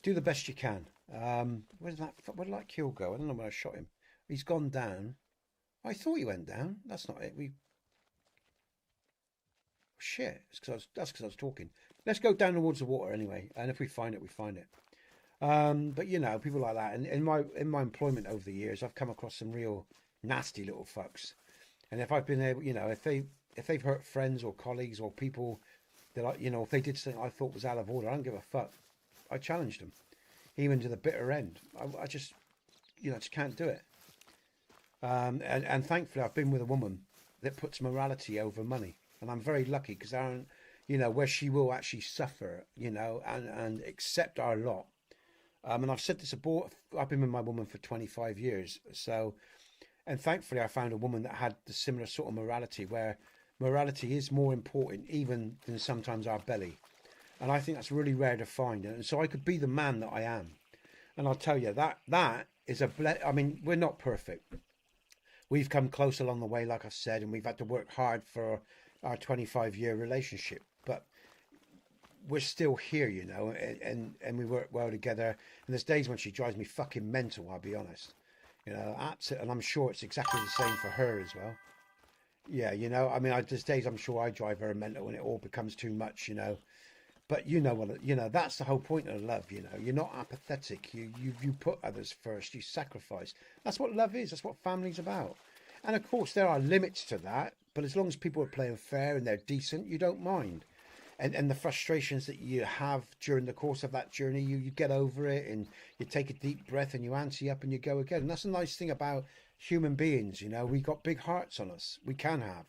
Do the best you can. Where did that kill go? I don't know where I shot him. He's gone down. I thought he went down. That's not it. Shit. That's because I was talking. Let's go down towards the water anyway, and if we find it, we find it. But you know, people like that, and in my employment over the years, I've come across some real nasty little fucks. And if I've been able, you know, if they've hurt friends or colleagues or people that you know, if they did something I thought was out of order, I don't give a fuck. I challenged them, even to the bitter end. I just, you know, just can't do it. And thankfully, I've been with a woman that puts morality over money, and I'm very lucky because Aaron, you know, where she will actually suffer, you know, and accept our lot. And I've said this above, I've been with my woman for 25 years. So, and thankfully I found a woman that had the similar sort of morality, where morality is more important even than sometimes our belly. And I think that's really rare to find. And so I could be the man that I am. And I'll tell you, that is I mean, we're not perfect. We've come close along the way, like I said, and we've had to work hard for our 25-year relationship. But we're still here, you know, and we work well together. And there's days when she drives me fucking mental, I'll be honest. You know, absolutely, and I'm sure it's exactly the same for her as well. Yeah, you know, I mean, there's days I'm sure I drive her mental and it all becomes too much, you know. But you know what, you know, that's the whole point of love, you know. You're not apathetic. You put others first. You sacrifice. That's what love is. That's what family's about. And of course, there are limits to that. But as long as people are playing fair and they're decent, you don't mind. And the frustrations that you have during the course of that journey, you get over it and you take a deep breath and you ante up and you go again. And that's a nice thing about human beings, you know. We got big hearts on us. We can have.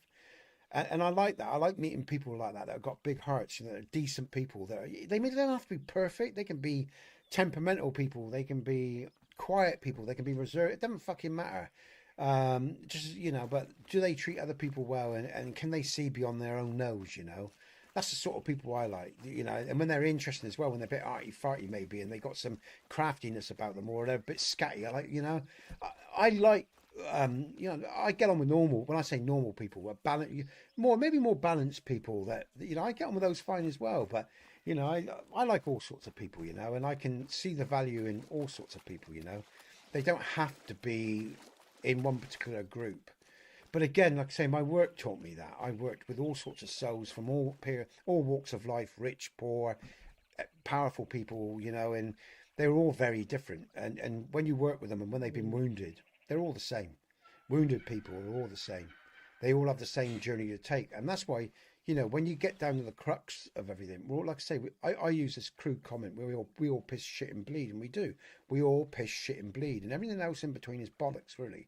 And I like that. I like meeting people like that have got big hearts, you know, decent people. They don't have to be perfect. They can be temperamental people. They can be quiet people. They can be reserved. It doesn't fucking matter. Just, you know, but do they treat other people well? And can they see beyond their own nose, you know? That's the sort of people I like, you know. And when they're interesting as well, when they're a bit arty-farty maybe, and they got some craftiness about them, or they're a bit scatty, I like, you know. I like... you know, I get on with normal. When I say normal people, maybe more balanced people. That, you know, I get on with those fine as well. But you know, I like all sorts of people, you know, and I can see the value in all sorts of people. You know, they don't have to be in one particular group. But again, like I say, my work taught me that. I worked with all sorts of souls from all walks of life, rich, poor, powerful people, you know, and they were all very different. And when you work with them and when they've been wounded, they're all the same. Wounded people are all the same. They all have the same journey to take. And that's why, you know, when you get down to the crux of everything, well, like I say, I use this crude comment, we all piss, shit and bleed, and we do. We all piss, shit and bleed, and everything else in between is bollocks, really.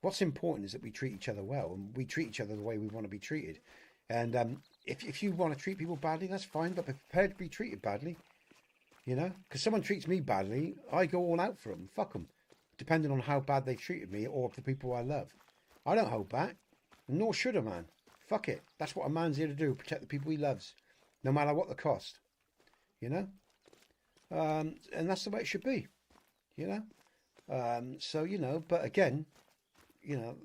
What's important is that we treat each other well, and we treat each other the way we want to be treated. And if you want to treat people badly, that's fine, but be prepared to be treated badly, you know? Because someone treats me badly, I go all out for them, fuck them, depending on how bad they've treated me or the people I love. I don't hold back, nor should a man. Fuck it. That's what a man's here to do, protect the people he loves, no matter what the cost, you know? And that's the way it should be, you know? So, you know, but again, you know,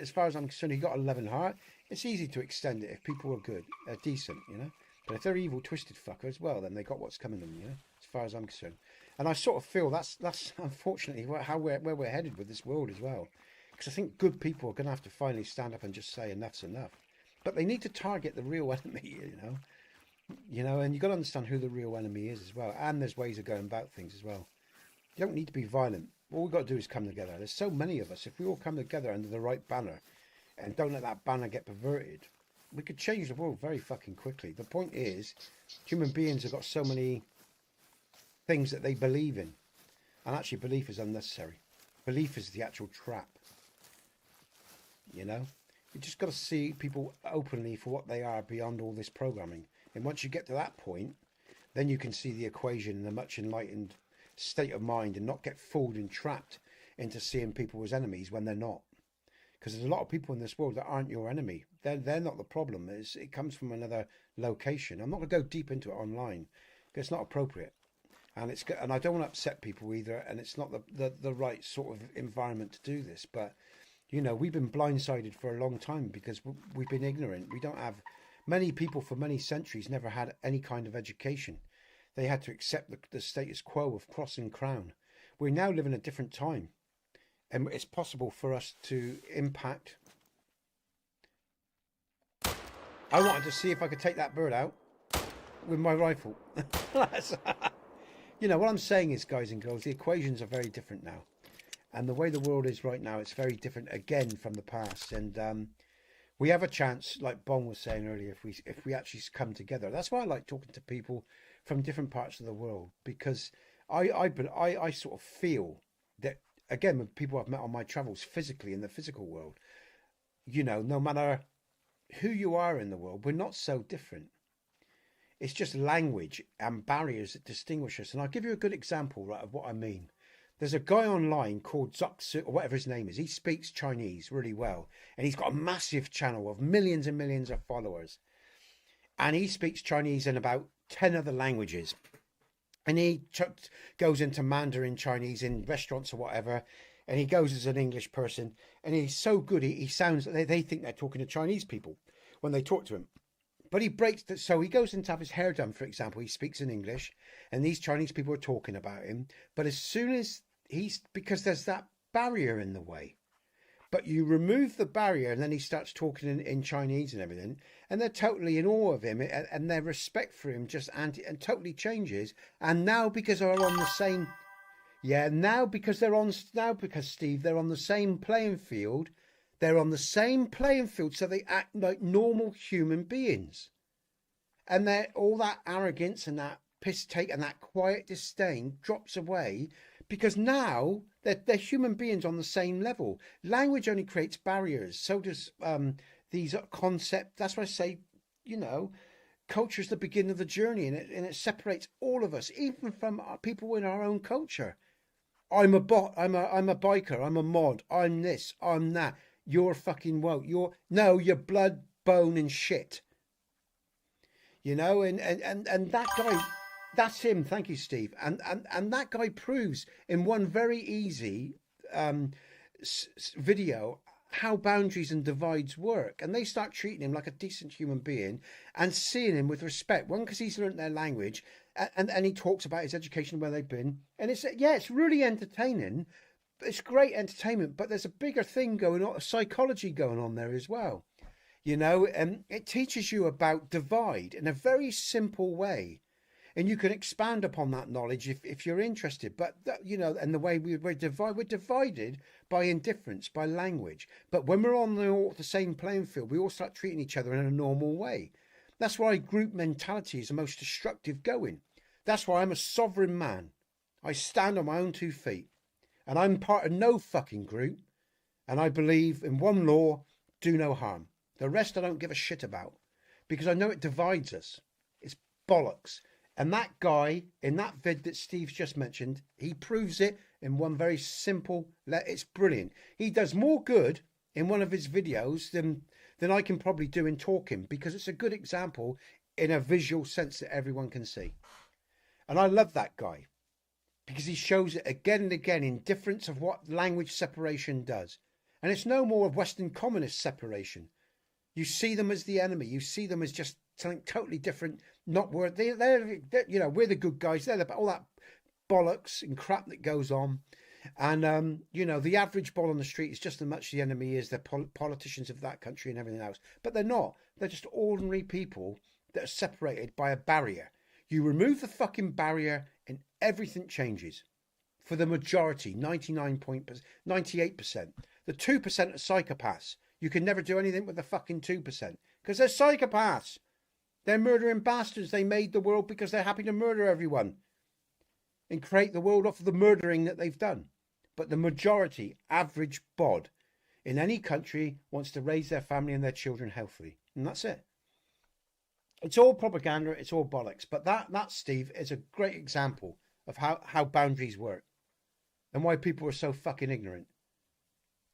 as far as I'm concerned, you've got a loving heart. It's easy to extend it if people are good, are decent, you know? But if they're evil, twisted fuckers, well, then they got what's coming to them, you know? As far as I'm concerned. And I sort of feel that's unfortunately where we're headed with this world as well. Because I think good people are going to have to finally stand up and just say enough's enough. But they need to target the real enemy, you know? You know, and you've got to understand who the real enemy is as well. And there's ways of going about things as well. You don't need to be violent. All we've got to do is come together. There's so many of us. If we all come together under the right banner and don't let that banner get perverted, we could change the world very fucking quickly. The point is, human beings have got so many things that they believe in. And actually, belief is unnecessary. Belief is the actual trap. You know? You just got to see people openly for what they are beyond all this programming. And once you get to that point, then you can see the equation in a much enlightened state of mind and not get fooled and trapped into seeing people as enemies when they're not. Because there's a lot of people in this world that aren't your enemy. They're not the problem. It comes from another location. I'm not going to go deep into it online because it's not appropriate. And I don't want to upset people either. And it's not the right sort of environment to do this. But, you know, we've been blindsided for a long time because we've been ignorant. We don't have... Many people for many centuries never had any kind of education. They had to accept the status quo of cross and crown. We now live in a different time. And it's possible for us to impact... I wanted to see if I could take that bird out with my rifle. You know, what I'm saying is, guys and girls, the equations are very different now. And the way the world is right now, it's very different again from the past. And we have a chance, like Bon was saying earlier, if we actually come together. That's why I like talking to people from different parts of the world, because I sort of feel that, again, with people I've met on my travels physically in the physical world, you know, no matter who you are in the world, we're not so different. It's just language and barriers that distinguish us. And I'll give you a good example, right, of what I mean. There's a guy online called Zuxu, or whatever his name is. He speaks Chinese really well. And he's got a massive channel of millions and millions of followers. And he speaks Chinese in about 10 other languages. And he goes into Mandarin Chinese in restaurants or whatever. And he goes as an English person. And he's so good, he sounds, they think they're talking to Chinese people when they talk to him. But he breaks that. So he goes in to have his hair done, for example. He speaks in English, and these Chinese people are talking about him. But as soon as because there's that barrier in the way. But you remove the barrier, and then he starts talking in Chinese and everything, and they're totally in awe of him, and their respect for him just and totally changes. And now because they're on the same, because Steve, they're on the same playing field. They're on the same playing field, so they act like normal human beings. And all that arrogance and that piss take and that quiet disdain drops away, because now they're human beings on the same level. Language only creates barriers. So does these concepts. That's why I say, culture is the beginning of the journey, and it separates all of us, even from people in our own culture. I'm a bot. I'm a biker. I'm a mod. I'm this. I'm that. You're fucking woke. You're blood, bone, and shit. And that guy, that's him. Thank you, Steve. And that guy proves in one very easy video how boundaries and divides work. And they start treating him like a decent human being and seeing him with respect. One, because he's learned their language, and he talks about his education, where they've been. And it's really entertaining. It's great entertainment, but there's a bigger thing going on, psychology going on there as well. And it teaches you about divide in a very simple way. And you can expand upon that knowledge if you're interested. But, and the way we're divided by indifference, by language. But when we're on the same playing field, we all start treating each other in a normal way. That's why group mentality is the most destructive going. That's why I'm a sovereign man. I stand on my own 2 feet. And I'm part of no fucking group. And I believe in one law, do no harm. The rest I don't give a shit about. Because I know it divides us. It's bollocks. And that guy in that vid that Steve's just mentioned, he proves it in one very simple, it's brilliant. He does more good in one of his videos than I can probably do in talking, because it's a good example in a visual sense that everyone can see. And I love that guy because he shows it again and again in difference of what language separation does. And it's no more of Western communist separation. You see them as the enemy. You see them as just something totally different. Not worth. They're we're the good guys. They're all that bollocks and crap that goes on. And the average ball on the street is just as much the enemy as the politicians of that country and everything else. But they're not. They're just ordinary people that are separated by a barrier. You remove the fucking barrier and everything changes. For the majority, 98%. The 2% are psychopaths. You can never do anything with the fucking 2% because they're psychopaths. They're murdering bastards. They made the world because they're happy to murder everyone and create the world off of the murdering that they've done. But the majority, average bod in any country, wants to raise their family and their children healthily. And that's it. It's all propaganda. It's all bollocks. But that Steve, is a great example of how boundaries work and why people are so fucking ignorant.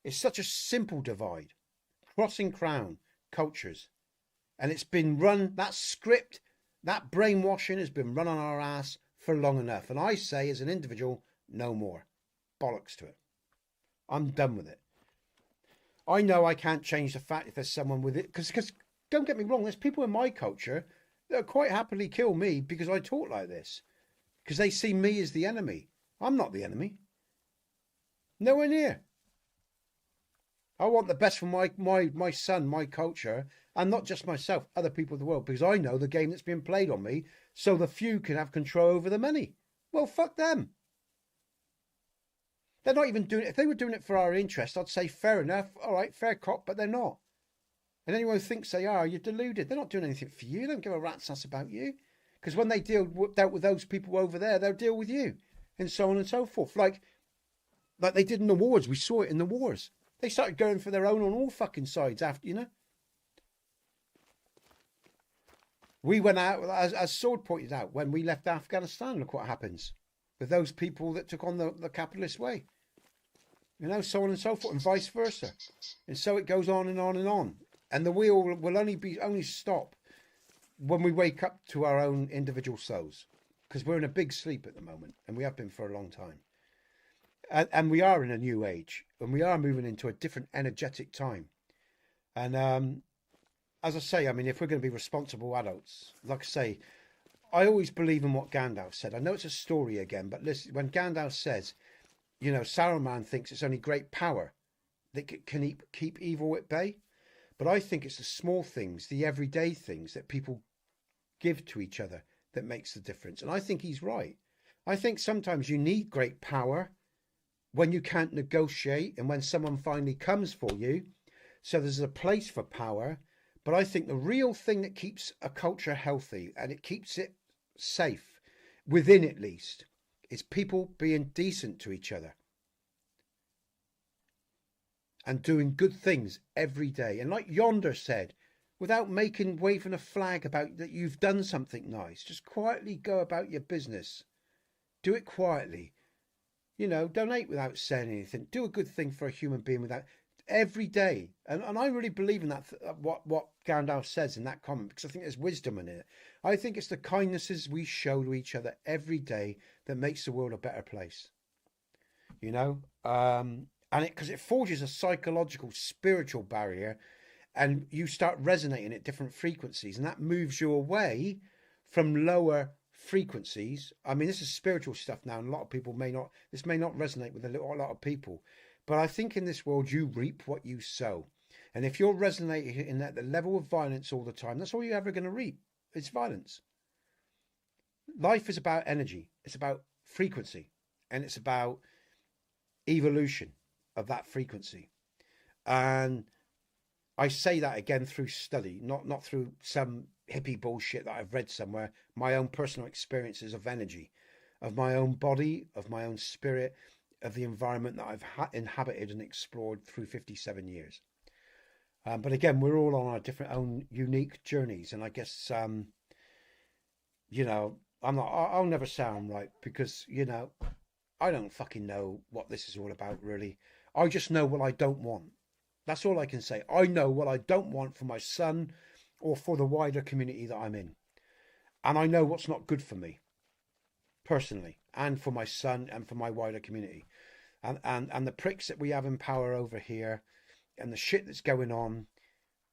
It's such a simple divide. Crossing crown cultures. And it's been run, that script, that brainwashing has been run on our ass for long enough. And I say, as an individual, no more. Bollocks to it. I'm done with it. I know I can't change the fact if there's someone with it. Because don't get me wrong, there's people in my culture that quite happily kill me because I talk like this. Because they see me as the enemy. I'm not the enemy. Nowhere near. I want the best for my son, my culture, and not just myself, other people of the world, because I know the game that's been played on me, so the few can have control over the many. Well, fuck them. They're not even doing it. If they were doing it for our interest, I'd say fair enough. All right, fair cop, but they're not. And anyone who thinks they are, you're deluded. They're not doing anything for you. They don't give a rat's ass about you. Because when they dealt with those people over there, they'll deal with you. And so on and so forth. Like they did in the wars. We saw it in the wars. They started going for their own on all fucking sides after, We went out, as Sword pointed out, when we left Afghanistan, look what happens with those people that took on the capitalist way. So on and so forth, and vice versa. And so it goes on and on and on. And the wheel will only stop when we wake up to our own individual souls. Because we're in a big sleep at the moment, and we have been for a long time. And we are in a new age, and we are moving into a different energetic time. And as I say, I mean, if we're going to be responsible adults, like I say, I always believe in what Gandalf said. I know it's a story again, but listen, when Gandalf says, you know, Saruman thinks it's only great power that can keep evil at bay. But I think it's the small things, the everyday things that people give to each other that makes the difference. And I think he's right. I think sometimes you need great power when you can't negotiate and when someone finally comes for you. So there's a place for power. But I think the real thing that keeps a culture healthy and it keeps it safe, within at least, is people being decent to each other and doing good things every day. And like Yonder said, without waving a flag about that you've done something nice, just quietly go about your business. Do it quietly. You know, donate without saying anything. Do a good thing for a human being without every day. And I really believe in that, what Gandalf says in that comment, because I think there's wisdom in it. I think it's the kindnesses we show to each other every day that makes the world a better place. You know, and because it forges a psychological, spiritual barrier, and you start resonating at different frequencies, and that moves you away from lower frequencies. I mean, this is spiritual stuff now, and a lot of people may not resonate with a lot of people. But I think in this world, you reap what you sow. And if you're resonating in the level of violence all the time, that's all you're ever going to reap. It's violence. Life is about energy. It's about frequency. And it's about evolution of that frequency. And I say that again through study, not through some hippie bullshit that I've read somewhere. My own personal experiences of energy, of my own body, of my own spirit, of the environment that I've inhabited and explored through 57 years. But again, we're all on our different own unique journeys. And I guess, you know, I'll never say I'm right because, you know, I don't fucking know what this is all about, really. I just know what I don't want. That's all I can say. I know what I don't want for my son or for the wider community that I'm in. And I know what's not good for me, personally, and for my son and for my wider community. And the pricks that we have in power over here and the shit that's going on,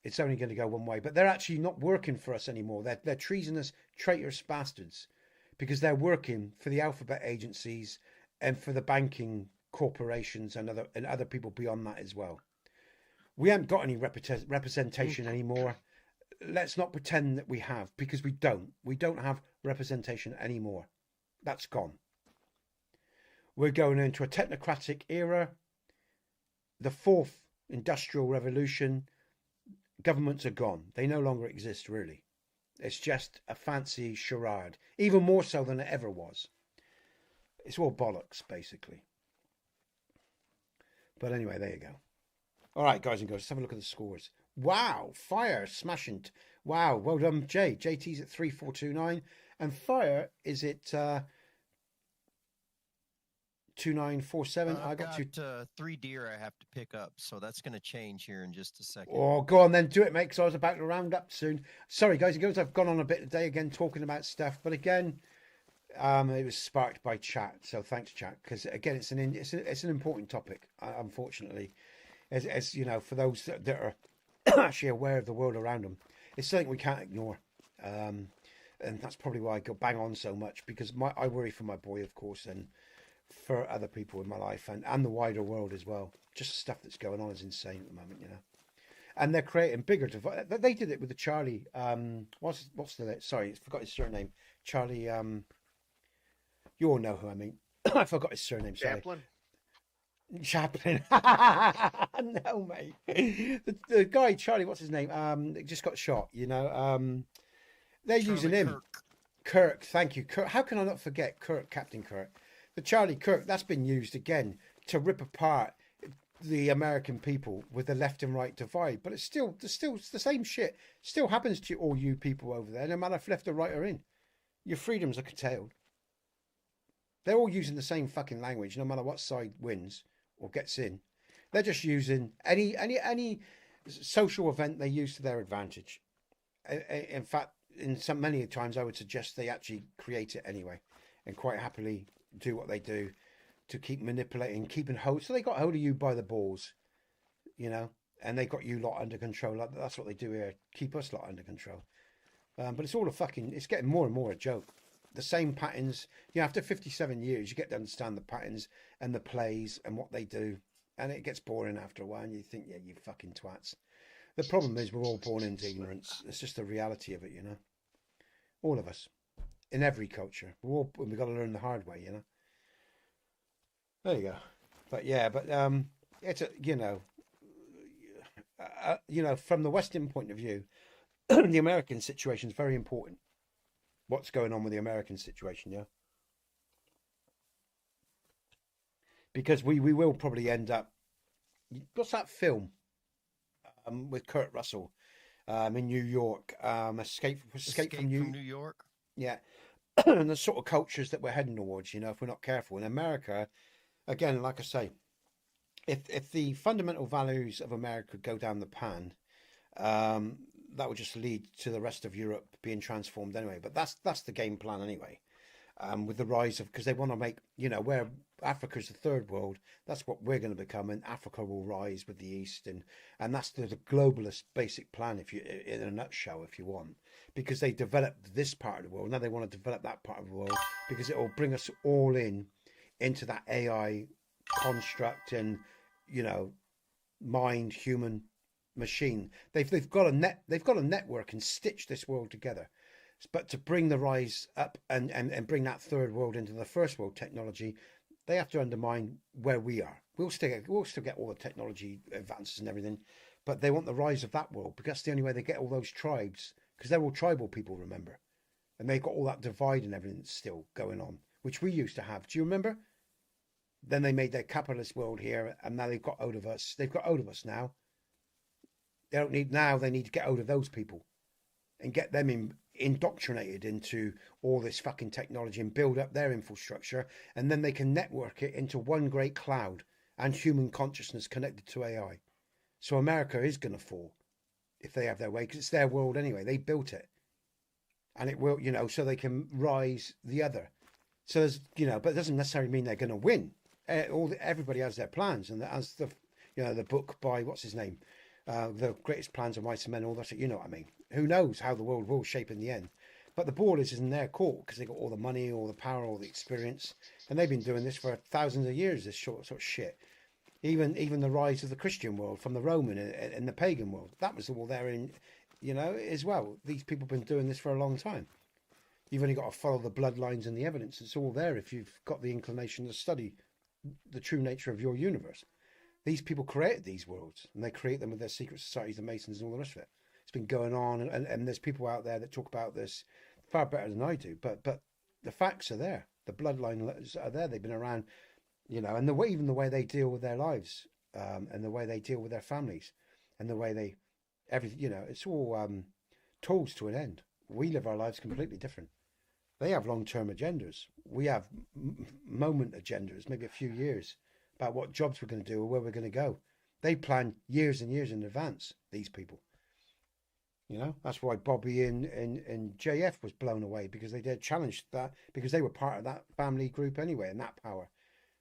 it's only going to go one way. But they're actually not working for us anymore. They're treasonous, traitorous bastards because they're working for the alphabet agencies and for the banking corporations and other people beyond that as well. We haven't got any representation anymore. Let's not pretend that we have, because we don't. We don't have representation anymore. That's gone. We're going into a technocratic era. The fourth industrial revolution. Governments are gone. They no longer exist, really. It's just a fancy charade, even more so than it ever was. It's all bollocks, basically. But anyway, there you go. All right, guys and girls, let's have a look at the scores. Wow, Fire smashing. Wow, well done, Jay. JT's at 3429, and Fire is at 2947. I got 3 deer I have to pick up, so that's going to change here in just a second. Oh, go on then, do it, mate, because I was about to round up soon. Sorry, guys and girls, I've gone on a bit today again talking about stuff, but again, it was sparked by chat, so thanks, chat, because again, it's an important topic, unfortunately. As you know, for those that are actually aware of the world around them, it's something we can't ignore, and that's probably why I go bang on so much, because I worry for my boy, of course, and for other people in my life and the wider world as well. Just the stuff that's going on is insane at the moment, you know. And they're creating bigger divides. They did it with the Charlie. What's the sorry, I forgot his surname. Charlie. You all know who I mean. I forgot his surname. Sorry. Chaplin. No, mate. The guy, Charlie, what's his name? Just got shot, you know. They're Charlie using him. Kirk, thank you. Kirk. How can I not forget Kirk, Captain Kirk? The Charlie Kirk, that's been used again to rip apart the American people with the left and right divide. But it's the same shit. Still happens to all you people over there, no matter if left or right are in. Your freedoms are curtailed. They're all using the same fucking language, no matter what side wins or gets in. They're just using any social event they use to their advantage. In fact, many times I would suggest they actually create it anyway, and quite happily do what they do to keep manipulating, keeping hold. So they got hold of you by the balls, you know. and they got you lot under control. That's what they do here, keep us lot under control. But it's all it's getting more and more a joke. The same patterns, after 57 years, you get to understand the patterns and the plays and what they do. And it gets boring after a while, and you think, yeah, you fucking twats. The problem is we're all born into ignorance. It's just the reality of it, All of us. In every culture. We've got to learn the hard way, There you go. But it's from the Western point of view, the American situation is very important. What's going on with the American situation, Because we will probably end up. What's that film with Kurt Russell in New York? Escape from New York. Yeah, and the sort of cultures that we're heading towards, if we're not careful. In America, again, like I say, if the fundamental values of America go down the pan, that would just lead to the rest of Europe being transformed anyway. But that's the game plan anyway. With the rise of, because they want to make, where Africa's the third world, that's what we're going to become, and Africa will rise with the East, and that's the globalist basic plan, if you, in a nutshell, if you want, because they developed this part of the world. Now they want to develop that part of the world because it will bring us all into that AI construct and, mind, human, machine. They've got a network and stitch this world together. But to bring the rise up and bring that third world into the first world technology, they have to undermine where we are. We'll still get all the technology advances and everything, but they want the rise of that world because that's the only way they get all those tribes, because they're all tribal people, remember, and they've got all that divide and everything still going on, which we used to have. Do you remember? Then they made their capitalist world here, and now they've got out of us. They've got out of us now. They need to get out of those people and get them indoctrinated into all this fucking technology and build up their infrastructure, and then they can network it into one great cloud and human consciousness connected to AI. So America is going to fall if they have their way, because it's their world anyway. They built it, and it will, so they can rise the other. So there's, but it doesn't necessarily mean they're going to win. Everybody has their plans, and as the book by what's his name, The Greatest Plans of Mice and Men, all that. You know what I mean? Who knows how the world will shape in the end? But the ball is in their court because they got all the money, all the power, all the experience, and they've been doing this for thousands of years. This sort of shit. Even the rise of the Christian world from the Roman and the pagan world, that was all there in, as well. These people have been doing this for a long time. You've only got to follow the bloodlines and the evidence. It's all there if you've got the inclination to study the true nature of your universe. These people created these worlds, and they create them with their secret societies, the Masons, and all the rest of it. It's been going on, and there's people out there that talk about this far better than I do. But the facts are there. The bloodlines are there. They've been around, and even the way they deal with their lives, and the way they deal with their families, and the way everything. It's all tools to an end. We live our lives completely different. They have long-term agendas. We have moment agendas, maybe a few years, about what jobs we're going to do or where we're going to go. They plan years and years in advance, these people. That's why Bobby and JF was blown away, because they did challenge that, because they were part of that family group anyway, and that power.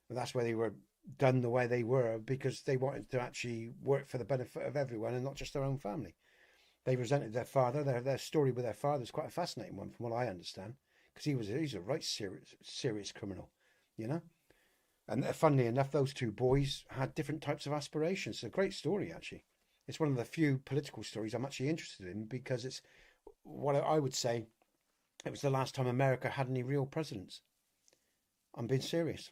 And that's why they were done the way they were, because they wanted to actually work for the benefit of everyone and not just their own family. They resented their father. Their story with their father is quite a fascinating one, from what I understand, because he's a right serious criminal, And funnily enough, those two boys had different types of aspirations. It's a great story, actually. It's one of the few political stories I'm actually interested in, because it's what I would say, it was the last time America had any real presidents. I'm being serious.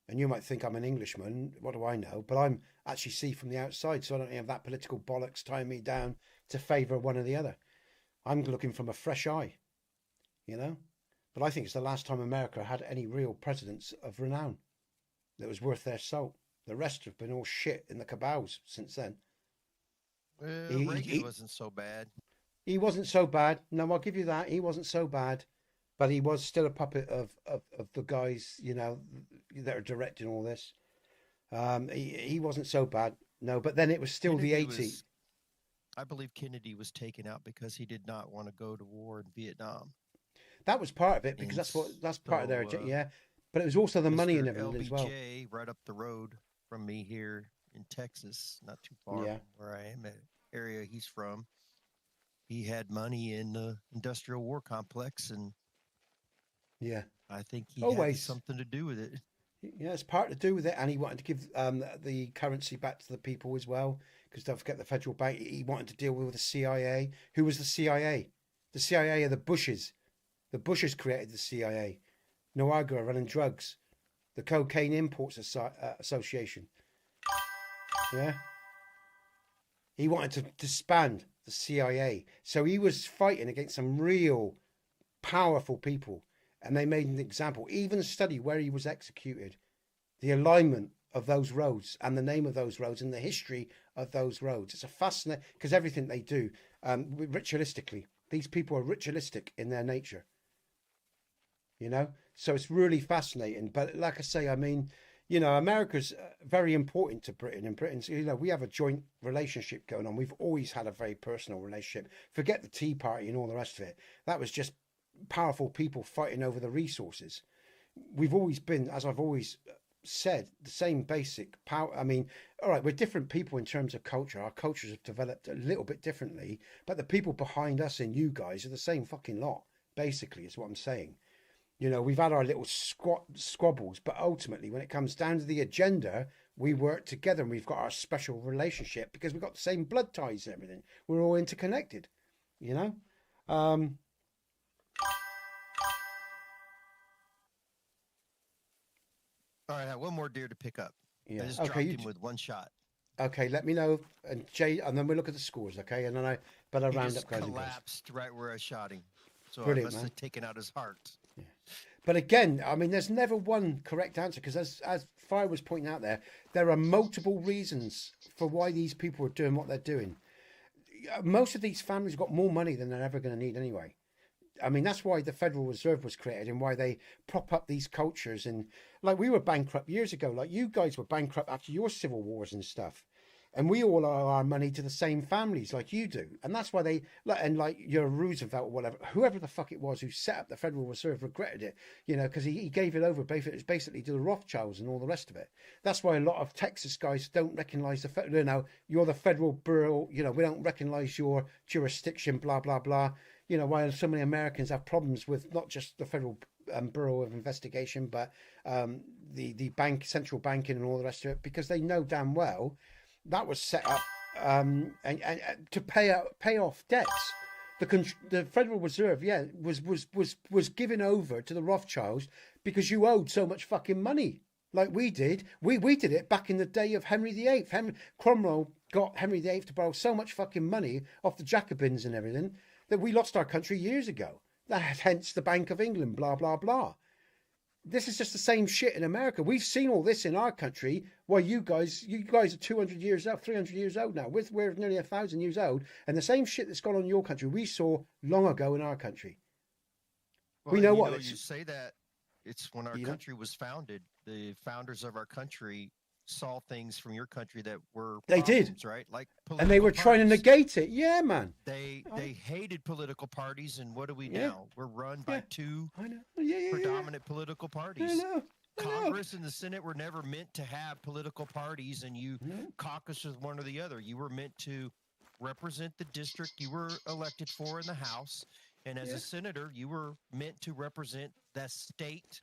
And you might think I'm an Englishman. What do I know? But I'm actually see from the outside, so I don't have that political bollocks tying me down to favour one or the other. I'm looking from a fresh eye, But I think it's the last time America had any real presidents of renown that was worth their salt. The rest have been all shit in the cabals since then. Reagan wasn't so bad. He wasn't so bad. No, I'll give you that. He wasn't so bad. But he was still a puppet of the guys, that are directing all this. He wasn't so bad. No, but then it was still the 80s. I believe Kennedy was taken out because he did not want to go to war in Vietnam. That was part of it, because that's part of their yeah. But it was also the money and everything LBJ, as well. right up the road from me here, in Texas, not too far Yeah. from where I am, at area he's from. He had money in the industrial war complex, and Yeah. I think he had Always. something to do with it. Yeah, it's part to do with it, and he wanted to give the currency back to the people as well. Because don't forget the federal bank. He wanted to deal with the CIA. Who was the CIA? The CIA are the Bushes. The Bushes created the CIA. Niagara running drugs. The Cocaine Imports Association. Yeah. He wanted to disband the CIA. So he was fighting against some real powerful people. And they made an example. Even study where he was executed. The alignment of those roads and the name of those roads and the history of those roads. It's a fascinating, because everything they do, ritualistically, these people are ritualistic in their nature. You know, so it's really fascinating. But like I say, I mean, you know, America's very important to Britain, and Britain's, you know, we have a joint relationship going on. We've always had a very personal relationship. Forget the Tea Party and all the rest of it. That was just powerful people fighting over the resources. We've always been, as I've always said, the same basic power. I mean, all right, we're different people in terms of culture. Our cultures have developed a little bit differently, but the people behind us and you guys are the same fucking lot, basically, is what I'm saying. You know, we've had our little squabbles, but ultimately, when it comes down to the agenda, we work together and we've got our special relationship because we've got the same blood ties and everything. We're all interconnected, you know? All right, I have one more deer to pick up. Yeah. I just Okay. dropped him with one shot. Okay. Let me know, and Jay, and then we'll look at the scores. Okay, and then I He round just up guys and girls. collapsed right where I shot him. So Brilliant, I must man. have taken out his heart. Yeah. But again, I mean, there's never one correct answer because, as Fire was pointing out there are multiple reasons for why these people are doing what they're doing. Most of these families have got more money than they're ever going to need anyway. I mean, that's why the Federal Reserve was created and why they prop up these cultures. And like we were bankrupt years ago, like you guys were bankrupt after your civil wars and stuff. And we all owe our money to the same families like you do. And that's why they, like your Roosevelt or whatever, whoever the fuck it was who set up the Federal Reserve regretted it, you know, because he gave it over basically to the Rothschilds and all the rest of it. That's why a lot of Texas guys don't recognize the, you know, you're the Federal Bureau, you know, we don't recognize your jurisdiction, blah, blah, blah. You know, why so many Americans have problems with not just the Federal Bureau of Investigation, but the central banking and all the rest of it, because they know damn well that was set up and to pay off debts. The Federal Reserve, yeah, was given over to the Rothschilds because you owed so much fucking money, like we did. We did it back in the day of Henry VIII. Cromwell got Henry VIII to borrow so much fucking money off the Jacobins and everything that we lost our country years ago. Hence the Bank of England, blah blah blah. This is just the same shit in America. We've seen all this in our country. While you guys are 200 years old, 300 years old now. We're nearly 1,000 years old, and the same shit that's gone on in your country we saw long ago in our country. Well, we know what you say that it's when our country was founded. The founders of our country saw things from your country that were they problems, did, right? Like and they were trying to negate it. Yeah, man. They hated political parties, and what do we Yeah. now? We're run by two I know. Yeah, predominant political parties. I know. Congress and the Senate were never meant to have political parties, and you caucus with one or the other. You were meant to represent the district you were elected for in the House, and as a senator, you were meant to represent that state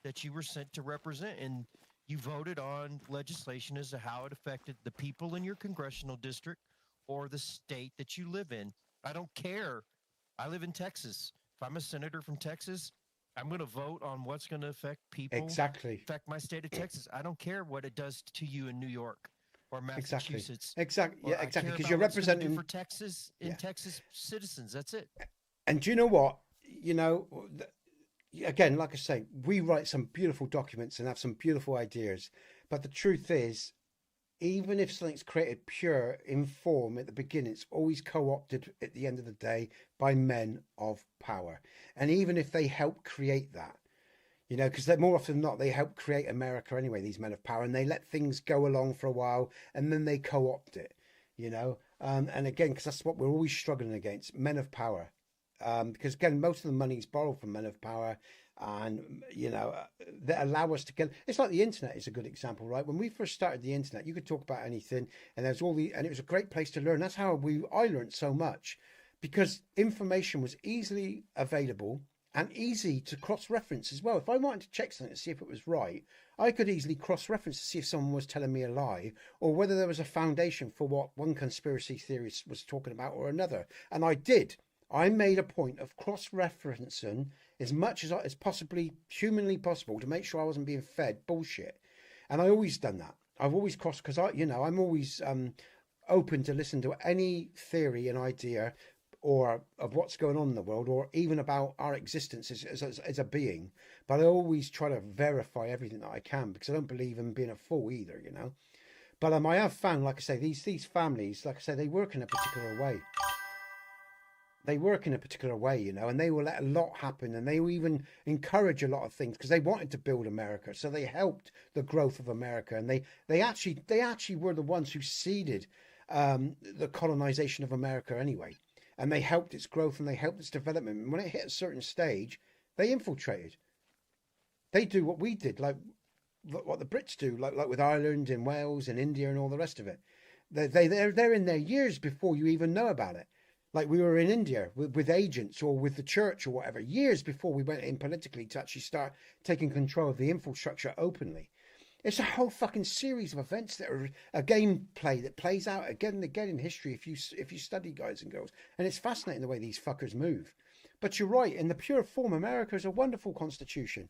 that you were sent to represent. And you voted on legislation as to how it affected the people in your congressional district or the state that you live in. I don't care. I live in Texas. If I'm a senator from Texas, I'm going to vote on what's going to affect people. Exactly. Affect my state of Texas. I don't care what it does to you in New York or Massachusetts. Exactly. Yeah, exactly. Because you're representing for Texas and Texas citizens. That's it. And do you know what? You know, again, like I say, we write some beautiful documents and have some beautiful ideas. But the truth is, even if something's created pure in form at the beginning, it's always co-opted at the end of the day by men of power. And even if they help create that, you know, because more often than not, they help create America anyway, these men of power, and they let things go along for a while and then they co-opt it, you know. And again, because that's what we're always struggling against, men of power. Because again, most of the money is borrowed from men of power. and that allow us to get. It's like the internet is a good example, right? When we first started the internet, you could talk about anything, and there's and it was a great place to learn. That's how I learned so much, because information was easily available and easy to cross-reference as well. If I wanted to check something to see if it was right, I could easily cross-reference to see if someone was telling me a lie, or whether there was a foundation for what one conspiracy theorist was talking about or another. And I did. I made a point of cross-referencing as much as possibly humanly possible to make sure I wasn't being fed bullshit. And I always done that. I've always crossed, because I'm always open to listen to any theory and idea, or of what's going on in the world, or even about our existence as a being. But I always try to verify everything that I can, because I don't believe in being a fool either, But I have found, like I say, these families, like I say, they work in a particular way. They work in a particular way, and they will let a lot happen, and they will even encourage a lot of things, because they wanted to build America, so they helped the growth of America, and they actually were the ones who seeded the colonization of America anyway. And they helped its growth, and they helped its development. And when it hit a certain stage, they infiltrated. They do what we did, like what the Brits do, like with Ireland and Wales and India and all the rest of it. They're in there years before you even know about it. Like we were in India with agents, or with the church or whatever, years before we went in politically to actually start taking control of the infrastructure openly. It's a whole fucking series of events that are a gameplay that plays out again and again in history if you study, guys and girls. And it's fascinating the way these fuckers move. But you're right, in the pure form, America is a wonderful constitution.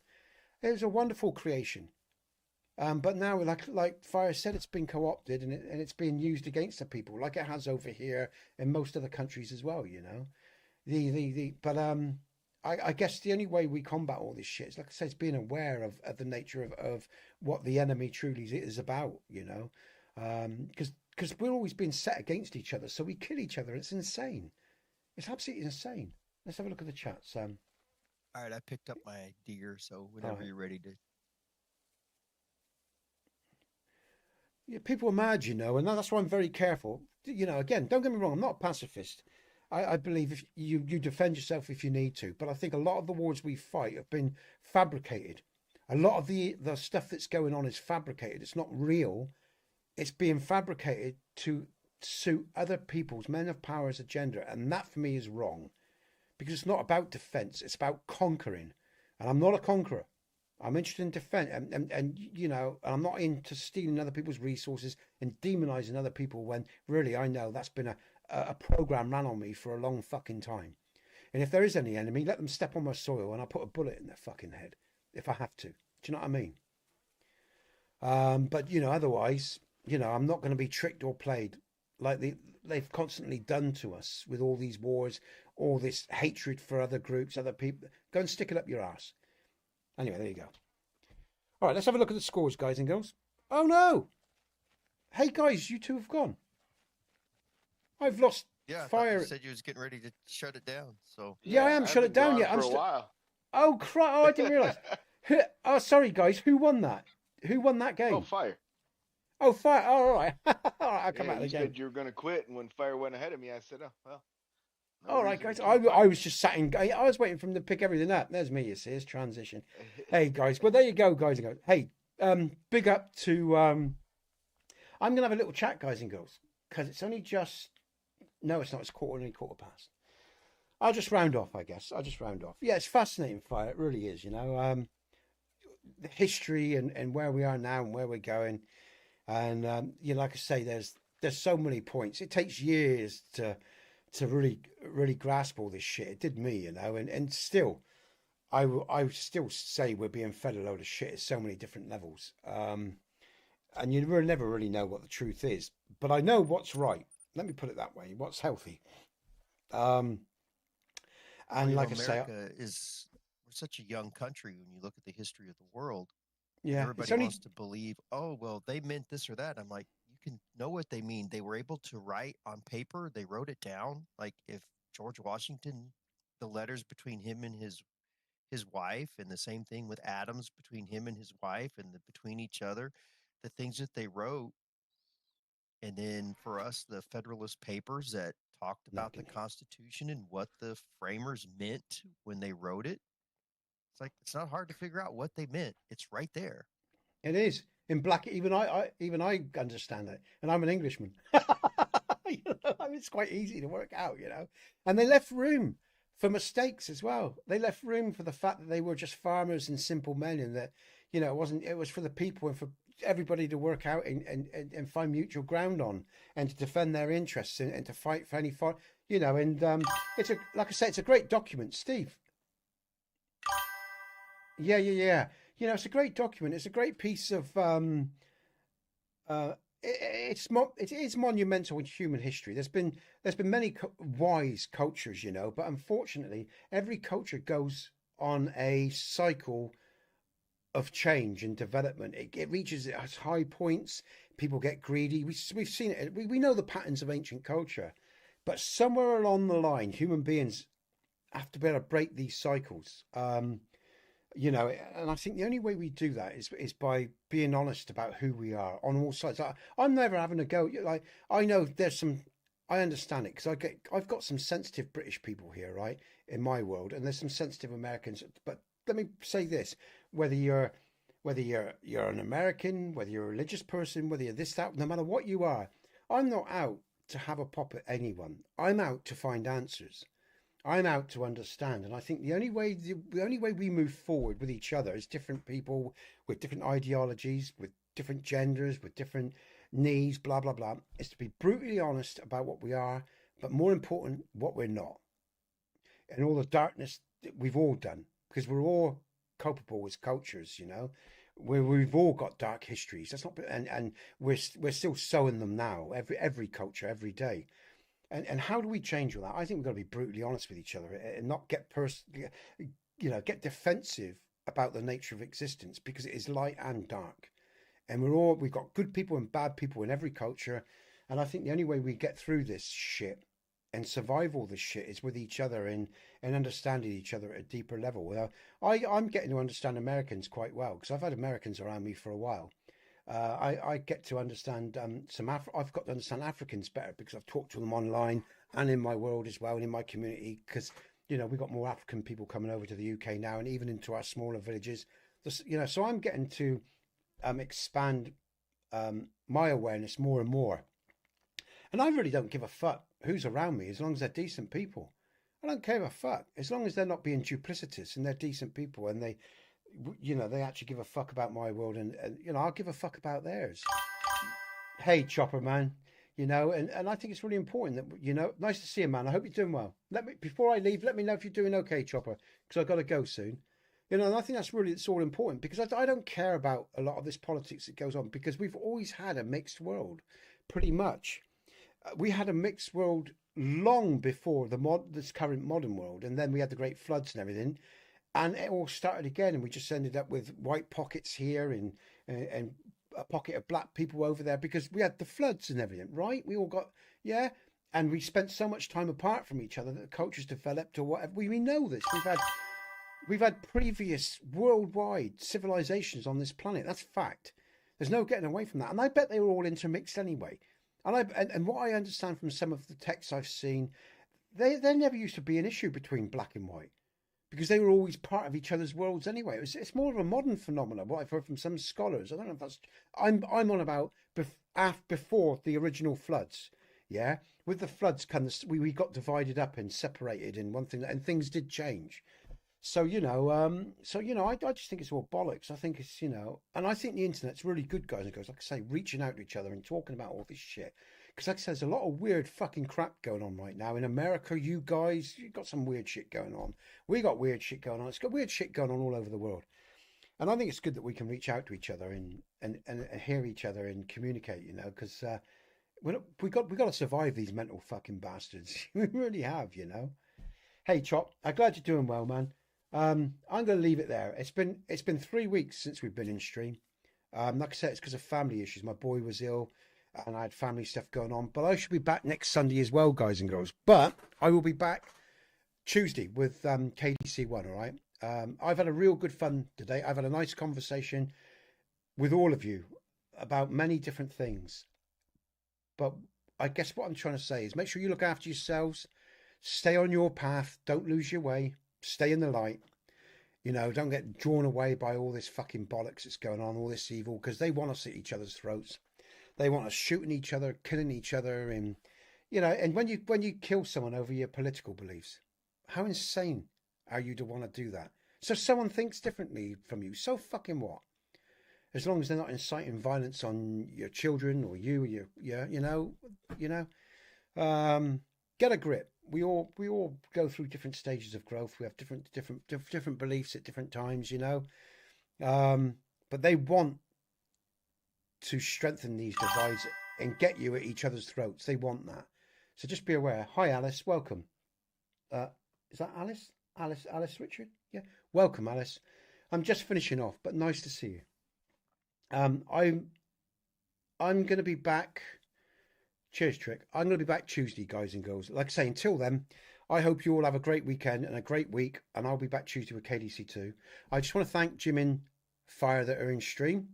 It was a wonderful creation. But now, like Fire said, it's been co-opted, and it's being used against the people, like it has over here in most other countries as well. But I guess the only way we combat all this shit is, like I say, it's being aware of the nature of what the enemy truly is about, because we're always being set against each other, so we kill each other. It's insane. It's absolutely insane. Let's have a look at the chat, Sam. All right, I picked up my deer, so whenever you're ready to. Yeah, people are mad, and that's why I'm very careful. Again, don't get me wrong, I'm not a pacifist. I believe if you defend yourself if you need to, but I think a lot of the wars we fight have been fabricated. A lot of the stuff that's going on is fabricated. It's not real. It's being fabricated to suit other people's men of power's agenda, and that for me is wrong, because it's not about defense. It's about conquering, and I'm not a conqueror. I'm interested in defense, and I'm not into stealing other people's resources and demonizing other people, when really I know that's been a program ran on me for a long fucking time. And if there is any enemy, let them step on my soil, and I'll put a bullet in their fucking head if I have to. Do you know what I mean? But otherwise, I'm not going to be tricked or played like they've constantly done to us with all these wars, all this hatred for other groups, other people. Go and stick it up your ass. Anyway, there you go. All right, let's have a look at the scores, guys and girls. Oh no! Hey guys, you two have gone. I've lost fire. You said you was getting ready to shut it down. So yeah, I am shut it down yet. I'm for a while. Oh crap! Oh, I didn't realise. Oh, sorry guys. Who won that? Who won that game? Oh, Fire. Oh, Fire. Oh, all right. All right, I'll come out You again. said you were going to quit, and when Fire went ahead of me, I said, "Oh well." All right, guys. I was just sat in. I was waiting for him to pick everything up. There's me. You see, it's transition. Hey guys. Well, there you go, guys and girls. Hey, big up to. I'm gonna have a little chat, guys and girls, because it's only just. No, it's not. It's only quarter past. I'll just round off, I guess. Yeah, it's fascinating, Fire. It really is. The history and where we are now and where we're going, and like I say, there's so many points. It takes years to really grasp all this shit. It did me, and still, I still say we're being fed a load of shit at so many different levels. And you will never really know what the truth is, but I know what's right. Let me put it that way. What's healthy. And like I say, America is we're such a young country when you look at the history of the world. Yeah, everybody wants to believe, oh well, they meant this or that. I'm like, you can know what they mean. They were able to write on paper. They wrote it down. Like if George Washington, the letters between him and his wife, and the same thing with Adams between him and his wife, and between each other, the things that they wrote. And then for us, the Federalist Papers that talked about the Constitution and what the framers meant when they wrote it. It's like it's not hard to figure out what they meant. It's right there. It is in black. Even I understand it, and I'm an Englishman. You know, I mean, it's quite easy to work out, you know. And they left room for mistakes as well. They left room for the fact that they were just farmers and simple men, and that, you know, it wasn't. It was for the people and for everybody to work out and find mutual ground on, and to defend their interests, and to fight for any far, you know. And it's a, like I say, it's a great document, Steve. Yeah. You know, it's a great document. It's a great piece of it is monumental in human history. There's been many wise cultures, you know, but unfortunately, every culture goes on a cycle of change and development. It reaches its high points. People get greedy. We've seen it. We know the patterns of ancient culture, but somewhere along the line, human beings have to be able to break these cycles. You know, and I think the only way we do that is by being honest about who we are on all sides. I'm never having a go. Like, I know there's some, I understand it because I've got some sensitive British people here, right, in my world, and there's some sensitive Americans. But let me say this: whether you're an American, whether you're a religious person, whether you're this, that, no matter what you are, I'm not out to have a pop at anyone. I'm out to find answers. I'm out to understand, and I think the only way we move forward with each other is different people with different ideologies, with different genders, with different needs, blah blah blah, is to be brutally honest about what we are, but more important, what we're not, and all the darkness that we've all done, because we're all culpable as cultures, you know. We've all got dark histories. That's not, and we're still sowing them now. Every culture, every day. And how do we change all that? I think we've got to be brutally honest with each other and not get get defensive about the nature of existence, because it is light and dark. And we've got good people and bad people in every culture. And I think the only way we get through this shit and survive all this shit is with each other and understanding each other at a deeper level. I'm getting to understand Americans quite well because I've had Americans around me for a while. I get to understand I've got to understand Africans better because I've talked to them online and in my world as well, and in my community, because, you know, we've got more African people coming over to the UK now, and even into our smaller villages. You know, so I'm getting to expand my awareness more and more. And I really don't give a fuck who's around me as long as they're decent people. I don't care a fuck as long as they're not being duplicitous and they're decent people, and they, you know, they actually give a fuck about my world, and you know, I'll give a fuck about theirs. Hey, Chopper, man, you know, and I think it's really important that, you know, nice to see you, man. I hope you're doing well. Before I leave, let me know if you're doing okay, Chopper, because I've got to go soon. You know, and I think it's all important, because I don't care about a lot of this politics that goes on, because we've always had a mixed world, pretty much. We had a mixed world long before this current modern world, and then we had the great floods and everything. And it all started again, and we just ended up with white pockets here and a pocket of black people over there, because we had the floods and everything, right? We all got, yeah, and we spent so much time apart from each other that the cultures developed or whatever. We know this. We've had previous worldwide civilizations on this planet. That's fact. There's no getting away from that. And I bet they were all intermixed anyway. And what I understand from some of the texts I've seen, there never used to be an issue between black and white, because they were always part of each other's worlds anyway. It's more of a modern phenomenon, what I've heard from some scholars. I don't know if that's... I'm on about before the original floods, yeah? With the floods, we got divided up and separated in one thing, and things did change. So, you know, I just think it's all bollocks. I think it's, you know... And I think the internet's really good, guys and girls, like I say, reaching out to each other and talking about all this shit. Because, like I said, there's a lot of weird fucking crap going on right now. In America, you guys, you've got some weird shit going on. We got weird shit going on. It's got weird shit going on all over the world. And I think it's good that we can reach out to each other and hear each other and communicate, you know, because we got to survive these mental fucking bastards. We really have, you know. Hey, Chop, I'm glad you're doing well, man. I'm going to leave it there. It's been 3 weeks since we've been in stream. Like I said, it's because of family issues. My boy was ill, and I had family stuff going on. But I should be back next Sunday as well, guys and girls. But I will be back Tuesday with KDC1, all right? I've had a real good fun today. I've had a nice conversation with all of you about many different things. But I guess what I'm trying to say is make sure you look after yourselves. Stay on your path. Don't lose your way. Stay in the light. You know, don't get drawn away by all this fucking bollocks that's going on, all this evil, because they want us at each other's throats. They want us shooting each other, killing each other, and you know. And when you kill someone over your political beliefs, how insane are you to want to do that? So someone thinks differently from you. So fucking what? As long as they're not inciting violence on your children or you, or you know. Get a grip. We all go through different stages of growth. We have different beliefs at different times, you know. But they want to strengthen these divides and get you at each other's throats. They want that. So just be aware. Hi, Alice. Welcome. Is that Alice? Alice Richard? Yeah. Welcome, Alice. I'm just finishing off, but nice to see you. I'm going to be back. Cheers, Trick. I'm going to be back Tuesday, guys and girls. Like I say, until then, I hope you all have a great weekend and a great week, and I'll be back Tuesday with KDC2. I just want to thank Jim and Fire that are in stream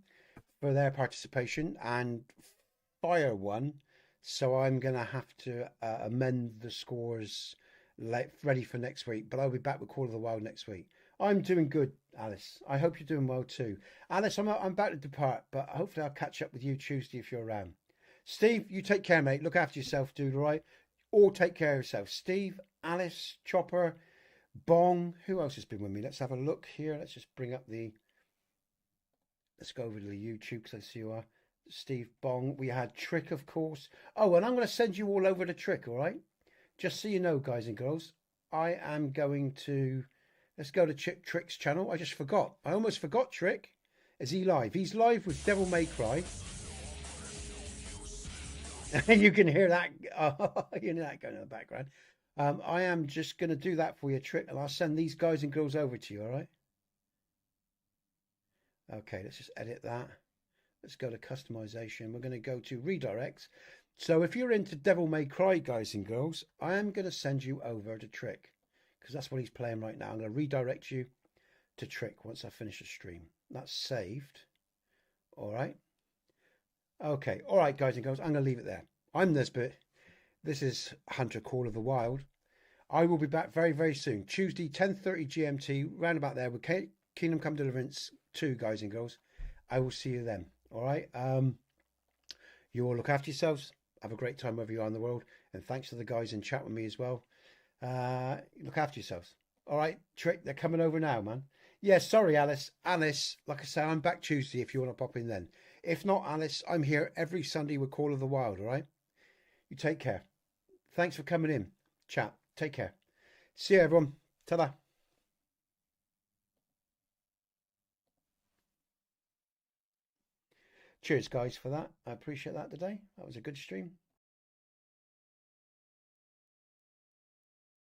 for their participation, and Fire won, so I'm going to have to amend the scores ready for next week, but I'll be back with Call of the Wild next week. I'm doing good, Alice. I hope you're doing well too. Alice, I'm about to depart, but hopefully I'll catch up with you Tuesday if you're around. Steve, you take care, mate. Look after yourself, dude, all right? All take care of yourself. Steve, Alice, Chopper, Bong. Who else has been with me? Let's have a look here. Let's just bring up the... Let's go over to the YouTube because I see you are. Steve, Bong. We had Trick, of course. Oh, and I'm going to send you all over to Trick, all right? Just so you know, guys and girls, I am going to... Let's go to Trick's channel. I just forgot. I almost forgot Trick. Is he live? He's live with Devil May Cry. And you can hear that, you know that going in the background. I am just going to do that for you, Trick, and I'll send these guys and girls over to you, all right? Okay, let's just edit that. Let's go to customization. We're going to go to redirect. So if you're into Devil May Cry, guys and girls, I am going to send you over to Trick, because that's what he's playing right now. I'm going to redirect you to Trick once I finish the stream. That's saved. All right. Okay, all right, guys and girls, I'm going to leave it there. I'm Nesbit. This is Hunter Call of the Wild. I will be back very, very soon. Tuesday, 10:30 GMT, round about there with Kingdom Come Deliverance 2, guys and girls. I will see you then, all right? You all look after yourselves. Have a great time wherever you are in the world. And thanks to the guys in chat with me as well. Look after yourselves. All right, Trick, they're coming over now, man. Yeah, sorry, Alice. Alice, like I say, I'm back Tuesday if you want to pop in then. If not, Alice, I'm here every Sunday with Call of the Wild, all right? You take care. Thanks for coming in. Chat. Take care. See you, everyone. Ta-da. Cheers, guys, for that. I appreciate that today. That was a good stream.